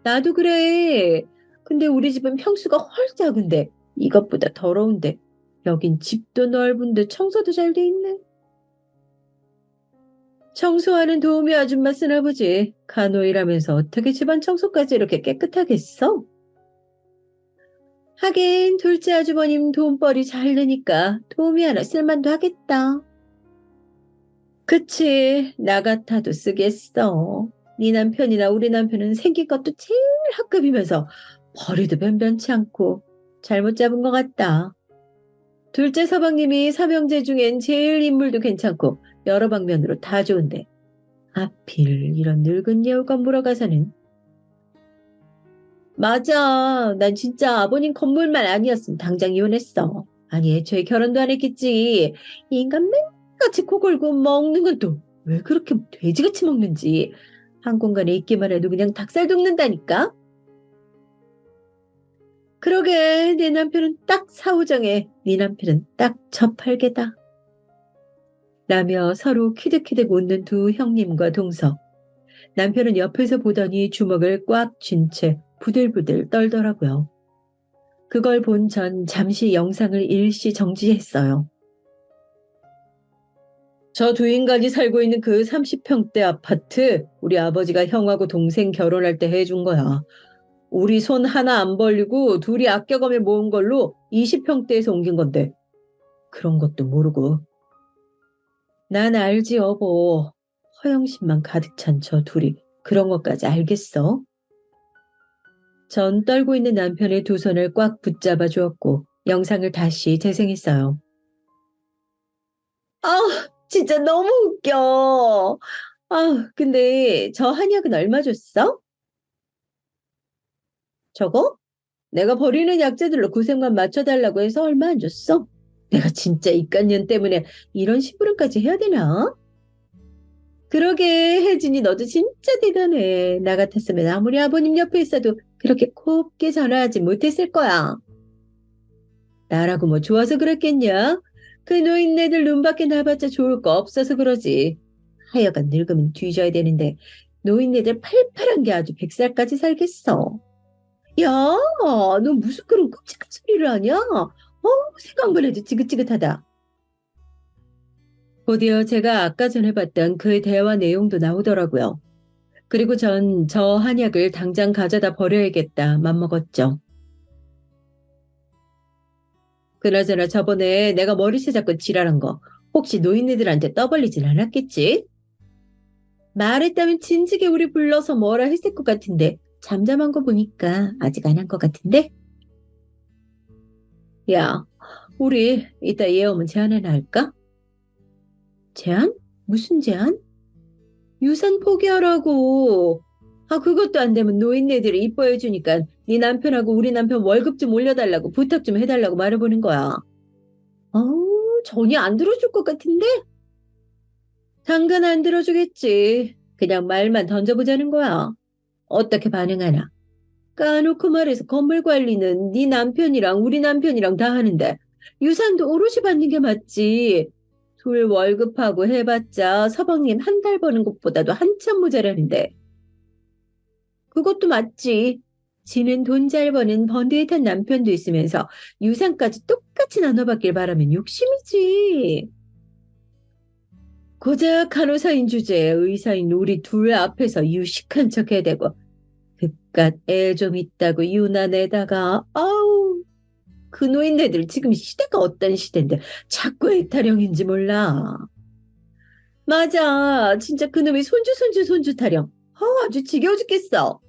나도 그래. 근데 우리 집은 평수가 훨 작은데 이것보다 더러운데 여긴 집도 넓은데 청소도 잘 돼 있네. 청소하는 도우미 아줌마 쓰나 보지. 간호일하면서 어떻게 집안 청소까지 이렇게 깨끗하겠어? 하긴 둘째 아주버님 돈벌이 잘 되니까 도우미 하나 쓸만도 하겠다. 그치. 나 같아도 쓰겠어. 네 남편이나 우리 남편은 생긴 것도 제일 학급이면서 벌이도 변변치 않고 잘못 잡은 것 같다. 둘째 서방님이 삼형제 중엔 제일 인물도 괜찮고 여러 방면으로 다 좋은데 하필 이런 늙은 예우가 물어가서는 맞아. 난 진짜 아버님 건물만 아니었으면 당장 이혼했어. 아니 애초에 결혼도 안 했겠지. 이 인간 맨같이 코 골고 먹는 건 또 왜 그렇게 돼지같이 먹는지. 한 공간에 있기만 해도 그냥 닭살 돋는다니까. 그러게 내 남편은 딱 사오정에 네 남편은 딱 저팔계다. 라며 서로 키득키득 웃는 두 형님과 동서. 남편은 옆에서 보더니 주먹을 꽉 쥔 채 부들부들 떨더라고요. 그걸 본 전 잠시 영상을 일시 정지했어요. 저 두 인간이 살고 있는 그 30평대 아파트 우리 아버지가 형하고 동생 결혼할 때 해준 거야. 우리 손 하나 안 벌리고 둘이 아껴가며 모은 걸로 20평대에서 옮긴 건데 그런 것도 모르고. 난 알지 여보. 허영심만 가득 찬 저 둘이 그런 것까지 알겠어? 전 떨고 있는 남편의 두 손을 꽉 붙잡아 주었고 영상을 다시 재생했어요. 아, 진짜 너무 웃겨. 근데 저 한약은 얼마 줬어? 저거? 내가 버리는 약재들로 구색만 맞춰달라고 해서 얼마 안 줬어? 내가 진짜 이깟년 때문에 이런 심부름까지 해야 되나? 그러게 혜진이 너도 진짜 대단해. 나 같았으면 아무리 아버님 옆에 있어도 그렇게 곱게 전화하지 못했을 거야. 나라고 뭐 좋아서 그랬겠냐? 그 노인네들 눈밖에 나봤자 좋을 거 없어서 그러지. 하여간 늙으면 뒤져야 되는데 노인네들 팔팔한 게 아주 100살까지 살겠어. 야, 너 무슨 그런 끔찍한 소리를 하냐? 생각만 해도 지긋지긋하다. 곧이어 제가 아까 전에 봤던 그 대화 내용도 나오더라고요. 그리고 전 저 한약을 당장 가져다 버려야겠다 맘먹었죠. 그나저나 저번에 내가 머리채 잡고 지랄한 거 혹시 노인네들한테 떠벌리진 않았겠지? 말했다면 진즉에 우리 불러서 뭐라 했을 것 같은데 잠잠한 거 보니까 아직 안 한 것 같은데? 야, 우리 이따 얘 오면 제안 하나 할까? 제안? 무슨 제안? 유산 포기하라고. 그것도 안 되면 노인네들이 이뻐해 주니까 네 남편하고 우리 남편 월급 좀 올려달라고 부탁 좀 해달라고 말해보는 거야. 전혀 안 들어줄 것 같은데? 당근 안 들어주겠지. 그냥 말만 던져보자는 거야. 어떻게 반응하나? 까놓고 말해서 건물 관리는 네 남편이랑 우리 남편이랑 다 하는데 유산도 오롯이 받는 게 맞지. 둘 월급하고 해봤자 서방님 한 달 버는 것보다도 한참 모자라는데. 그것도 맞지. 지는 돈 잘 버는 번듯한 남편도 있으면서 유산까지 똑같이 나눠받길 바라면 욕심이지. 고작 간호사인 주제에 의사인 우리 둘 앞에서 유식한 척 해대고 그깟 애 좀 있다고 유난에다가 아우 그 노인네들 지금 시대가 어떤 시대인데 자꾸 애타령인지 몰라. 맞아. 진짜 그놈의 손주 타령. 아주 지겨워 죽겠어.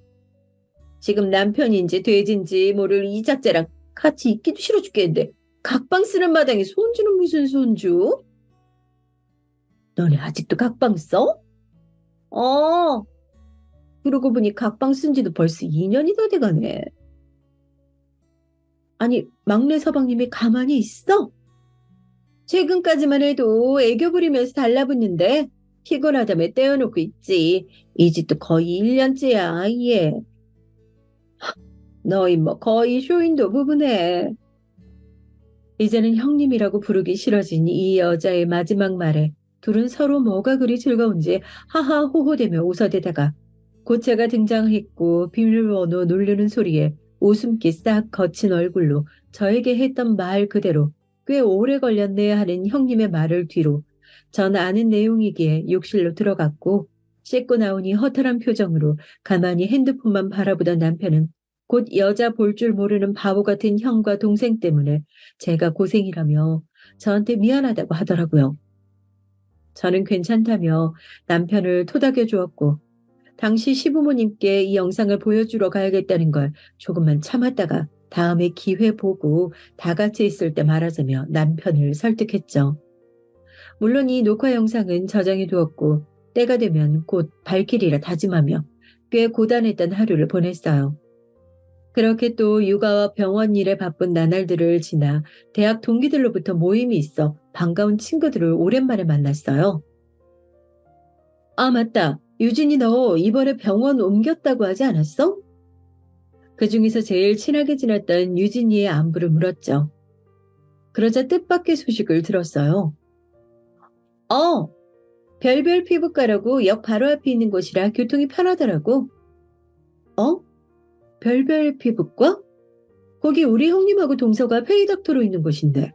지금 남편인지 돼지인지 모를 이 짝재랑 같이 있기도 싫어 죽겠는데 각방 쓰는 마당에 손주는 무슨 손주? 너네 아직도 각방 써? 어. 그러고 보니 각방 쓴 지도 벌써 2년이 다 돼가네. 아니 막내 서방님이 가만히 있어? 최근까지만 해도 애교 부리면서 달라붙는데 피곤하다며 떼어놓고 있지. 이 집도 거의 1년째야, 얘. 너희 뭐 거의 쇼윈도 부부네. 이제는 형님이라고 부르기 싫어진 이 여자의 마지막 말에 둘은 서로 뭐가 그리 즐거운지 하하호호대며 웃어대다가 고차가 등장했고 비밀번호 누르는 소리에 웃음기 싹 거친 얼굴로 저에게 했던 말 그대로 꽤 오래 걸렸네 하는 형님의 말을 뒤로 전 아는 내용이기에 욕실로 들어갔고 씻고 나오니 허탈한 표정으로 가만히 핸드폰만 바라보던 남편은 곧 여자 볼 줄 모르는 바보 같은 형과 동생 때문에 제가 고생이라며 저한테 미안하다고 하더라고요. 저는 괜찮다며 남편을 토닥여 주었고 당시 시부모님께 이 영상을 보여주러 가야겠다는 걸 조금만 참았다가 다음에 기회 보고 다 같이 있을 때 말하자며 남편을 설득했죠. 물론 이 녹화 영상은 저장해 두었고 때가 되면 곧 밝히리라 다짐하며 꽤 고단했던 하루를 보냈어요. 그렇게 또 육아와 병원 일에 바쁜 나날들을 지나 대학 동기들로부터 모임이 있어 반가운 친구들을 오랜만에 만났어요. 아, 맞다. 유진이 너 이번에 병원 옮겼다고 하지 않았어? 그 중에서 제일 친하게 지냈던 유진이의 안부를 물었죠. 그러자 뜻밖의 소식을 들었어요. 어, 별별 피부과라고 역 바로 앞에 있는 곳이라 교통이 편하더라고. 어? 별별 피부과? 거기 우리 형님하고 동서가 페이닥터로 있는 곳인데.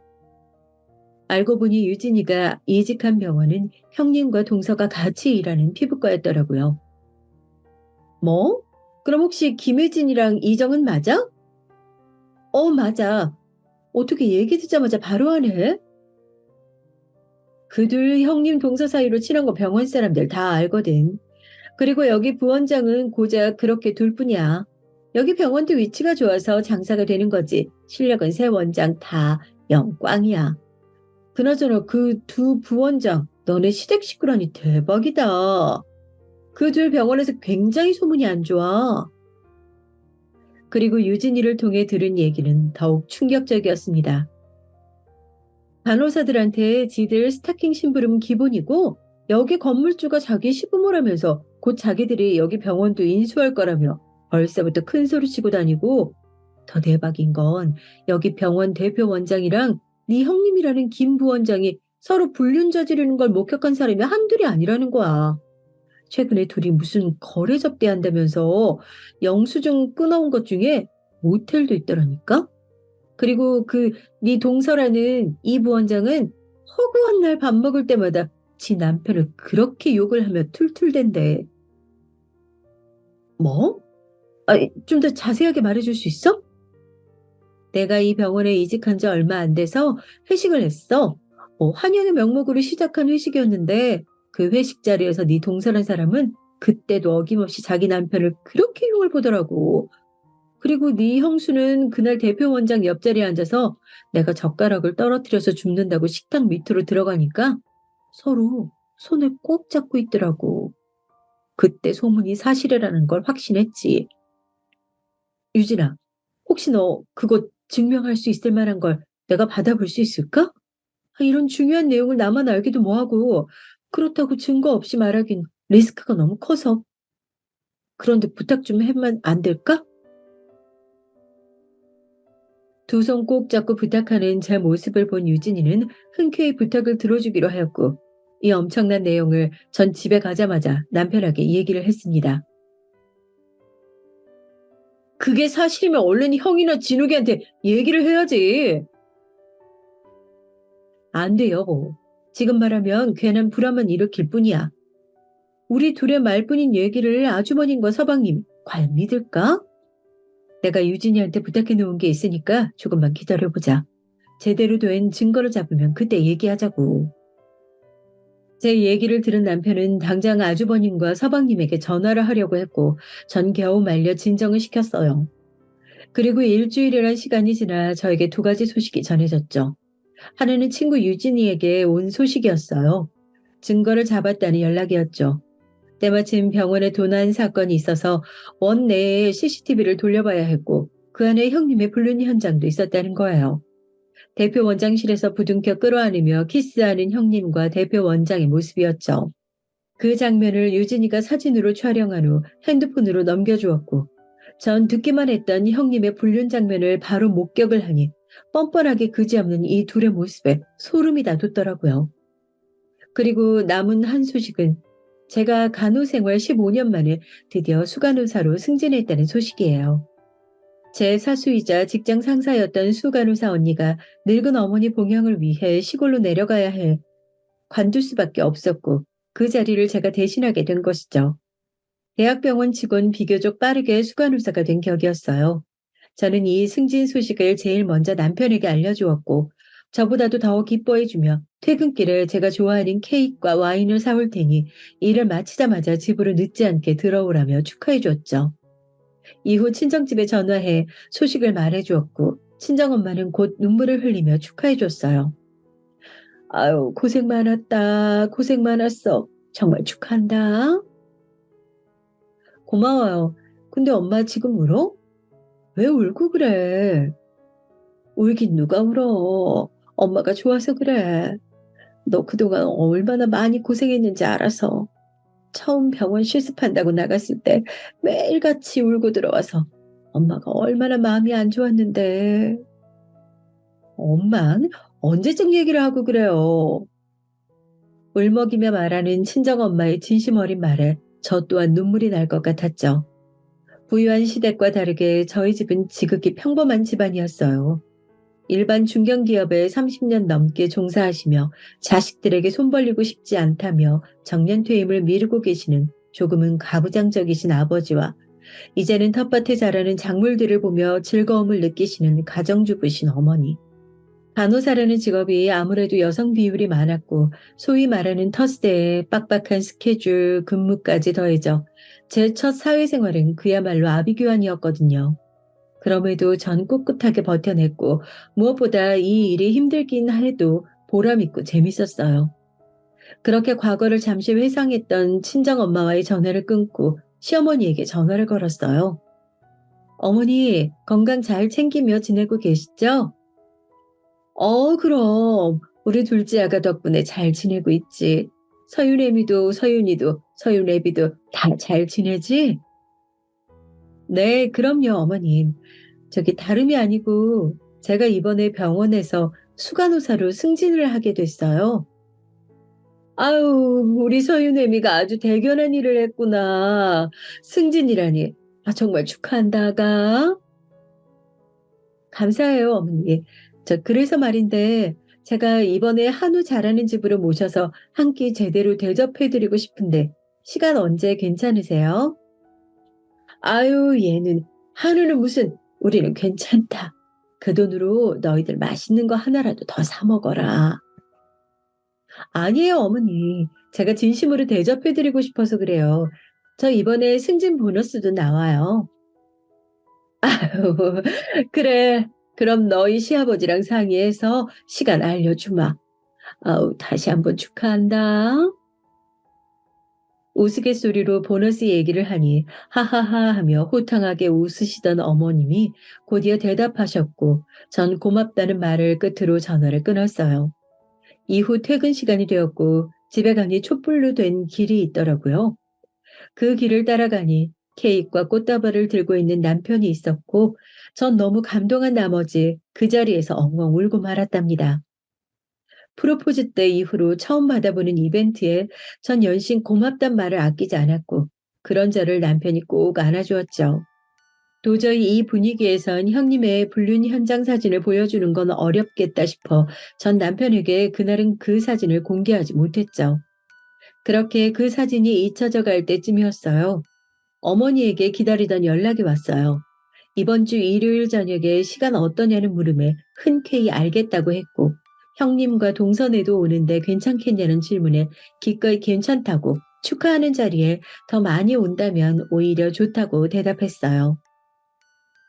알고 보니 유진이가 이직한 병원은 형님과 동서가 같이 일하는 피부과였더라고요. 뭐? 그럼 혹시 김혜진이랑 이정은 맞아? 맞아. 어떻게 얘기 듣자마자 바로 하네? 그 둘 형님 동서 사이로 친한 거 병원 사람들 다 알거든. 그리고 여기 부원장은 고작 그렇게 둘 뿐이야. 여기 병원도 위치가 좋아서 장사가 되는 거지. 실력은 세 원장 다 영꽝이야. 그나저나 그 두 부원장, 너네 시댁 식구라니 대박이다. 그 둘 병원에서 굉장히 소문이 안 좋아. 그리고 유진이를 통해 들은 얘기는 더욱 충격적이었습니다. 간호사들한테 지들 스타킹 심부름 기본이고 여기 건물주가 자기 시부모라면서 곧 자기들이 여기 병원도 인수할 거라며 벌써부터 큰 소리 치고 다니고 더 대박인 건 여기 병원 대표 원장이랑 네 형님이라는 김 부원장이 서로 불륜 저지르는 걸 목격한 사람이 한둘이 아니라는 거야. 최근에 둘이 무슨 거래 접대한다면서 영수증 끊어온 것 중에 모텔도 있더라니까? 그리고 그 네 동서라는 이 부원장은 허구한 날 밥 먹을 때마다 지 남편을 그렇게 욕을 하며 툴툴댄대. 뭐? 좀 더 자세하게 말해줄 수 있어? 내가 이 병원에 이직한 지 얼마 안 돼서 회식을 했어. 환영의 명목으로 시작한 회식이었는데 그 회식 자리에서 네 동서란 사람은 그때도 어김없이 자기 남편을 그렇게 욕을 보더라고. 그리고 네 형수는 그날 대표 원장 옆자리에 앉아서 내가 젓가락을 떨어뜨려서 죽는다고 식탁 밑으로 들어가니까 서로 손을 꼭 잡고 있더라고. 그때 소문이 사실이라는 걸 확신했지. 유진아, 혹시 너 그거 증명할 수 있을 만한 걸 내가 받아볼 수 있을까? 이런 중요한 내용을 나만 알기도 뭐하고 그렇다고 증거 없이 말하긴 리스크가 너무 커서. 그런데 부탁 좀 해면 안 될까? 두 손 꼭 잡고 부탁하는 제 모습을 본 유진이는 흔쾌히 부탁을 들어주기로 하였고 이 엄청난 내용을 전 집에 가자마자 남편에게 얘기를 했습니다. 그게 사실이면 얼른 형이나 진욱이한테 얘기를 해야지. 안 돼, 여보. 지금 말하면 괜한 불안만 일으킬 뿐이야. 우리 둘의 말뿐인 얘기를 아주머님과 서방님 과연 믿을까? 내가 유진이한테 부탁해 놓은 게 있으니까 조금만 기다려보자. 제대로 된 증거를 잡으면 그때 얘기하자고. 제 얘기를 들은 남편은 당장 아주버님과 서방님에게 전화를 하려고 했고 전 겨우 말려 진정을 시켰어요. 그리고 일주일이란 시간이 지나 저에게 두 가지 소식이 전해졌죠. 하나는 친구 유진이에게 온 소식이었어요. 증거를 잡았다는 연락이었죠. 때마침 병원에 도난 사건이 있어서 원 내에 CCTV를 돌려봐야 했고 그 안에 형님의 불륜 현장도 있었다는 거예요. 대표 원장실에서 부둥켜 끌어안으며 키스하는 형님과 대표 원장의 모습이었죠. 그 장면을 유진이가 사진으로 촬영한 후 핸드폰으로 넘겨주었고 전 듣기만 했던 형님의 불륜 장면을 바로 목격을 하니 뻔뻔하게 그지없는 이 둘의 모습에 소름이 다 돋더라고요. 그리고 남은 한 소식은 제가 간호생활 15년 만에 드디어 수간호사로 승진했다는 소식이에요. 제 사수이자 직장 상사였던 수간호사 언니가 늙은 어머니 봉양을 위해 시골로 내려가야 해 관둘 수밖에 없었고 그 자리를 제가 대신하게 된 것이죠. 대학병원 직원 비교적 빠르게 수간호사가 된 격이었어요. 저는 이 승진 소식을 제일 먼저 남편에게 알려주었고 저보다도 더 기뻐해주며 퇴근길에 제가 좋아하는 케이크와 와인을 사올 테니 일을 마치자마자 집으로 늦지 않게 들어오라며 축하해줬죠. 이후 친정집에 전화해 소식을 말해주었고 친정엄마는 곧 눈물을 흘리며 축하해줬어요. 아유, 고생 많았다. 고생 많았어. 정말 축하한다. 고마워요. 근데 엄마 지금 울어? 왜 울고 그래? 울긴 누가 울어. 엄마가 좋아서 그래. 너 그동안 얼마나 많이 고생했는지 알아서. 처음 병원 실습한다고 나갔을 때 매일같이 울고 들어와서 엄마가 얼마나 마음이 안 좋았는데. 엄만 언제적 얘기를 하고 그래요. 울먹이며 말하는 친정엄마의 진심 어린 말에 저 또한 눈물이 날 것 같았죠. 부유한 시댁과 다르게 저희 집은 지극히 평범한 집안이었어요. 일반 중견기업에 30년 넘게 종사하시며 자식들에게 손 벌리고 싶지 않다며 정년 퇴임을 미루고 계시는 조금은 가부장적이신 아버지와 이제는 텃밭에 자라는 작물들을 보며 즐거움을 느끼시는 가정주부신 어머니. 간호사라는 직업이 아무래도 여성 비율이 많았고 소위 말하는 텃세에 빡빡한 스케줄, 근무까지 더해져 제 첫 사회생활은 그야말로 아비규환이었거든요. 그럼에도 전 꿋꿋하게 버텨냈고 무엇보다 이 일이 힘들긴 해도 보람있고 재밌었어요. 그렇게 과거를 잠시 회상했던 친정엄마와의 전화를 끊고 시어머니에게 전화를 걸었어요. 어머니, 건강 잘 챙기며 지내고 계시죠? 그럼. 우리 둘째 아가 덕분에 잘 지내고 있지. 서윤애미도 서윤이도 서윤애비도 다 잘 지내지? 네, 그럼요, 어머님. 저기 다름이 아니고 제가 이번에 병원에서 수간호사로 승진을 하게 됐어요. 아유, 우리 서윤애미가 아주 대견한 일을 했구나. 승진이라니. 아, 정말 축하한다, 아가. 감사해요, 어머니. 그래서 말인데, 제가 이번에 한우 잘하는 집으로 모셔서 한 끼 제대로 대접해드리고 싶은데, 시간 언제 괜찮으세요? 아유, 얘는, 한우는 무슨, 우리는 괜찮다. 그 돈으로 너희들 맛있는 거 하나라도 더 사 먹어라. 아니에요, 어머니. 제가 진심으로 대접해드리고 싶어서 그래요. 저 이번에 승진 보너스도 나와요. 그래. 그럼 너희 시아버지랑 상의해서 시간 알려주마. 아우, 다시 한번 축하한다. 우스갯소리로 보너스 얘기를 하니 하하하 하며 호탕하게 웃으시던 어머님이 곧이어 대답하셨고 전 고맙다는 말을 끝으로 전화를 끊었어요. 이후 퇴근 시간이 되었고 집에 가니 촛불로 된 길이 있더라고요. 그 길을 따라가니 케이크와 꽃다발을 들고 있는 남편이 있었고 전 너무 감동한 나머지 그 자리에서 엉엉 울고 말았답니다. 프로포즈 때 이후로 처음 받아보는 이벤트에 전 연신 고맙단 말을 아끼지 않았고 그런 저를 남편이 꼭 안아주었죠. 도저히 이 분위기에선 형님의 불륜 현장 사진을 보여주는 건 어렵겠다 싶어 전 남편에게 그날은 그 사진을 공개하지 못했죠. 그렇게 그 사진이 잊혀져 갈 때쯤이었어요. 어머니에게 기다리던 연락이 왔어요. 이번 주 일요일 저녁에 시간 어떠냐는 물음에 흔쾌히 알겠다고 했고, 형님과 동선에도 오는데 괜찮겠냐는 질문에 기꺼이 괜찮다고 축하하는 자리에 더 많이 온다면 오히려 좋다고 대답했어요.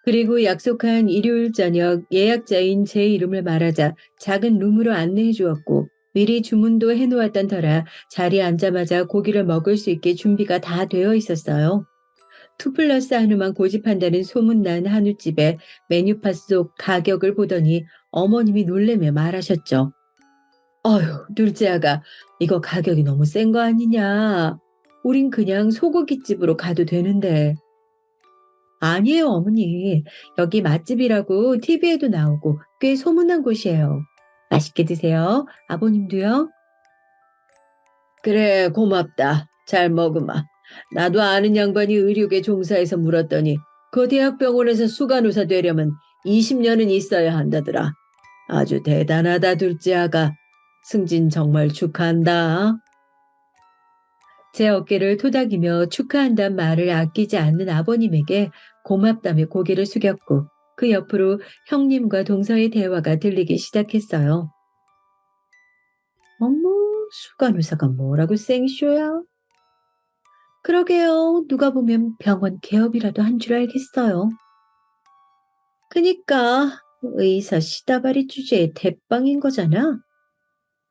그리고 약속한 일요일 저녁 예약자인 제 이름을 말하자 작은 룸으로 안내해 주었고, 미리 주문도 해놓았던 터라 자리에 앉자마자 고기를 먹을 수 있게 준비가 다 되어 있었어요. 투 플러스 한우만 고집한다는 소문난 한우집의 메뉴판 속 가격을 보더니 어머님이 놀래며 말하셨죠. 어휴, 둘째아가, 이거 가격이 너무 센 거 아니냐. 우린 그냥 소고기집으로 가도 되는데. 아니에요, 어머니. 여기 맛집이라고 TV에도 나오고 꽤 소문난 곳이에요. 맛있게 드세요. 아버님도요. 그래, 고맙다. 잘 먹으마. 나도 아는 양반이 의료계 종사해서 물었더니 그 대학병원에서 수간호사 되려면 20년은 있어야 한다더라. 아주 대단하다, 둘째 아가. 승진 정말 축하한다. 제 어깨를 토닥이며 축하한다는 말을 아끼지 않는 아버님에게 고맙다며 고개를 숙였고, 그 옆으로 형님과 동서의 대화가 들리기 시작했어요. 어머, 수간호사가 뭐라고 생쇼야? 그러게요. 누가 보면 병원 개업이라도 한 줄 알겠어요. 그니까 의사 시다바리 주제에 대빵인 거잖아.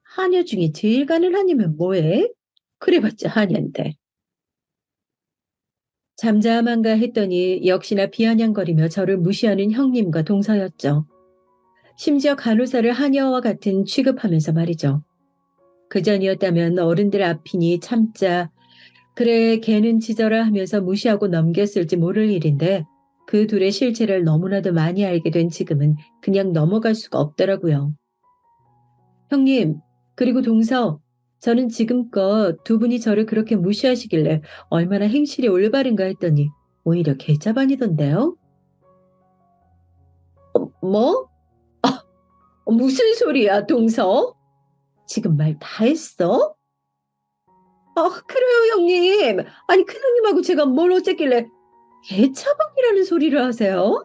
한여 중에 제일 가는 한이면 뭐해? 그래봤자 한여인데. 잠잠한가 했더니 역시나 비아냥거리며 저를 무시하는 형님과 동서였죠. 심지어 간호사를 한여와 같은 취급하면서 말이죠. 그전이었다면 어른들 앞이니 참자, 그래 걔는 지저라 하면서 무시하고 넘겼을지 모를 일인데, 그 둘의 실체를 너무나도 많이 알게 된 지금은 그냥 넘어갈 수가 없더라고요. 형님, 그리고 동서, 저는 지금껏 두 분이 저를 그렇게 무시하시길래 얼마나 행실이 올바른가 했더니 오히려 계자반이던데요? 뭐? 무슨 소리야, 동서? 지금 말 다 했어? 그래요, 형님. 아니, 큰형님하고 제가 뭘 어쨌길래 개차반이라는 소리를 하세요?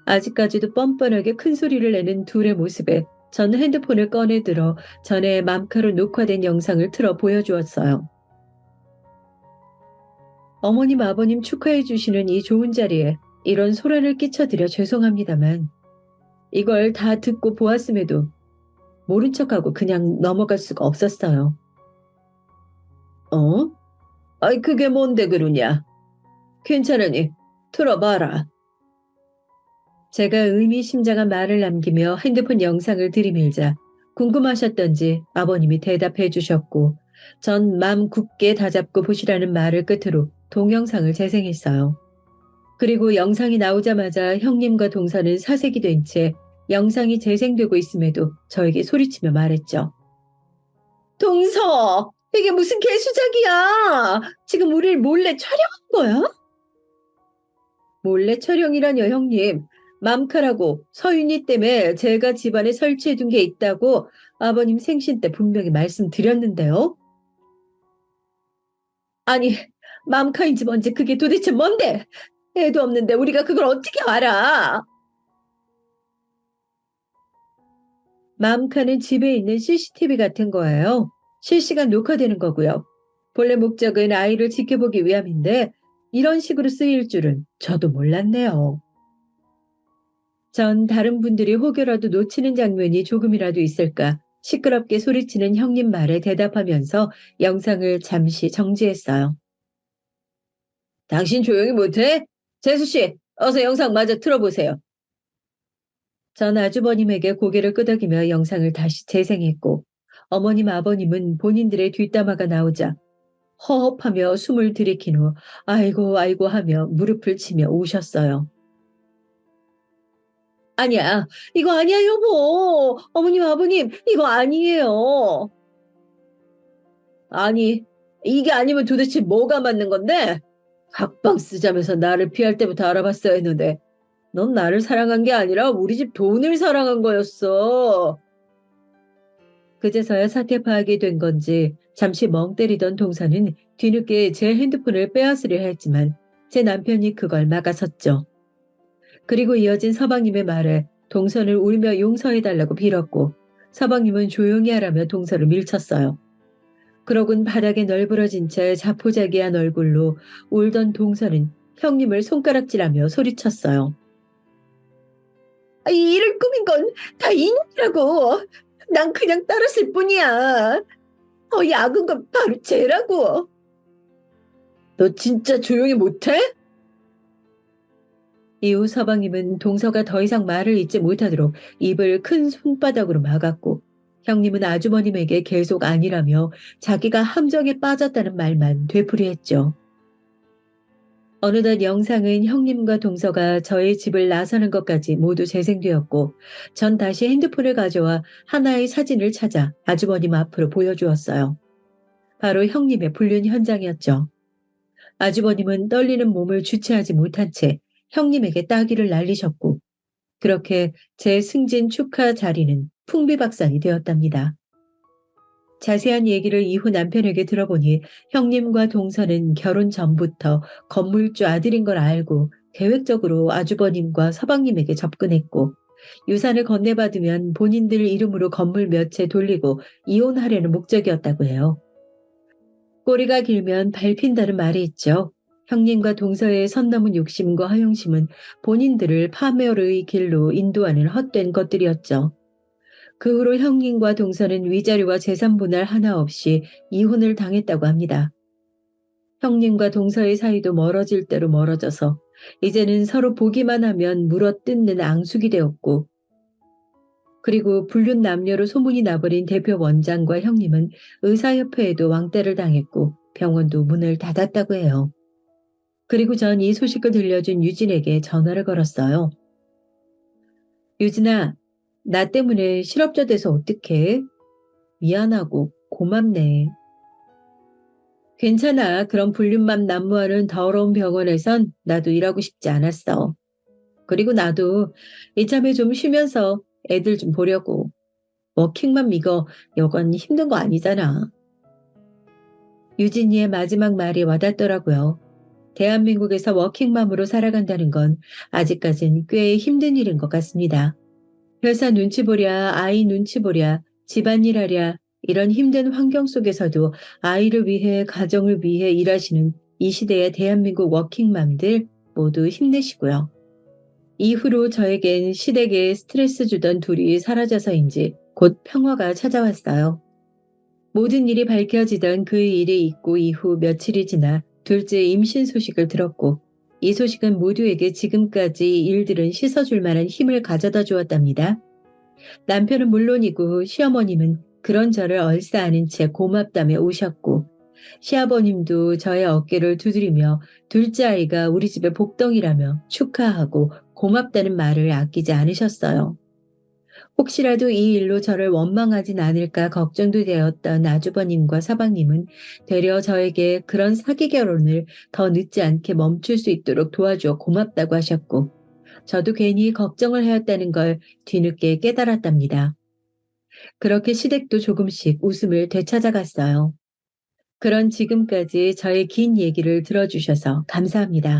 아직까지도 뻔뻔하게 큰 소리를 내는 둘의 모습에 저는 핸드폰을 꺼내 들어 전에 맘카로 녹화된 영상을 틀어 보여주었어요. 어머님, 아버님 축하해 주시는 이 좋은 자리에 이런 소란을 끼쳐드려 죄송합니다만, 이걸 다 듣고 보았음에도 모른 척하고 그냥 넘어갈 수가 없었어요. 어? 아이, 그게 뭔데 그러냐? 괜찮으니 틀어봐라. 제가 의미심장한 말을 남기며 핸드폰 영상을 들이밀자 궁금하셨던지 아버님이 대답해 주셨고, 전 맘 굳게 다잡고 보시라는 말을 끝으로 동영상을 재생했어요. 그리고 영상이 나오자마자 형님과 동서는 사색이 된 채 영상이 재생되고 있음에도 저에게 소리치며 말했죠. 동서, 이게 무슨 개수작이야? 지금 우릴 몰래 촬영한 거야? 몰래 촬영이라뇨, 형님. 맘카라고 서윤이 때문에 제가 집안에 설치해둔 게 있다고 아버님 생신 때 분명히 말씀드렸는데요. 아니, 맘카인지 뭔지 그게 도대체 뭔데? 애도 없는데 우리가 그걸 어떻게 알아? 맘카는 집에 있는 CCTV 같은 거예요. 실시간 녹화되는 거고요. 본래 목적은 아이를 지켜보기 위함인데 이런 식으로 쓰일 줄은 저도 몰랐네요. 전 다른 분들이 혹여라도 놓치는 장면이 조금이라도 있을까 시끄럽게 소리치는 형님 말에 대답하면서 영상을 잠시 정지했어요. 당신 조용히 못해? 재수 씨, 어서 영상 마저 틀어보세요. 전 아주버님에게 고개를 끄덕이며 영상을 다시 재생했고, 어머님, 아버님은 본인들의 뒷담화가 나오자 허흡하며 숨을 들이킨 후 아이고 아이고 하며 무릎을 치며 우셨어요. 아니야, 이거 아니야, 여보. 어머님, 아버님, 이거 아니에요. 아니, 이게 아니면 도대체 뭐가 맞는 건데? 각방 쓰자면서 나를 피할 때부터 알아봤어야 했는데 넌 나를 사랑한 게 아니라 우리 집 돈을 사랑한 거였어. 그제서야 사태 파악이 된 건지 잠시 멍 때리던 동서는 뒤늦게 제 핸드폰을 빼앗으려 했지만 제 남편이 그걸 막아섰죠. 그리고 이어진 서방님의 말에 동서를 울며 용서해달라고 빌었고 서방님은 조용히 하라며 동서를 밀쳤어요. 그러곤 바닥에 널브러진 채 자포자기한 얼굴로 울던 동서는 형님을 손가락질하며 소리쳤어요. 아, 이 일을 꾸민 건 다 인연이라고. 난 그냥 따랐을 뿐이야. 야근 건 바로 쟤라고. 너 진짜 조용히 못해? 이후 서방님은 동서가 더 이상 말을 잇지 못하도록 입을 큰 손바닥으로 막았고 형님은 아주버님에게 계속 아니라며 자기가 함정에 빠졌다는 말만 되풀이했죠. 어느덧 영상은 형님과 동서가 저의 집을 나서는 것까지 모두 재생되었고 전 다시 핸드폰을 가져와 하나의 사진을 찾아 아주버님 앞으로 보여주었어요. 바로 형님의 불륜 현장이었죠. 아주버님은 떨리는 몸을 주체하지 못한 채 형님에게 따귀를 날리셨고 그렇게 제 승진 축하 자리는 풍비박산이 되었답니다. 자세한 얘기를 이후 남편에게 들어보니 형님과 동서는 결혼 전부터 건물주 아들인 걸 알고 계획적으로 아주버님과 서방님에게 접근했고 유산을 건네받으면 본인들 이름으로 건물 몇 채 돌리고 이혼하려는 목적이었다고 해요. 꼬리가 길면 밟힌다는 말이 있죠. 형님과 동서의 선 넘은 욕심과 허영심은 본인들을 파멸의 길로 인도하는 헛된 것들이었죠. 그 후로 형님과 동서는 위자료와 재산 분할 하나 없이 이혼을 당했다고 합니다. 형님과 동서의 사이도 멀어질 대로 멀어져서 이제는 서로 보기만 하면 물어뜯는 앙숙이 되었고 그리고 불륜 남녀로 소문이 나버린 대표 원장과 형님은 의사협회에도 왕따를 당했고 병원도 문을 닫았다고 해요. 그리고 전 이 소식을 들려준 유진에게 전화를 걸었어요. 유진아, 나 때문에 실업자 돼서 어떡해? 미안하고 고맙네. 괜찮아. 그런 불륜맘 난무하는 더러운 병원에선 나도 일하고 싶지 않았어. 그리고 나도 이참에 좀 쉬면서 애들 좀 보려고. 워킹맘 이거 여간 힘든 거 아니잖아. 유진이의 마지막 말이 와닿더라고요. 대한민국에서 워킹맘으로 살아간다는 건 아직까진 꽤 힘든 일인 것 같습니다. 회사 눈치 보랴, 아이 눈치 보랴, 집안일 하랴, 이런 힘든 환경 속에서도 아이를 위해, 가정을 위해 일하시는 이 시대의 대한민국 워킹맘들 모두 힘내시고요. 이후로 저에겐 시댁에 스트레스 주던 둘이 사라져서인지 곧 평화가 찾아왔어요. 모든 일이 밝혀지던 그 일이 있고 이후 며칠이 지나 둘째 임신 소식을 들었고 이 소식은 모두에게 지금까지 일들은 씻어줄 만한 힘을 가져다 주었답니다. 남편은 물론이고 시어머님은 그런 저를 얼싸안은 채 고맙다며 우셨고 시아버님도 저의 어깨를 두드리며 둘째 아이가 우리 집의 복덩이라며 축하하고 고맙다는 말을 아끼지 않으셨어요. 혹시라도 이 일로 저를 원망하진 않을까 걱정도 되었던 아주버님과 사방님은 되려 저에게 그런 사기 결혼을 더 늦지 않게 멈출 수 있도록 도와주어 고맙다고 하셨고 저도 괜히 걱정을 하였다는 걸 뒤늦게 깨달았답니다. 그렇게 시댁도 조금씩 웃음을 되찾아갔어요. 그런 지금까지 저의 긴 얘기를 들어주셔서 감사합니다.